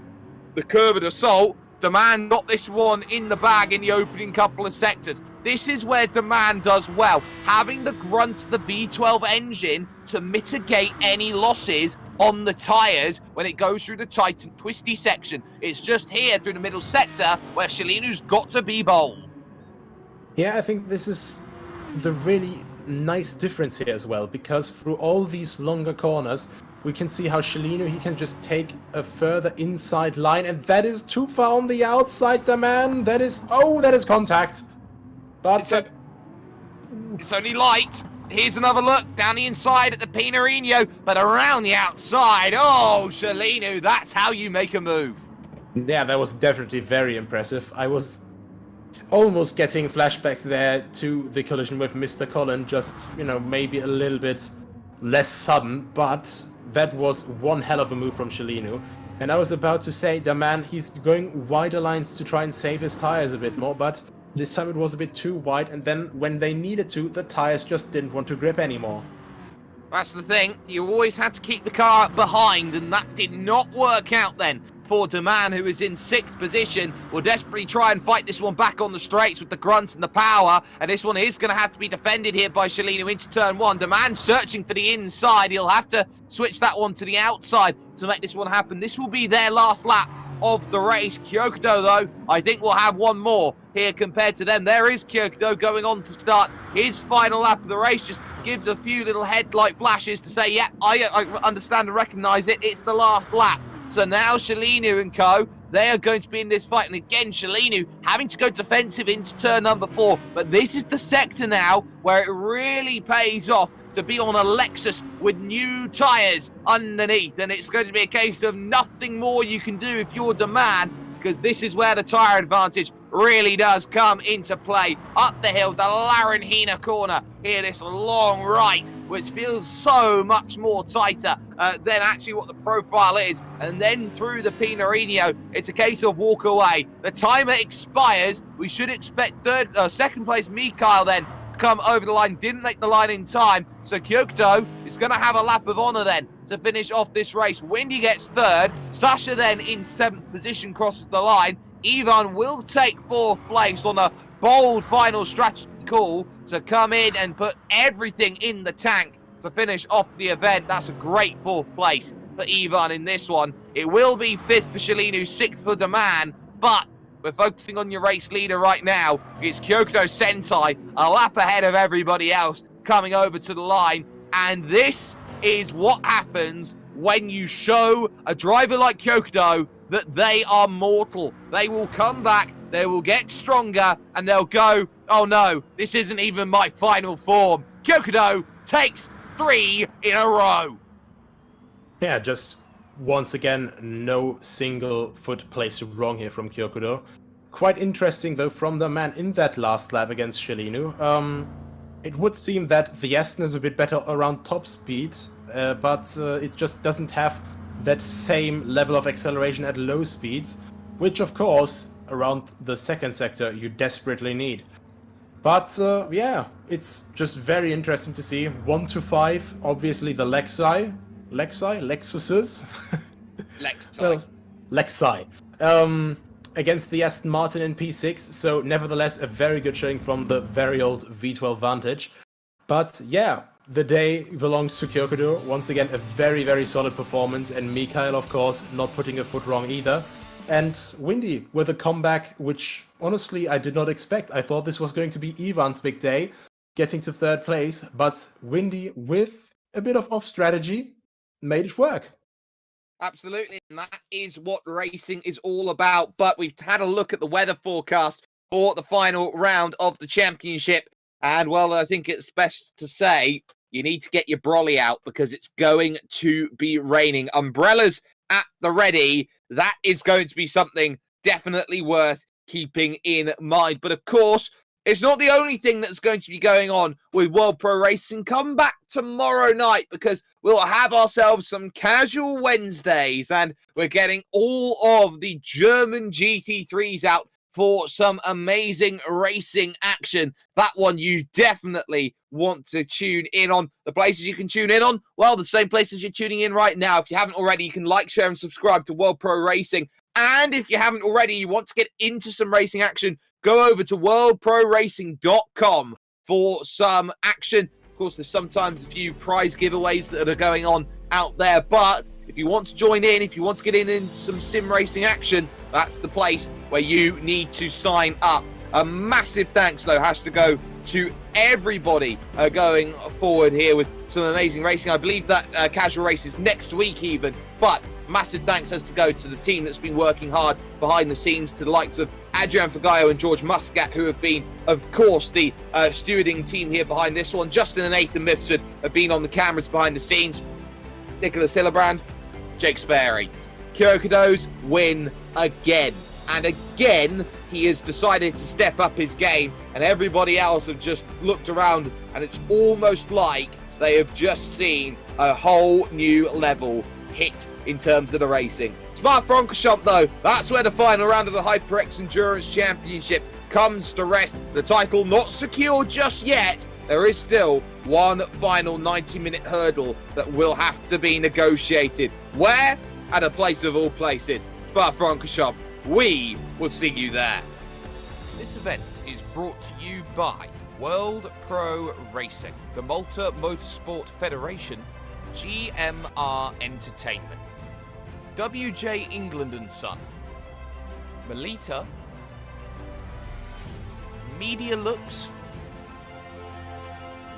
the curve of assault. Demand got this one in the bag in the opening couple of sectors. This is where Demand does well, having the grunt of the V12 engine to mitigate any losses on the tyres when it goes through the tight and twisty section. It's just here through the middle sector where Shilinu's got to be bold.
Yeah, I think this is the really nice difference here as well, because through all these longer corners, we can see how Shilinu, he can just take a further inside line, and that is too far on the outside, the man. That is contact. But
it's only light. Here's another look down the inside at the Pinarino, but around the outside. Oh, Shilinu, that's how you make a move.
Yeah, that was definitely very impressive. I was almost getting flashbacks there to the collision with Mr. Collin, just, maybe a little bit less sudden, but that was one hell of a move from Shilinu. And I was about to say, the man, he's going wider lines to try and save his tires a bit more, but this time it was a bit too wide, and then when they needed to, the tires just didn't want to grip anymore.
That's the thing, you always had to keep the car behind, and that did not work out then for Demand, who is in 6th position. Will desperately try and fight this one back on the straights with the grunt and the power, and this one is going to have to be defended here by Shilinu into turn 1. Demand searching for the inside. He'll have to switch that one to the outside to make this one happen. This will be their last lap of the race. Kyokudo, though, I think will have one more here compared to them. There is Kyokudo going on to start his final lap of the race. Just gives a few little headlight flashes to say, yeah, I understand and recognise it. It's the last lap. So now Shilinu and co, they are going to be in this fight. And again, Shilinu having to go defensive into turn number 4. But this is the sector now where it really pays off to be on a Lexus with new tyres underneath. And it's going to be a case of nothing more you can do if you're Demand, because this is where the tyre advantage really does come into play. Up the hill, the Laranjina corner. Here, this long right, which feels so much more tighter than actually what the profile is. And then through the Pinarino, it's a case of walk away. The timer expires. We should expect second place Mikhail then come over the line. Didn't make the line in time. So Kyokudo is going to have a lap of honour then to finish off this race. Windy gets 3rd. Sasha then in 7th position crosses the line. Ivan will take 4th place on a bold final strategy call to come in and put everything in the tank to finish off the event. That's a great 4th place for Ivan in this one. It will be 5th for Shilinu, 6th for Demand, but we're focusing on your race leader right now. It's Kyokudo Sentai, a lap ahead of everybody else, coming over to the line. And this is what happens when you show a driver like Kyokudo that they are mortal. They will come back, they will get stronger, and they'll go, oh no, this isn't even my final form. Kyokudo takes 3 in a row.
Yeah, just once again, no single foot placed wrong here from Kyokudo. Quite interesting, though, from the man in that last lap against Shilinu. It would seem that the Aston is a bit better around top speed, but it just doesn't have that same level of acceleration at low speeds, which, of course, around the second sector, you desperately need. But, yeah, it's just very interesting to see. 1 to 5, obviously the Lexuses?
Lexi.
Well, Lexi. Against the Aston Martin in P6, so nevertheless a very good showing from the very old V12 Vantage. But yeah, the day belongs to Kyokudo. Once again, a very, very solid performance, and Mikhail, of course, not putting a foot wrong either. And Windy with a comeback, which honestly I did not expect. I thought this was going to be Ivan's big day, getting to 3rd place, but Windy, with a bit of off strategy, made it work.
Absolutely, and that is what racing is all about. But we've had a look at the weather forecast for the final round of the championship, and well, I think it's best to say you need to get your brolly out because it's going to be raining. Umbrellas at the ready. That is going to be something definitely worth keeping in mind. But of course, it's not the only thing that's going to be going on with World Pro Racing. Come back tomorrow night because we'll have ourselves some casual Wednesdays and we're getting all of the German GT3s out for some amazing racing action. That one you definitely want to tune in on. The places you can tune in on, well, the same places you're tuning in right now. If you haven't already, you can like, share, and subscribe to World Pro Racing. And if you haven't already, you want to get into some racing action, go over to worldproracing.com for some action. Of course, there's sometimes a few prize giveaways that are going on out there, but if you want to join in, if you want to get in some sim racing action, that's the place where you need to sign up. A massive thanks, though, has to go to everybody going forward here with some amazing racing. I believe that casual race is next week even, but massive thanks has to go to the team that's been working hard behind the scenes, to the likes of Adrian Fagayo and George Muscat, who have been, of course, the stewarding team here behind this one. Justin and Nathan Mifsud have been on the cameras behind the scenes. Nicholas Hillebrand, Jake Sperry. Kyokodo's win again. And again, he has decided to step up his game, and everybody else have just looked around, and it's almost like they have just seen a whole new level hit in terms of the racing. Spa-Francorchamps, though, that's where the final round of the HyperX Endurance Championship comes to rest. The title not secure just yet. There is still one final 90-minute hurdle that will have to be negotiated. Where? At a place of all places, Spa-Francorchamps. We will see you there. This event is brought to you by World Pro Racing, the Malta Motorsport Federation, GMR Entertainment, WJ England & Son, Melita, Media Looks,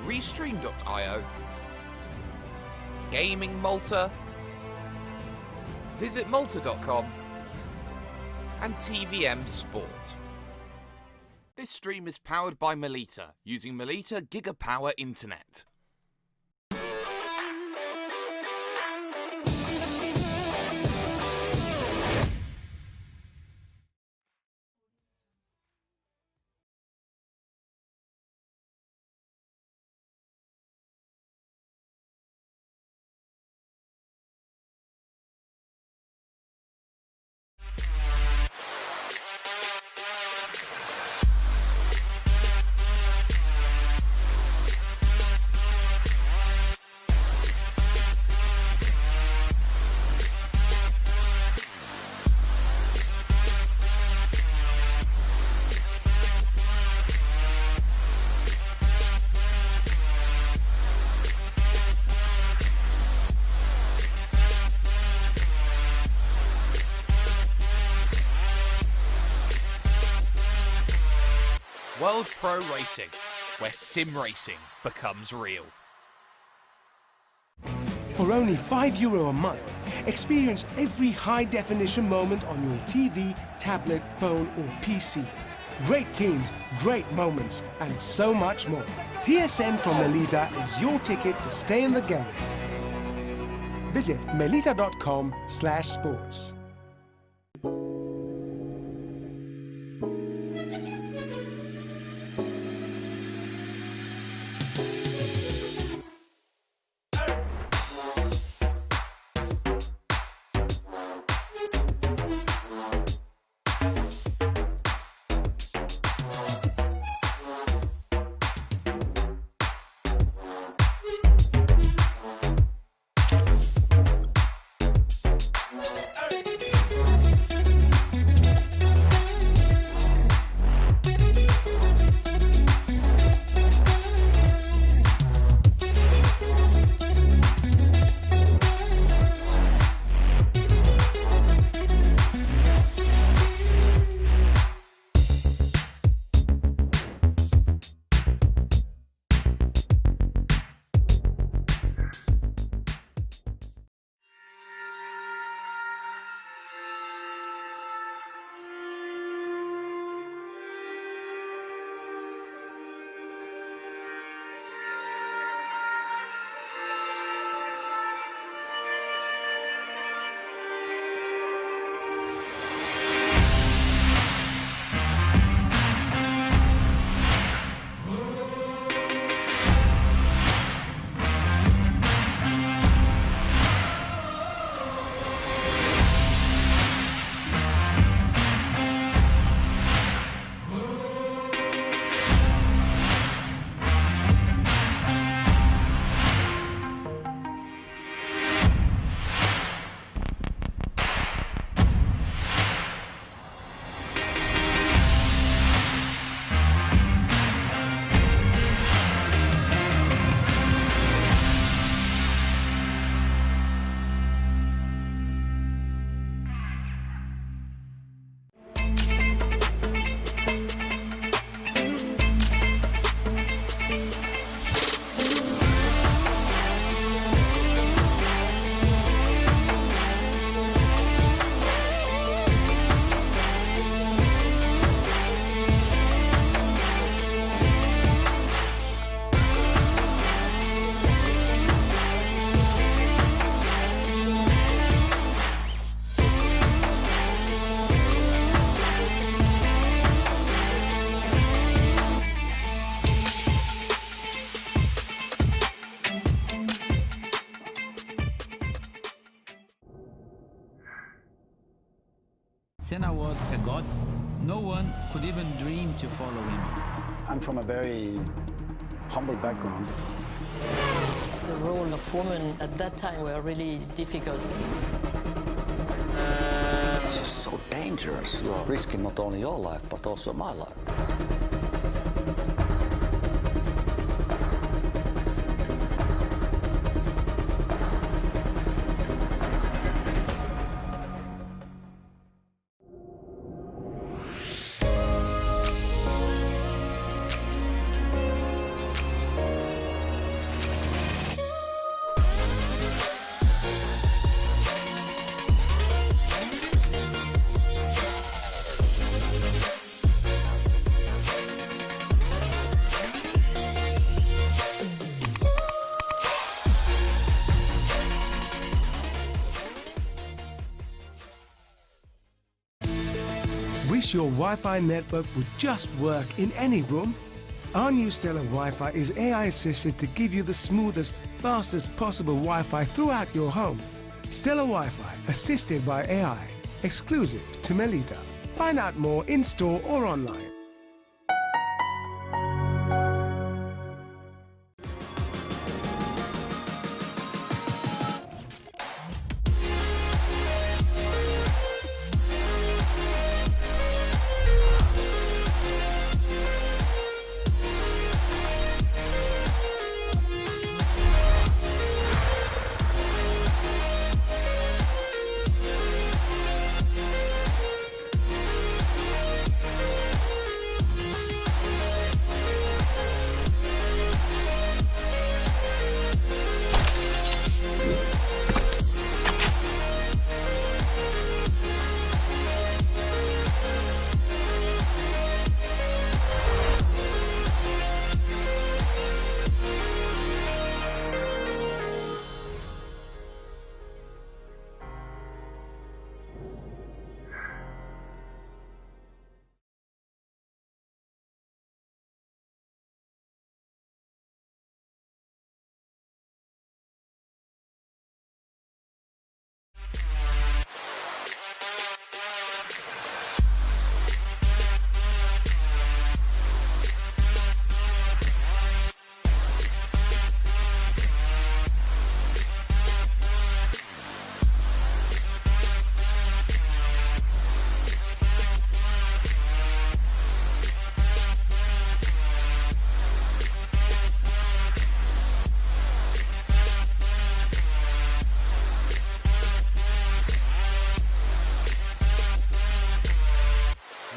Restream.io, Gaming Malta, VisitMalta.com, and TVM Sport. This stream is powered by Melita, using Melita Gigapower Internet. World Pro Racing, where sim racing becomes real.
For only €5 a month, experience every high-definition moment on your TV, tablet, phone or PC. Great teams, great moments, and so much more. TSN from Melita is your ticket to stay in the game. Visit melita.com/sports.
Senna was a god. No one could even dream to follow him.
I'm from a very humble background.
The role of women at that time were really difficult.
This is so dangerous. You are risking not only your life, but also my life.
Wish your Wi-Fi network would just work in any room? Our new Stellar Wi-Fi is AI-assisted to give you the smoothest, fastest possible Wi-Fi throughout your home. Stellar Wi-Fi, assisted by AI, exclusive to Melita. Find out more in-store or online.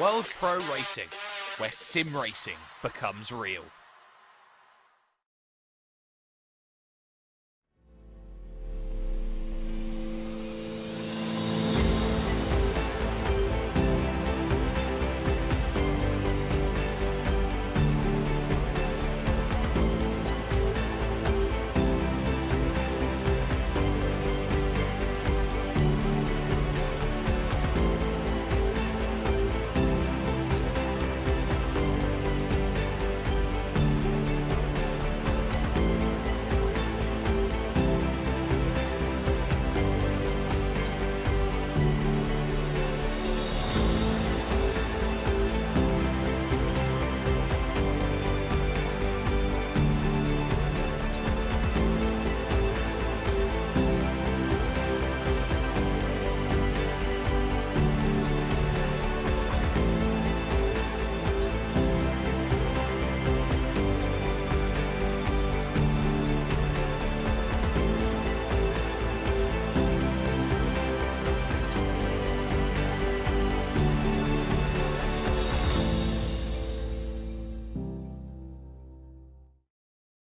World Pro Racing, where sim racing becomes real.